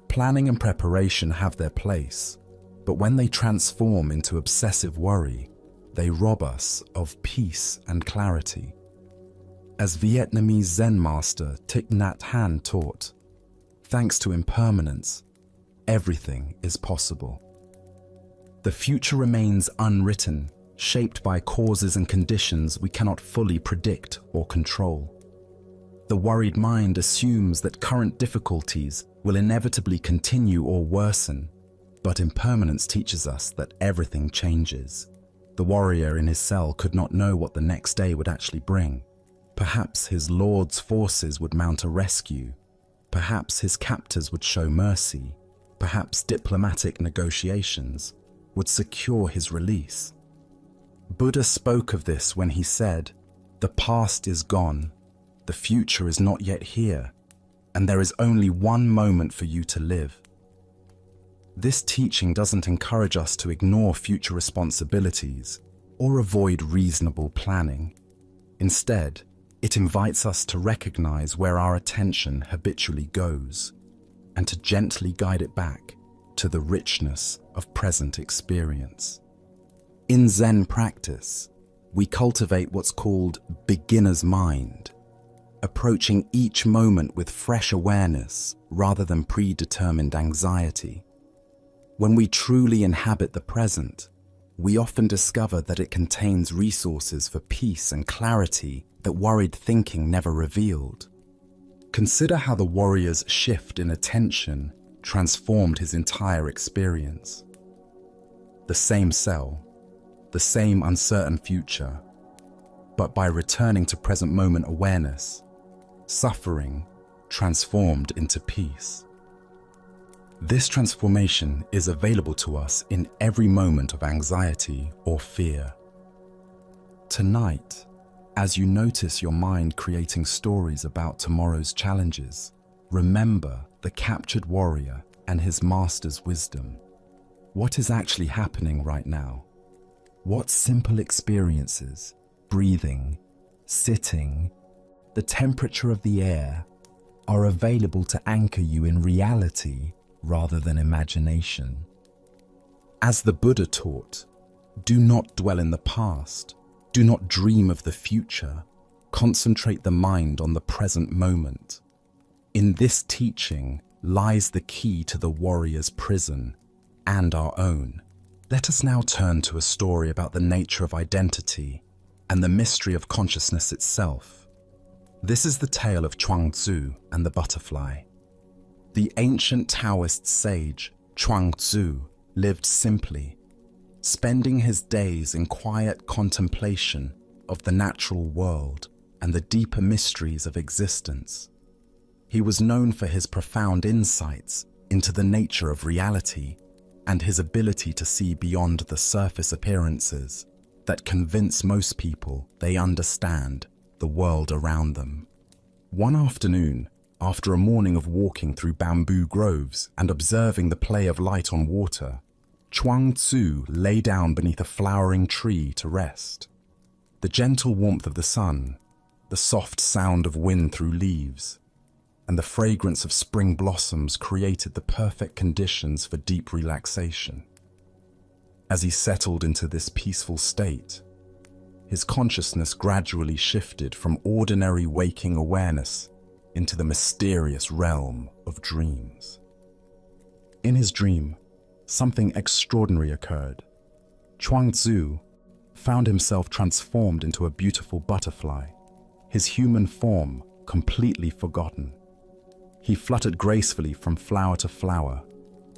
Planning and preparation have their place, but when they transform into obsessive worry, they rob us of peace and clarity. As Vietnamese Zen master Thich Nhat Hanh taught, thanks to impermanence, everything is possible. The future remains unwritten, shaped by causes and conditions we cannot fully predict or control. The worried mind assumes that current difficulties will inevitably continue or worsen, but impermanence teaches us that everything changes. The warrior in his cell could not know what the next day would actually bring. Perhaps his lord's forces would mount a rescue. Perhaps his captors would show mercy. Perhaps diplomatic negotiations would secure his release. Buddha spoke of this when he said, "The past is gone, the future is not yet here, and there is only one moment for you to live." This teaching doesn't encourage us to ignore future responsibilities or avoid reasonable planning. Instead, it invites us to recognize where our attention habitually goes and to gently guide it back to the richness of present experience. In Zen practice, we cultivate what's called beginner's mind, approaching each moment with fresh awareness rather than predetermined anxiety. When we truly inhabit the present, we often discover that it contains resources for peace and clarity that worried thinking never revealed. Consider how the warrior's shift in attention transformed his entire experience. The same cell, the same uncertain future, but by returning to present moment awareness, suffering transformed into peace. This transformation is available to us in every moment of anxiety or fear. Tonight, as you notice your mind creating stories about tomorrow's challenges, remember the captured warrior and his master's wisdom. What is actually happening right now? What simple experiences, breathing, sitting, the temperature of the air, are available to anchor you in reality rather than imagination? As the Buddha taught, do not dwell in the past. Do not dream of the future. Concentrate the mind on the present moment. In this teaching lies the key to the warrior's prison and our own. Let us now turn to a story about the nature of identity and the mystery of consciousness itself. This is the tale of Chuang Tzu and the butterfly. The ancient Taoist sage Chuang Tzu lived simply, spending his days in quiet contemplation of the natural world and the deeper mysteries of existence. He was known for his profound insights into the nature of reality and his ability to see beyond the surface appearances that convince most people they understand the world around them. One afternoon, after a morning of walking through bamboo groves and observing the play of light on water, Chuang Tzu lay down beneath a flowering tree to rest. The gentle warmth of the sun, the soft sound of wind through leaves, and the fragrance of spring blossoms created the perfect conditions for deep relaxation. As he settled into this peaceful state, his consciousness gradually shifted from ordinary waking awareness into the mysterious realm of dreams. In his dream, something extraordinary occurred. Chuang Tzu found himself transformed into a beautiful butterfly, his human form completely forgotten. He fluttered gracefully from flower to flower,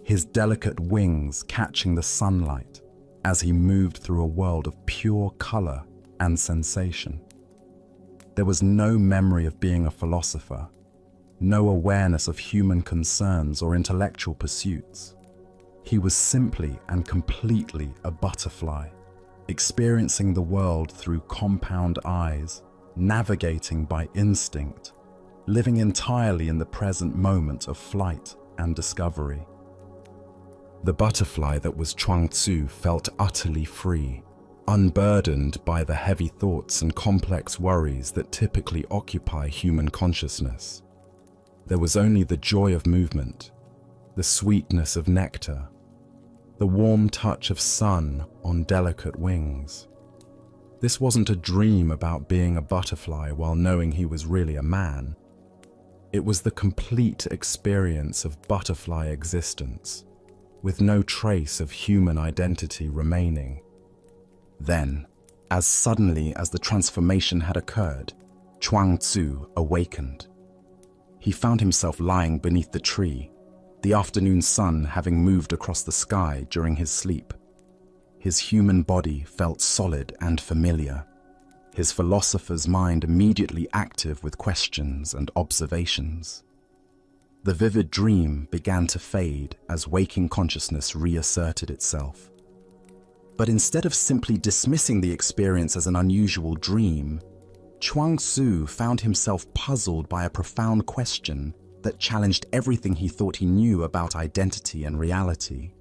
his delicate wings catching the sunlight as he moved through a world of pure color and sensation. There was no memory of being a philosopher, no awareness of human concerns or intellectual pursuits. He was simply and completely a butterfly, experiencing the world through compound eyes, navigating by instinct, living entirely in the present moment of flight and discovery. The butterfly that was Chuang Tzu felt utterly free, unburdened by the heavy thoughts and complex worries that typically occupy human consciousness. There was only the joy of movement, the sweetness of nectar, the warm touch of sun on delicate wings. This wasn't a dream about being a butterfly while knowing he was really a man. It was the complete experience of butterfly existence, with no trace of human identity remaining. Then, as suddenly as the transformation had occurred, Chuang Tzu awakened. He found himself lying beneath the tree, the afternoon sun having moved across the sky during his sleep. His human body felt solid and familiar, his philosopher's mind immediately active with questions and observations. The vivid dream began to fade as waking consciousness reasserted itself. But instead of simply dismissing the experience as an unusual dream, Chuang Tzu found himself puzzled by a profound question that challenged everything he thought he knew about identity and reality.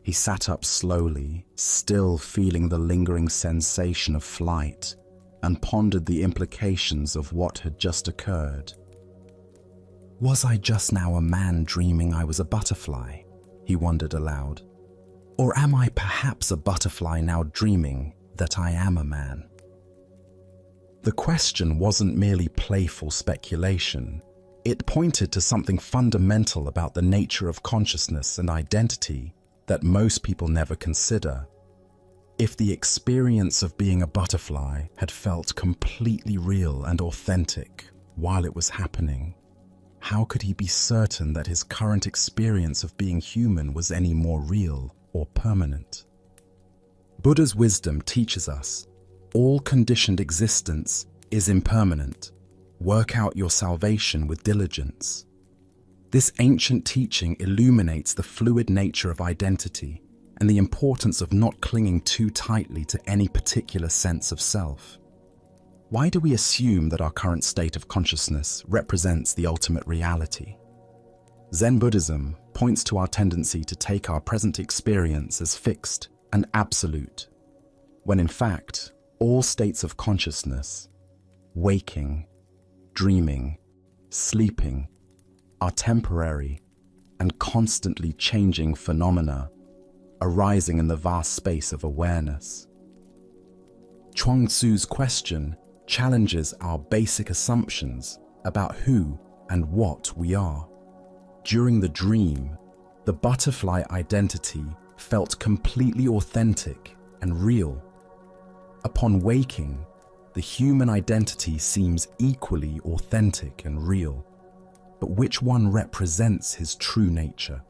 He sat up slowly, still feeling the lingering sensation of flight, and pondered the implications of what had just occurred. Was I just now a man dreaming I was a butterfly? He wondered aloud. Or am I perhaps a butterfly now dreaming that I am a man? The question wasn't merely playful speculation. It pointed to something fundamental about the nature of consciousness and identity that most people never consider. If the experience of being a butterfly had felt completely real and authentic while it was happening, how could he be certain that his current experience of being human was any more real or permanent? Buddha's wisdom teaches us all conditioned existence is impermanent. Work out your salvation with diligence. This ancient teaching illuminates the fluid nature of identity and the importance of not clinging too tightly to any particular sense of self. Why do we assume that our current state of consciousness represents the ultimate reality? Zen Buddhism points to our tendency to take our present experience as fixed and absolute, when in fact, all states of consciousness, waking, dreaming, sleeping, are temporary and constantly changing phenomena arising in the vast space of awareness. Chuang Tzu's question challenges our basic assumptions about who and what we are. During the dream, the butterfly identity felt completely authentic and real. Upon waking, the human identity seems equally authentic and real. But which one represents his true nature?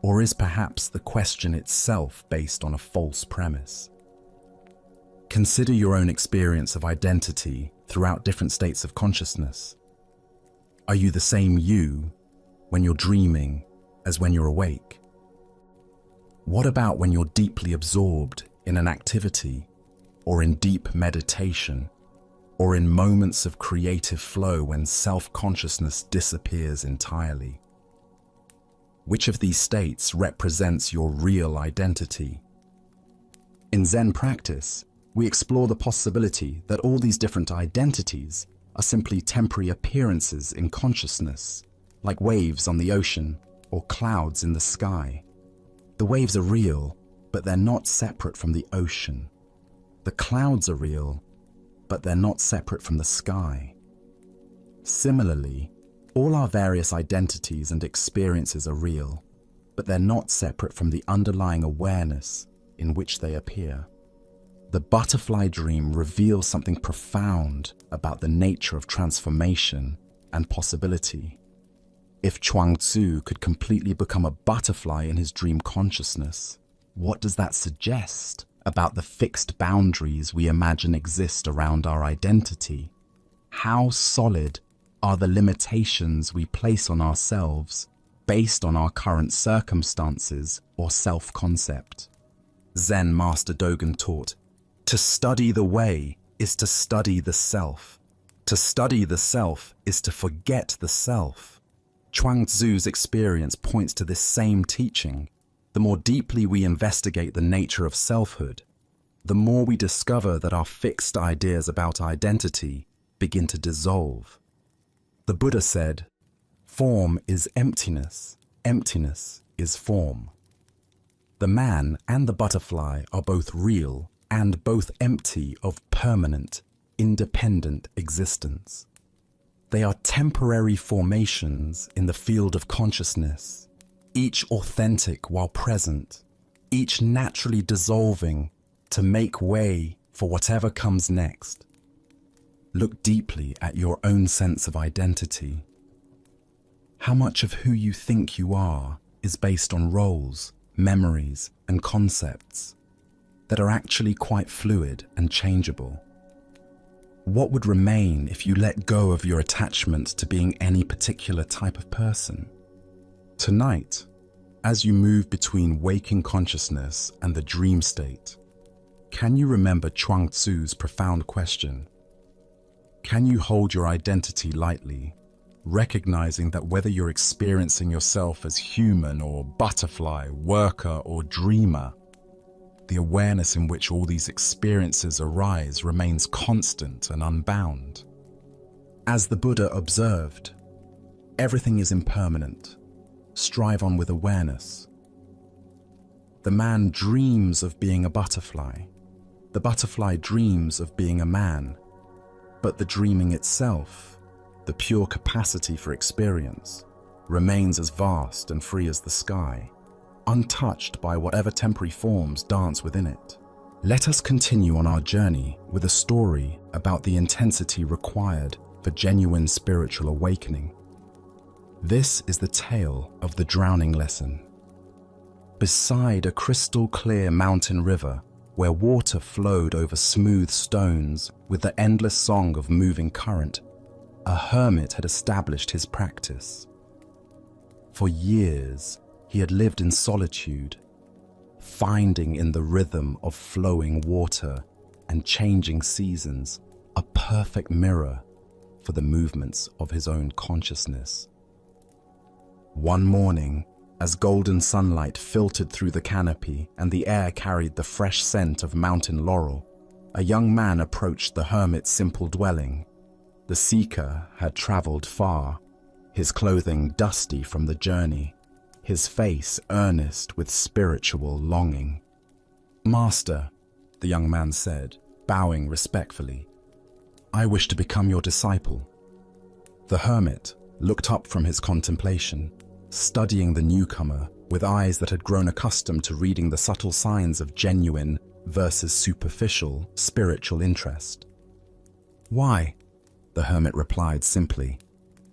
Or is perhaps the question itself based on a false premise? Consider your own experience of identity throughout different states of consciousness. Are you the same you when you're dreaming as when you're awake? What about when you're deeply absorbed in an activity, or in deep meditation, or in moments of creative flow when self-consciousness disappears entirely? Which of these states represents your real identity? In Zen practice, we explore the possibility that all these different identities are simply temporary appearances in consciousness, like waves on the ocean or clouds in the sky. The waves are real, but they're not separate from the ocean. The clouds are real, but they're not separate from the sky. Similarly, all our various identities and experiences are real, but they're not separate from the underlying awareness in which they appear. The butterfly dream reveals something profound about the nature of transformation and possibility. If Chuang Tzu could completely become a butterfly in his dream consciousness, what does that suggest about the fixed boundaries we imagine exist around our identity? How solid are the limitations we place on ourselves based on our current circumstances or self-concept? Zen Master Dogen taught, "To study the way is to study the self. To study the self is to forget the self." Chuang Tzu's experience points to this same teaching. The more deeply we investigate the nature of selfhood, the more we discover that our fixed ideas about identity begin to dissolve. The Buddha said, "Form is emptiness, emptiness is form." The man and the butterfly are both real and both empty of permanent, independent existence. They are temporary formations in the field of consciousness, each authentic while present, each naturally dissolving to make way for whatever comes next. Look deeply at your own sense of identity. How much of who you think you are is based on roles, memories, and concepts that are actually quite fluid and changeable? What would remain if you let go of your attachment to being any particular type of person? Tonight, as you move between waking consciousness and the dream state, can you remember Chuang Tzu's profound question? Can you hold your identity lightly, recognizing that whether you're experiencing yourself as human or butterfly, worker or dreamer, the awareness in which all these experiences arise remains constant and unbound? As the Buddha observed, everything is impermanent. Strive on with awareness. The man dreams of being a butterfly. The butterfly dreams of being a man. But the dreaming itself, the pure capacity for experience, remains as vast and free as the sky, untouched by whatever temporary forms dance within it. Let us continue on our journey with a story about the intensity required for genuine spiritual awakening. This is the tale of the drowning lesson. Beside a crystal clear mountain river, where water flowed over smooth stones with the endless song of moving current, a hermit had established his practice. For years, he had lived in solitude, finding in the rhythm of flowing water and changing seasons a perfect mirror for the movements of his own consciousness. One morning, as golden sunlight filtered through the canopy and the air carried the fresh scent of mountain laurel, a young man approached the hermit's simple dwelling. The seeker had traveled far, his clothing dusty from the journey, his face earnest with spiritual longing. "Master," the young man said, bowing respectfully, "I wish to become your disciple." The hermit looked up from his contemplation, studying the newcomer with eyes that had grown accustomed to reading the subtle signs of genuine versus superficial spiritual interest. "Why?" the hermit replied simply.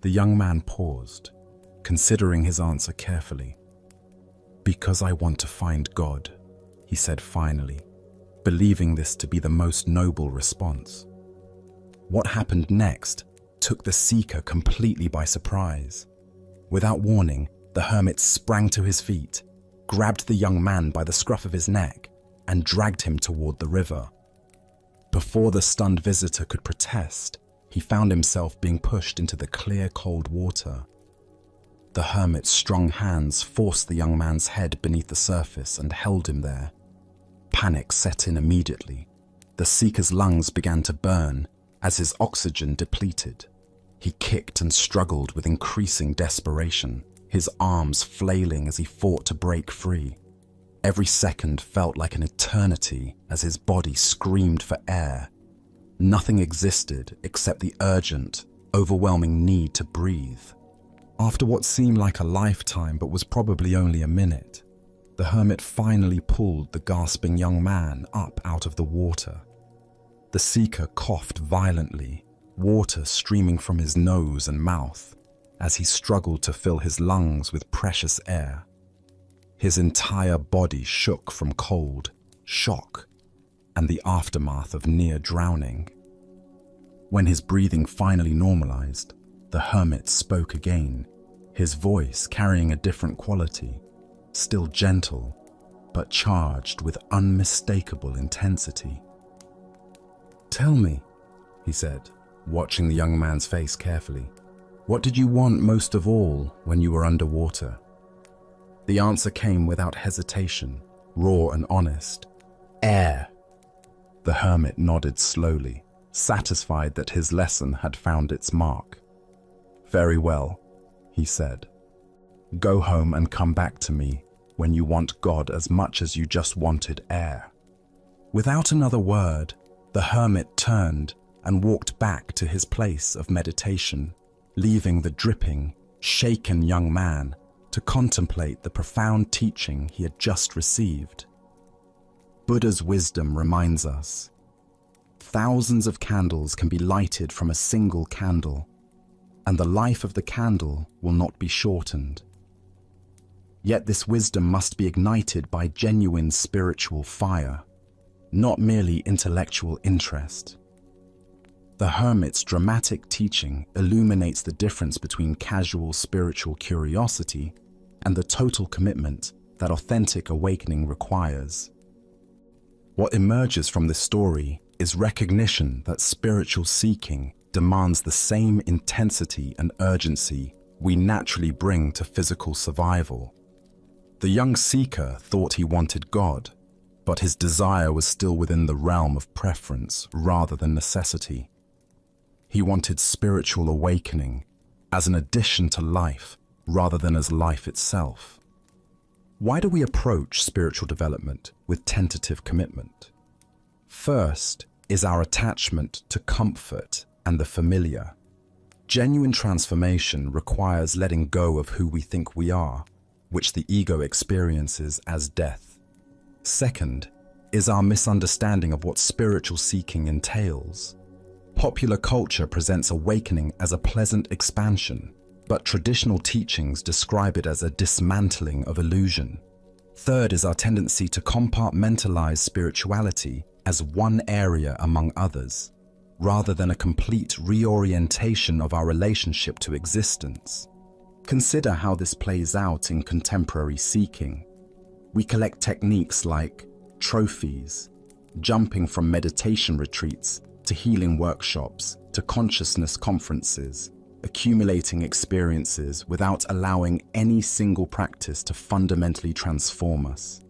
The young man paused, considering his answer carefully. "Because I want to find God," he said finally, believing this to be the most noble response. What happened next took the seeker completely by surprise. Without warning, the hermit sprang to his feet, grabbed the young man by the scruff of his neck, and dragged him toward the river. Before the stunned visitor could protest, he found himself being pushed into the clear, cold water. The hermit's strong hands forced the young man's head beneath the surface and held him there. Panic set in immediately. The seeker's lungs began to burn as his oxygen depleted. He kicked and struggled with increasing desperation, his arms flailing as he fought to break free. Every second felt like an eternity as his body screamed for air. Nothing existed except the urgent, overwhelming need to breathe. After what seemed like a lifetime but was probably only a minute, the hermit finally pulled the gasping young man up out of the water. The seeker coughed violently, water streaming from his nose and mouth as he struggled to fill his lungs with precious air. His entire body shook from cold, shock, and the aftermath of near drowning. When his breathing finally normalized, the hermit spoke again, his voice carrying a different quality, still gentle, but charged with unmistakable intensity. "Tell me," he said, watching the young man's face carefully, "what did you want most of all when you were underwater?" The answer came without hesitation, raw and honest. "Air." The hermit nodded slowly, satisfied that his lesson had found its mark. "Very well," he said. "Go home and come back to me when you want God as much as you just wanted air." Without another word, the hermit turned and walked back to his place of meditation, leaving the dripping, shaken young man to contemplate the profound teaching he had just received. Buddha's wisdom reminds us, thousands of candles can be lighted from a single candle, and the life of the candle will not be shortened. Yet this wisdom must be ignited by genuine spiritual fire, not merely intellectual interest. The hermit's dramatic teaching illuminates the difference between casual spiritual curiosity and the total commitment that authentic awakening requires. What emerges from this story is recognition that spiritual seeking demands the same intensity and urgency we naturally bring to physical survival. The young seeker thought he wanted God, but his desire was still within the realm of preference rather than necessity. He wanted spiritual awakening as an addition to life rather than as life itself. Why do we approach spiritual development with tentative commitment? First is our attachment to comfort and the familiar. Genuine transformation requires letting go of who we think we are, which the ego experiences as death. Second is our misunderstanding of what spiritual seeking entails. Popular culture presents awakening as a pleasant expansion, but traditional teachings describe it as a dismantling of illusion. Third is our tendency to compartmentalize spirituality as one area among others, rather than a complete reorientation of our relationship to existence. Consider how this plays out in contemporary seeking. We collect techniques like trophies, jumping from meditation retreats to healing workshops to consciousness conferences, accumulating experiences without allowing any single practice to fundamentally transform us.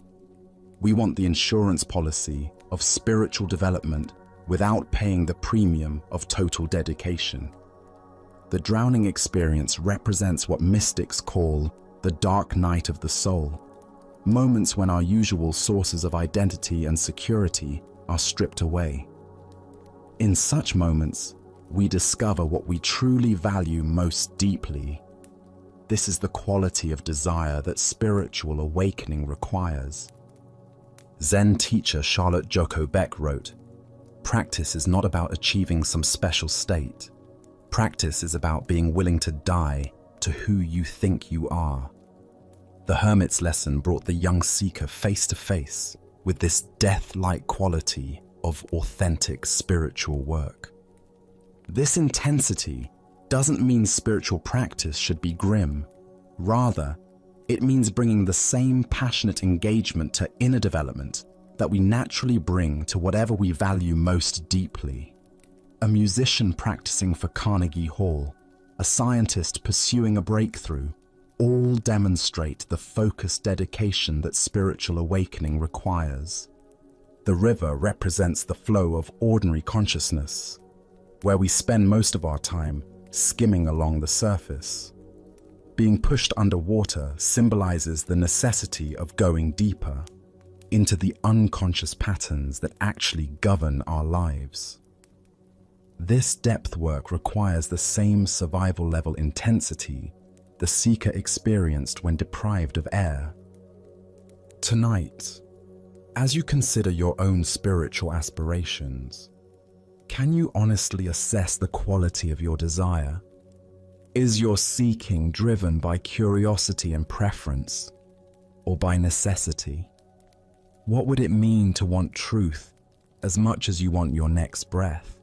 We want the insurance policy of spiritual development without paying the premium of total dedication. The drowning experience represents what mystics call the dark night of the soul, moments when our usual sources of identity and security are stripped away. In such moments, we discover what we truly value most deeply. This is the quality of desire that spiritual awakening requires. Zen teacher Charlotte Joko Beck wrote, "Practice is not about achieving some special state. Practice is about being willing to die to who you think you are." The hermit's lesson brought the young seeker face to face with this death-like quality of authentic spiritual work. This intensity doesn't mean spiritual practice should be grim. Rather, it means bringing the same passionate engagement to inner development that we naturally bring to whatever we value most deeply. A musician practicing for Carnegie Hall, a scientist pursuing a breakthrough, all demonstrate the focused dedication that spiritual awakening requires. The river represents the flow of ordinary consciousness, where we spend most of our time skimming along the surface. Being pushed underwater symbolizes the necessity of going deeper into the unconscious patterns that actually govern our lives. This depth work requires the same survival level intensity the seeker experienced when deprived of air. Tonight, as you consider your own spiritual aspirations, can you honestly assess the quality of your desire? Is your seeking driven by curiosity and preference, or by necessity? What would it mean to want truth as much as you want your next breath?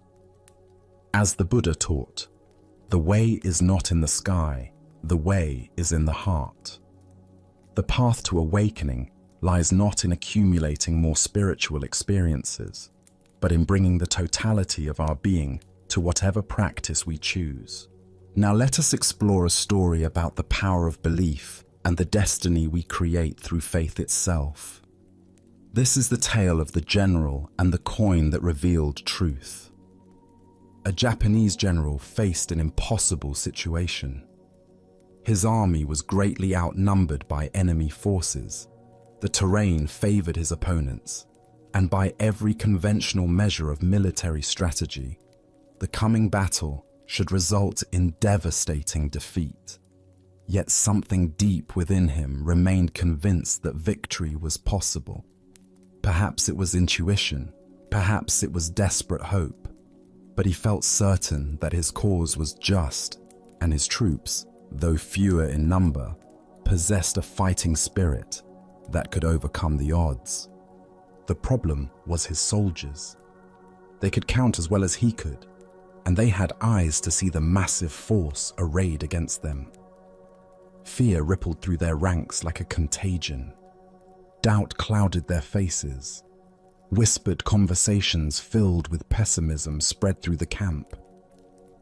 As the Buddha taught, the way is not in the sky, the way is in the heart. The path to awakening lies not in accumulating more spiritual experiences, but in bringing the totality of our being to whatever practice we choose. Now let us explore a story about the power of belief and the destiny we create through faith itself. This is the tale of the general and the coin that revealed truth. A Japanese general faced an impossible situation. His army was greatly outnumbered by enemy forces. The terrain favored his opponents, and by every conventional measure of military strategy, the coming battle should result in devastating defeat. Yet something deep within him remained convinced that victory was possible. Perhaps it was intuition, perhaps it was desperate hope, but he felt certain that his cause was just, and his troops, though fewer in number, possessed a fighting spirit that could overcome the odds. The problem was his soldiers. They could count as well as he could, and they had eyes to see the massive force arrayed against them. Fear rippled through their ranks like a contagion. Doubt clouded their faces. Whispered conversations filled with pessimism spread through the camp,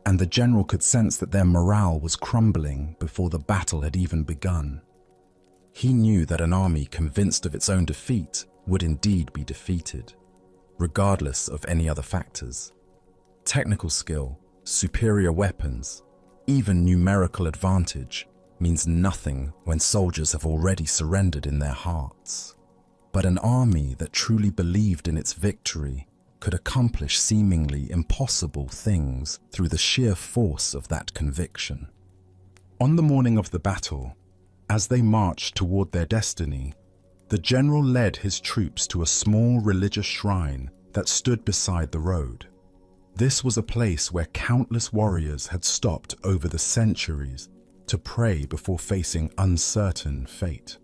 and the general could sense that their morale was crumbling before the battle had even begun. He knew that an army convinced of its own defeat would indeed be defeated, regardless of any other factors. Technical skill, superior weapons, even numerical advantage means nothing when soldiers have already surrendered in their hearts. But an army that truly believed in its victory could accomplish seemingly impossible things through the sheer force of that conviction. On the morning of the battle, as they marched toward their destiny, the general led his troops to a small religious shrine that stood beside the road. This was a place where countless warriors had stopped over the centuries to pray before facing uncertain fate.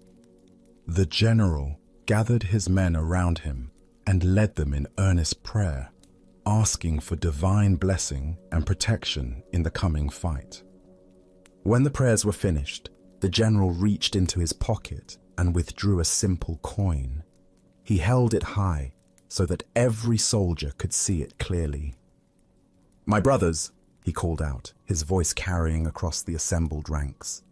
The general gathered his men around him and led them in earnest prayer, asking for divine blessing and protection in the coming fight. When the prayers were finished, the general reached into his pocket and withdrew a simple coin. He held it high so that every soldier could see it clearly. "My brothers," he called out, his voice carrying across the assembled ranks,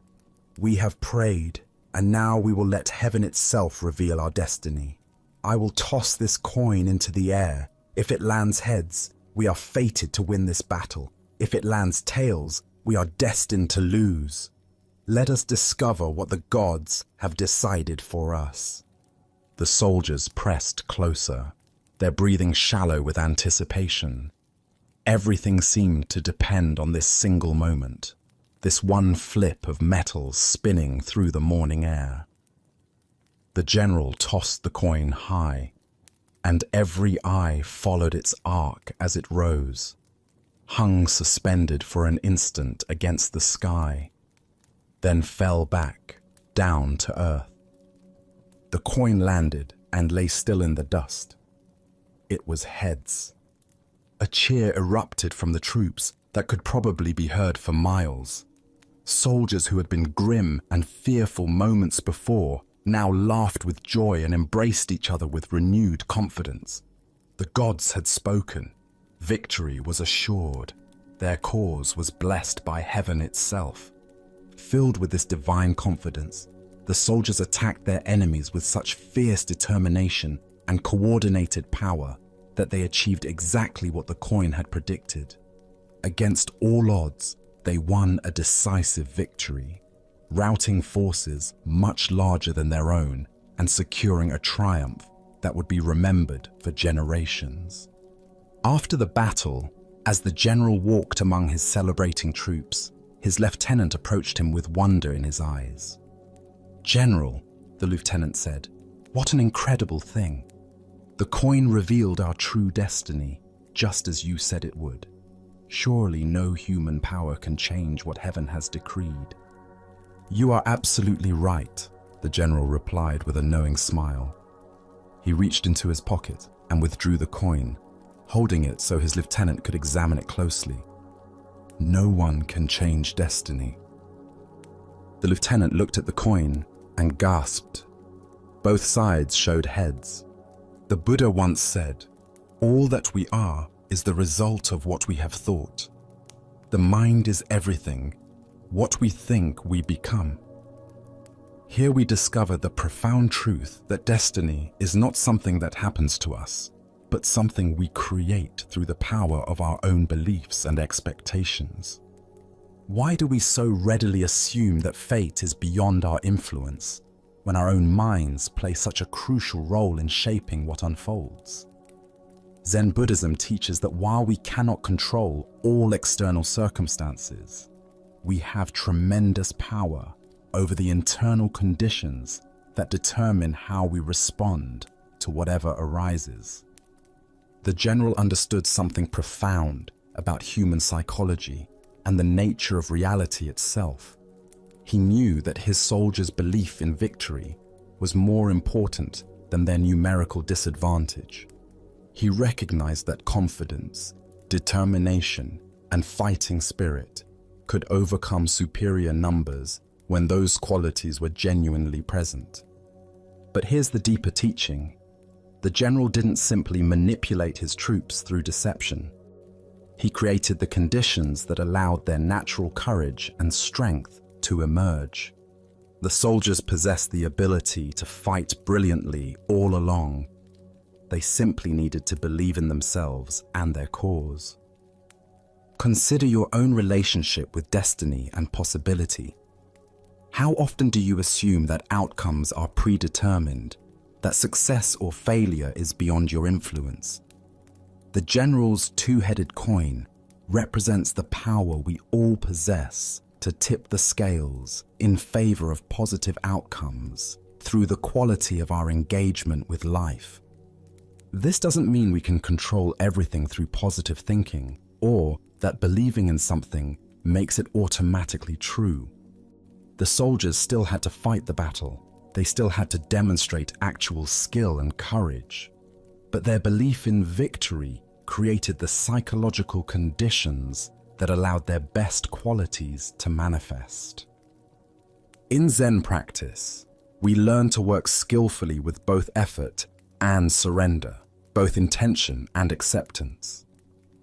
"we have prayed, and now we will let heaven itself reveal our destiny. I will toss this coin into the air. If it lands heads, we are fated to win this battle. If it lands tails, we are destined to lose. Let us discover what the gods have decided for us." The soldiers pressed closer, their breathing shallow with anticipation. Everything seemed to depend on this single moment, this one flip of metals spinning through the morning air. The general tossed the coin high, and every eye followed its arc as it rose, hung suspended for an instant against the sky, then fell back, down to earth. The coin landed and lay still in the dust. It was heads. A cheer erupted from the troops that could probably be heard for miles. Soldiers who had been grim and fearful moments before now laughed with joy and embraced each other with renewed confidence. The gods had spoken. Victory was assured. Their cause was blessed by heaven itself. Filled with this divine confidence, the soldiers attacked their enemies with such fierce determination and coordinated power that they achieved exactly what the coin had predicted. Against all odds, they won a decisive victory, routing forces much larger than their own and securing a triumph that would be remembered for generations. After the battle, As the general walked among his celebrating troops, his lieutenant approached him with wonder in his eyes. "General," the lieutenant said, "what an incredible thing. The coin revealed our true destiny, just as you said it would. Surely no human power can change what heaven has decreed." "You are absolutely right," the general replied with a knowing smile. He reached into his pocket and withdrew the coin, holding it so his lieutenant could examine it closely. "No one can change destiny." The lieutenant looked at the coin and gasped. Both sides showed heads. "The Buddha once said, 'All that we are is the result of what we have thought. The mind is everything. What we think, we become.' Here we discover the profound truth that destiny is not something that happens to us, but something we create through the power of our own beliefs and expectations. Why do we so readily assume that fate is beyond our influence, when our own minds play such a crucial role in shaping what unfolds? Zen Buddhism teaches that while we cannot control all external circumstances, we have tremendous power over the internal conditions that determine how we respond to whatever arises. The general understood something profound about human psychology and the nature of reality itself. He knew that his soldiers' belief in victory was more important than their numerical disadvantage. He recognized that confidence, determination, and fighting spirit could overcome superior numbers when those qualities were genuinely present. But here's the deeper teaching. The general didn't simply manipulate his troops through deception. He created the conditions that allowed their natural courage and strength to emerge. The soldiers possessed the ability to fight brilliantly all along. They simply needed to believe in themselves and their cause. Consider your own relationship with destiny and possibility. How often do you assume that outcomes are predetermined, that success or failure is beyond your influence? The general's two-headed coin represents the power we all possess to tip the scales in favor of positive outcomes through the quality of our engagement with life. This doesn't mean we can control everything through positive thinking, or that believing in something makes it automatically true. The soldiers still had to fight the battle. They still had to demonstrate actual skill and courage. But their belief in victory created the psychological conditions that allowed their best qualities to manifest. In Zen practice, we learn to work skillfully with both effort and surrender, both intention and acceptance.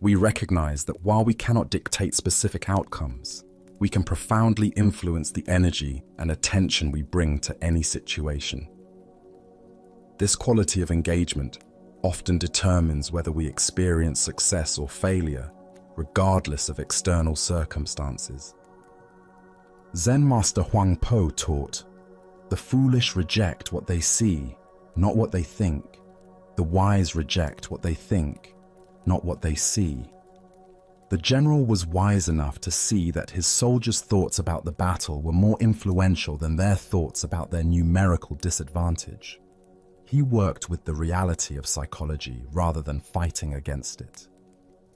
We recognize that while we cannot dictate specific outcomes, we can profoundly influence the energy and attention we bring to any situation. This quality of engagement often determines whether we experience success or failure, regardless of external circumstances. Zen Master Huang Po taught, "The foolish reject what they see, not what they think. The wise reject what they think, not what they see." The general was wise enough to see that his soldiers' thoughts about the battle were more influential than their thoughts about their numerical disadvantage. He worked with the reality of psychology rather than fighting against it.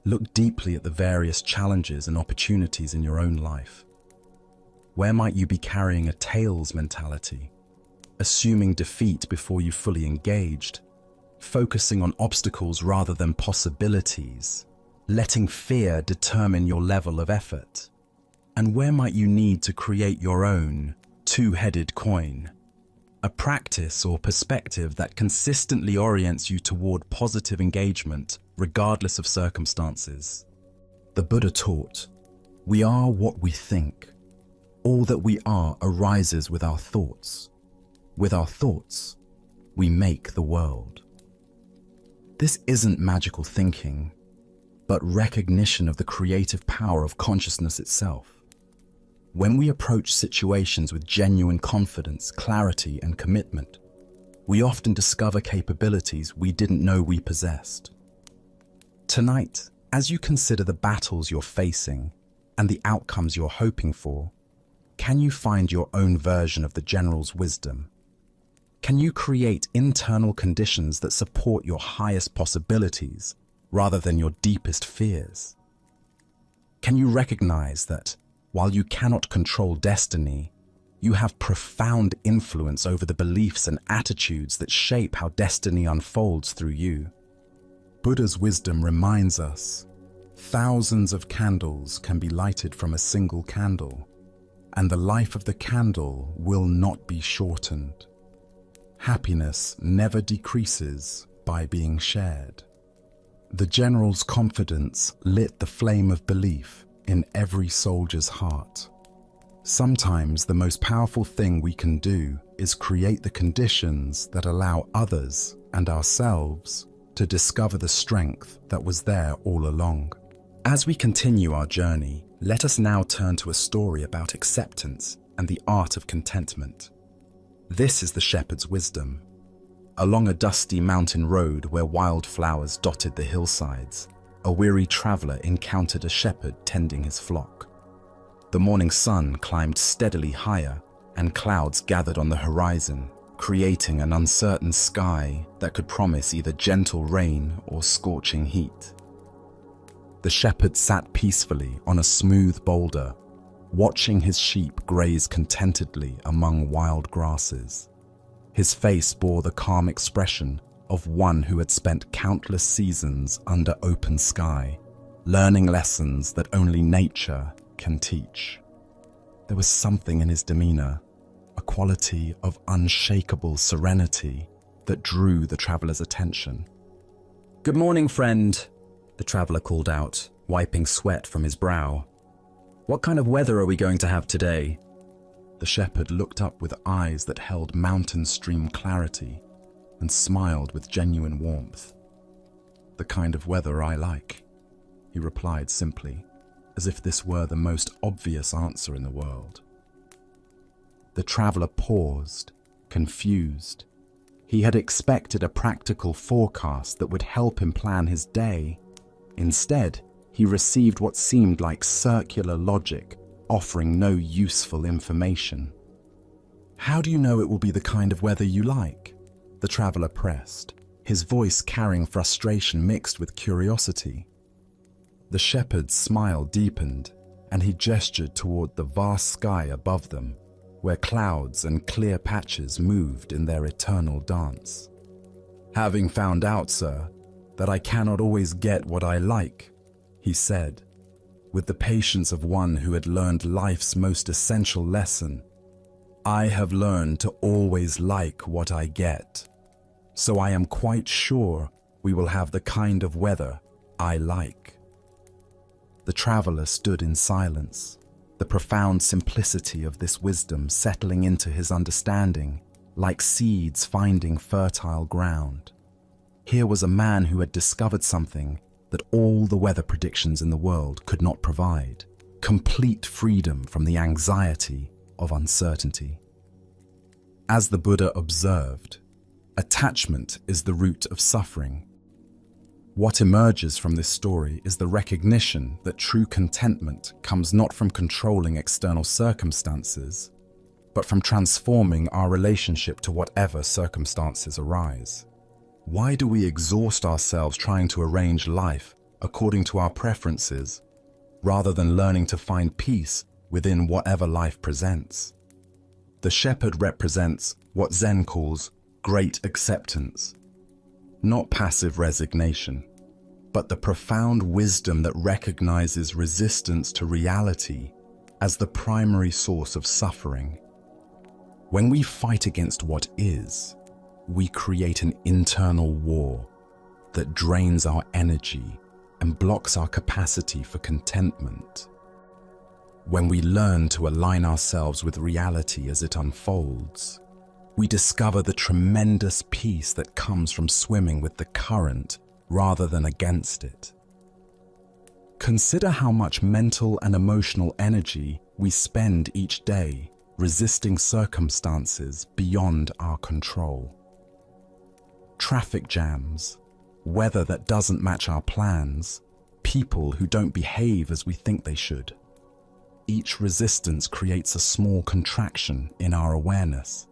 Look deeply at the various challenges and opportunities in your own life. Where might you be carrying a tails mentality, assuming defeat before you fully engaged, focusing on obstacles rather than possibilities, letting fear determine your level of effort? And where might you need to create your own two-headed coin, a practice or perspective that consistently orients you toward positive engagement regardless of circumstances? The Buddha taught, "We are what we think. All that we are arises with our thoughts. With our thoughts, we make the world." This isn't magical thinking, but recognition of the creative power of consciousness itself. When we approach situations with genuine confidence, clarity, and commitment, we often discover capabilities we didn't know we possessed. Tonight, As you consider the battles you're facing and the outcomes you're hoping for, can you find your own version of the general's wisdom? Can you create internal conditions that support your highest possibilities rather than your deepest fears? Can you recognize that while you cannot control destiny, you have profound influence over the beliefs and attitudes that shape how destiny unfolds through you? Buddha's wisdom reminds us, thousands of candles can be lighted from a single candle, and the life of the candle will not be shortened. Happiness never decreases by being shared. The general's confidence lit the flame of belief in every soldier's heart. Sometimes the most powerful thing we can do is create the conditions that allow others and ourselves to discover the strength that was there all along. As we continue our journey, let us now turn to a story about acceptance and the art of contentment. This is the shepherd's wisdom. Along a dusty mountain road where wildflowers dotted the hillsides, a weary traveler encountered a shepherd tending his flock. The morning sun climbed steadily higher, and clouds gathered on the horizon, creating an uncertain sky that could promise either gentle rain or scorching heat. The shepherd sat peacefully on a smooth boulder, watching his sheep graze contentedly among wild grasses. His face bore the calm expression of one who had spent countless seasons under open sky, learning lessons that only nature can teach. There was something in his demeanor, a quality of unshakable serenity that drew the traveler's attention. "Good morning, friend," the traveler called out, wiping sweat from his brow. "What kind of weather are we going to have today?" The shepherd looked up with eyes that held mountain stream clarity and smiled with genuine warmth. "The kind of weather I like," he replied simply, as if this were the most obvious answer in the world. The traveler paused, confused. He had expected a practical forecast that would help him plan his day. Instead, he received what seemed like circular logic, offering no useful information. "How do you know it will be the kind of weather you like?" the traveler pressed, his voice carrying frustration mixed with curiosity. The shepherd's smile deepened, and he gestured toward the vast sky above them, where clouds and clear patches moved in their eternal dance. "Having found out, sir, that I cannot always get what I like," he said, with the patience of one who had learned life's most essential lesson, "I have learned to always like what I get. So I am quite sure we will have the kind of weather I like." The traveler stood in silence, the profound simplicity of this wisdom settling into his understanding, like seeds finding fertile ground. Here was a man who had discovered something that all the weather predictions in the world could not provide: complete freedom from the anxiety of uncertainty. As the Buddha observed, attachment is the root of suffering. What emerges from this story is the recognition that true contentment comes not from controlling external circumstances, but from transforming our relationship to whatever circumstances arise. Why do we exhaust ourselves trying to arrange life according to our preferences, rather than learning to find peace within whatever life presents? The shepherd represents what Zen calls great acceptance, not passive resignation, but the profound wisdom that recognizes resistance to reality as the primary source of suffering. When we fight against what is, we create an internal war that drains our energy and blocks our capacity for contentment. When we learn to align ourselves with reality as it unfolds, we discover the tremendous peace that comes from swimming with the current rather than against it. Consider how much mental and emotional energy we spend each day resisting circumstances beyond our control. Traffic jams, weather that doesn't match our plans, people who don't behave as we think they should. Each resistance creates a small contraction in our awareness,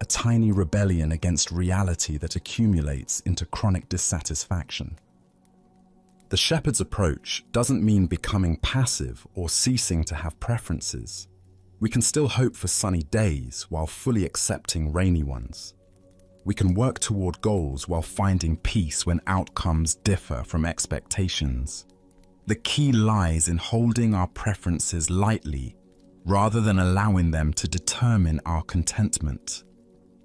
a tiny rebellion against reality that accumulates into chronic dissatisfaction. The shepherd's approach doesn't mean becoming passive or ceasing to have preferences. We can still hope for sunny days while fully accepting rainy ones. We can work toward goals while finding peace when outcomes differ from expectations. The key lies in holding our preferences lightly rather than allowing them to determine our contentment.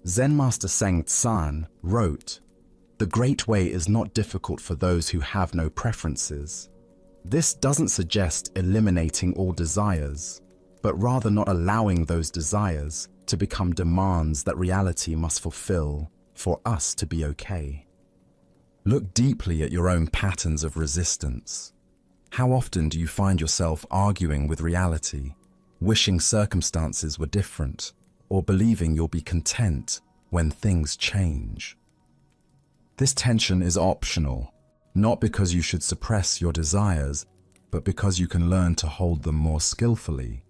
Zen Master Seng Tsan wrote, "The great way is not difficult for those who have no preferences." This doesn't suggest eliminating all desires, but rather not allowing those desires to become demands that reality must fulfill for us to be okay. Look deeply at your own patterns of resistance. How often do you find yourself arguing with reality, wishing circumstances were different, or believing you'll be content when things change? This tension is optional, not because you should suppress your desires, but because you can learn to hold them more skillfully.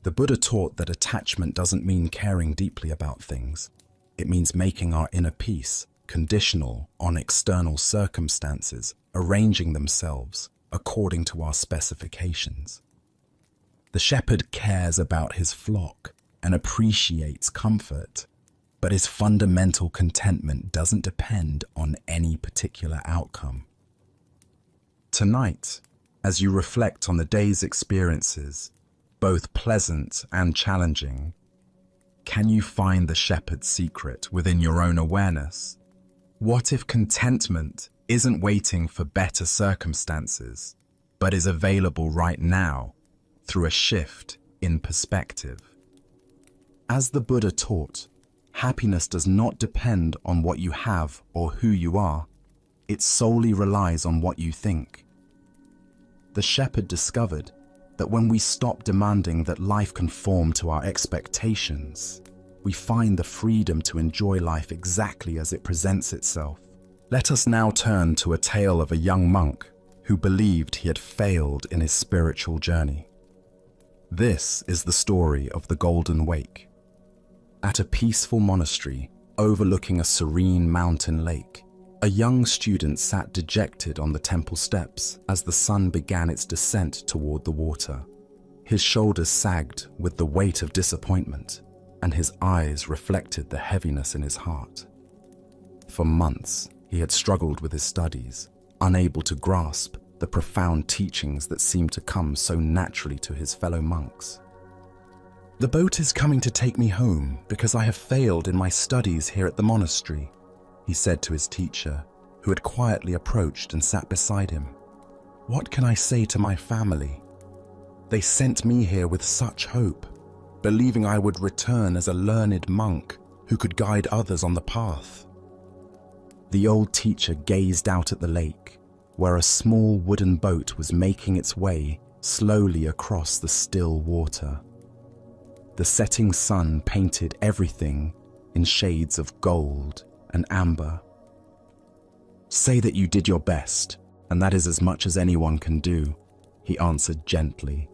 The Buddha taught that attachment doesn't mean caring deeply about things. It means making our inner peace conditional on external circumstances, arranging themselves according to our specifications. The shepherd cares about his flock and appreciates comfort, but his fundamental contentment doesn't depend on any particular outcome. Tonight, as you reflect on the day's experiences, both pleasant and challenging, can you find the shepherd's secret within your own awareness? What if contentment isn't waiting for better circumstances, but is available right now through a shift in perspective? As the Buddha taught, happiness does not depend on what you have or who you are. It solely relies on what you think. The shepherd discovered that when we stop demanding that life conform to our expectations, we find the freedom to enjoy life exactly as it presents itself. Let us now turn to a tale of a young monk who believed he had failed in his spiritual journey. This is the story of the Golden Wake. At a peaceful monastery overlooking a serene mountain lake, a young student sat dejected on the temple steps as the sun began its descent toward the water. His shoulders sagged with the weight of disappointment, and his eyes reflected the heaviness in his heart. For months, he had struggled with his studies, unable to grasp the profound teachings that seemed to come so naturally to his fellow monks. "The boat is coming to take me home because I have failed in my studies here at the monastery," he said to his teacher, who had quietly approached and sat beside him. "What can I say to my family? They sent me here with such hope, believing I would return as a learned monk who could guide others on the path." The old teacher gazed out at the lake, where a small wooden boat was making its way slowly across the still water. The setting sun painted everything in shades of gold and amber. "Say that you did your best, and that is as much as anyone can do," he answered gently,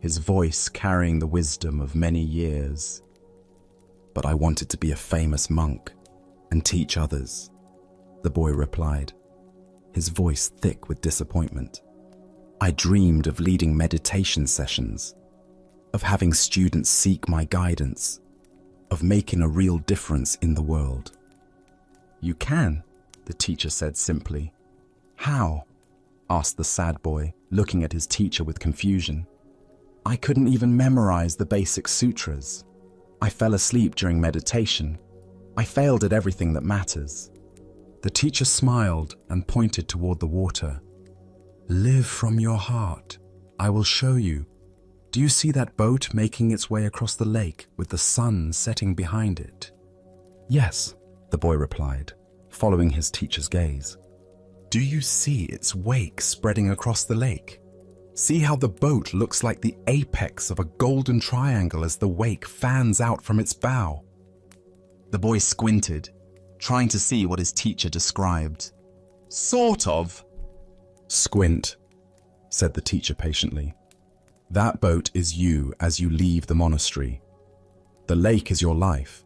his voice carrying the wisdom of many years. "But I wanted to be a famous monk and teach others," the boy replied, his voice thick with disappointment. "I dreamed of leading meditation sessions, of having students seek my guidance, of making a real difference in the world." "You can," the teacher said simply. "How?" asked the sad boy, looking at his teacher with confusion. "I couldn't even memorize the basic sutras. I fell asleep during meditation. I failed at everything that matters." The teacher smiled and pointed toward the water. "Live from your heart. I will show you. Do you see that boat making its way across the lake with the sun setting behind it?" "Yes," the boy replied, following his teacher's gaze. "Do you see its wake spreading across the lake? See how the boat looks like the apex of a golden triangle as the wake fans out from its bow?" The boy squinted, trying to see what his teacher described. "Sort of." "Squint," said the teacher patiently. That boat is you as you leave the monastery. The lake is your life.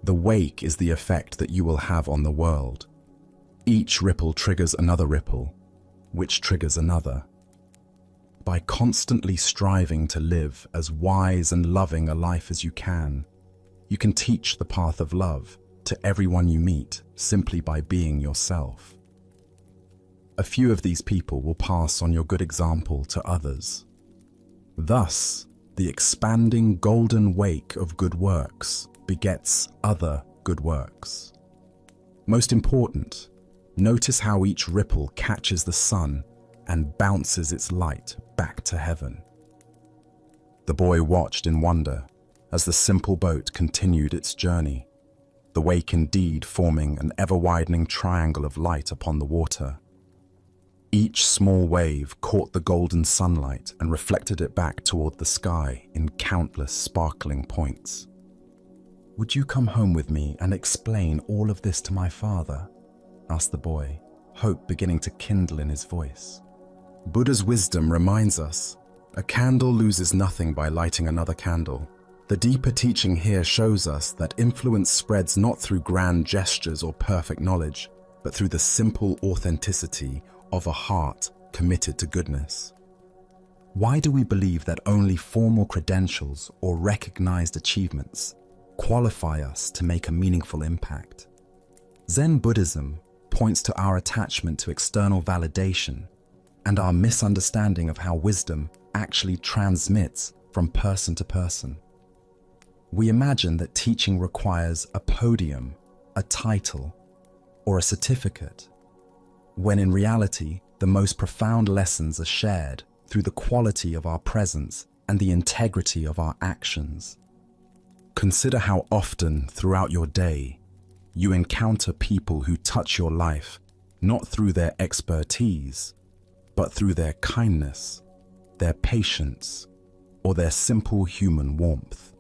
The wake is the effect that you will have on the world. Each ripple triggers another ripple, which triggers another. By constantly striving to live as wise and loving a life as you can teach the path of love to everyone you meet simply by being yourself. A few of these people will pass on your good example to others. Thus, the expanding golden wake of good works begets other good works. Most important, notice how each ripple catches the sun and bounces its light back to heaven. The boy watched in wonder as the simple boat continued its journey, the wake indeed forming an ever-widening triangle of light upon the water. Each small wave caught the golden sunlight and reflected it back toward the sky in countless sparkling points. "Would you come home with me and explain all of this to my father?" asked the boy, hope beginning to kindle in his voice. Buddha's wisdom reminds us, a candle loses nothing by lighting another candle. The deeper teaching here shows us that influence spreads not through grand gestures or perfect knowledge, but through the simple authenticity of a heart committed to goodness. Why do we believe that only formal credentials or recognized achievements qualify us to make a meaningful impact? Zen Buddhism points to our attachment to external validation and our misunderstanding of how wisdom actually transmits from person to person. We imagine that teaching requires a podium, a title, or a certificate, when in reality, the most profound lessons are shared through the quality of our presence and the integrity of our actions. Consider how often throughout your day you encounter people who touch your life not through their expertise, but through their kindness, their patience, or their simple human warmth.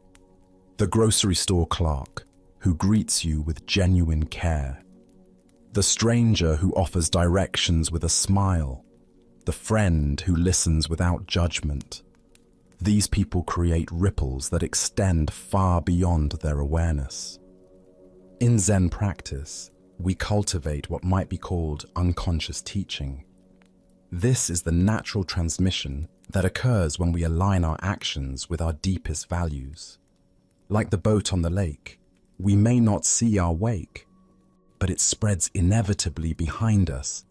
The grocery store clerk who greets you with genuine care, the stranger who offers directions with a smile, the friend who listens without judgment. These people create ripples that extend far beyond their awareness. In Zen practice, we cultivate what might be called unconscious teaching. This is the natural transmission that occurs when we align our actions with our deepest values. Like the boat on the lake, we may not see our wake, but it spreads inevitably behind us,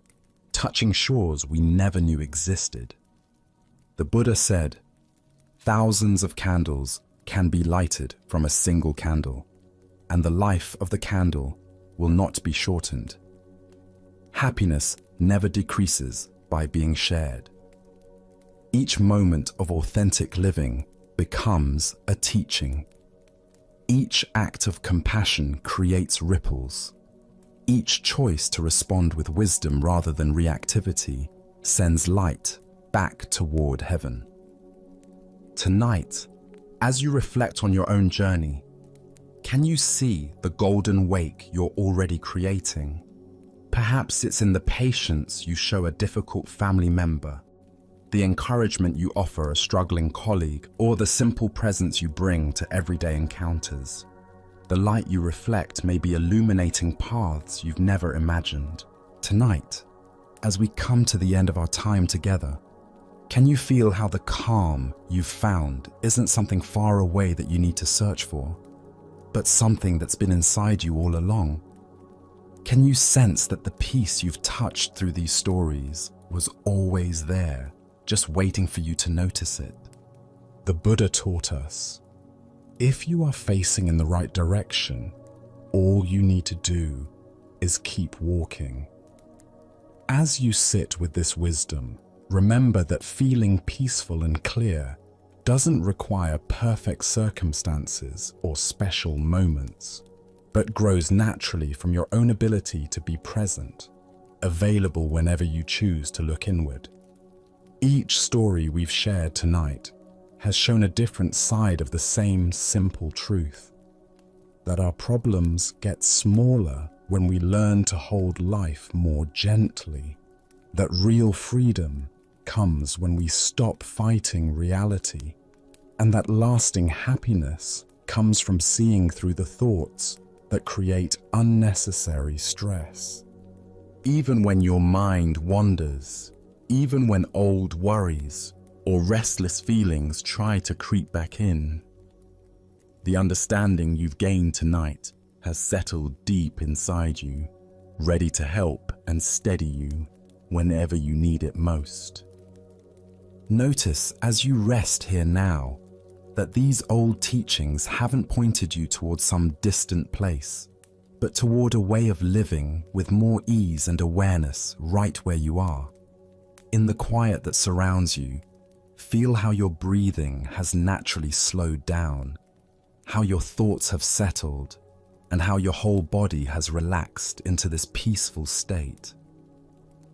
touching shores we never knew existed. The Buddha said, "Thousands of candles can be lighted from a single candle, and the life of the candle will not be shortened." Happiness never decreases by being shared. Each moment of authentic living becomes a teaching. Each act of compassion creates ripples. Each choice to respond with wisdom rather than reactivity sends light back toward heaven. Tonight, as you reflect on your own journey, can you see the golden wake you're already creating? Perhaps it's in the patience you show a difficult family member, the encouragement you offer a struggling colleague, or the simple presence you bring to everyday encounters. The light you reflect may be illuminating paths you've never imagined. Tonight, as we come to the end of our time together, can you feel how the calm you've found isn't something far away that you need to search for, but something that's been inside you all along? Can you sense that the peace you've touched through these stories was always there, just waiting for you to notice it? The Buddha taught us, if you are facing in the right direction, all you need to do is keep walking. As you sit with this wisdom, remember that feeling peaceful and clear doesn't require perfect circumstances or special moments, but grows naturally from your own ability to be present, available whenever you choose to look inward. Each story we've shared tonight has shown a different side of the same simple truth, that our problems get smaller when we learn to hold life more gently, that real freedom comes when we stop fighting reality, and that lasting happiness comes from seeing through the thoughts that create unnecessary stress. Even when your mind wanders, even when old worries or restless feelings try to creep back in, the understanding you've gained tonight has settled deep inside you, ready to help and steady you whenever you need it most. Notice as you rest here now that these old teachings haven't pointed you towards some distant place, but toward a way of living with more ease and awareness right where you are. In the quiet that surrounds you, feel how your breathing has naturally slowed down, how your thoughts have settled, and how your whole body has relaxed into this peaceful state.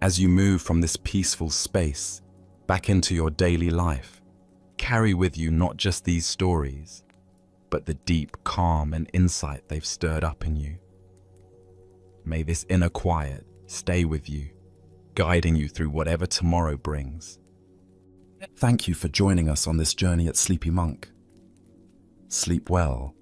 As you move from this peaceful space back into your daily life, carry with you not just these stories, but the deep calm and insight they've stirred up in you. May this inner quiet stay with you, guiding you through whatever tomorrow brings. Thank you for joining us on this journey at Sleepy Monk. Sleep well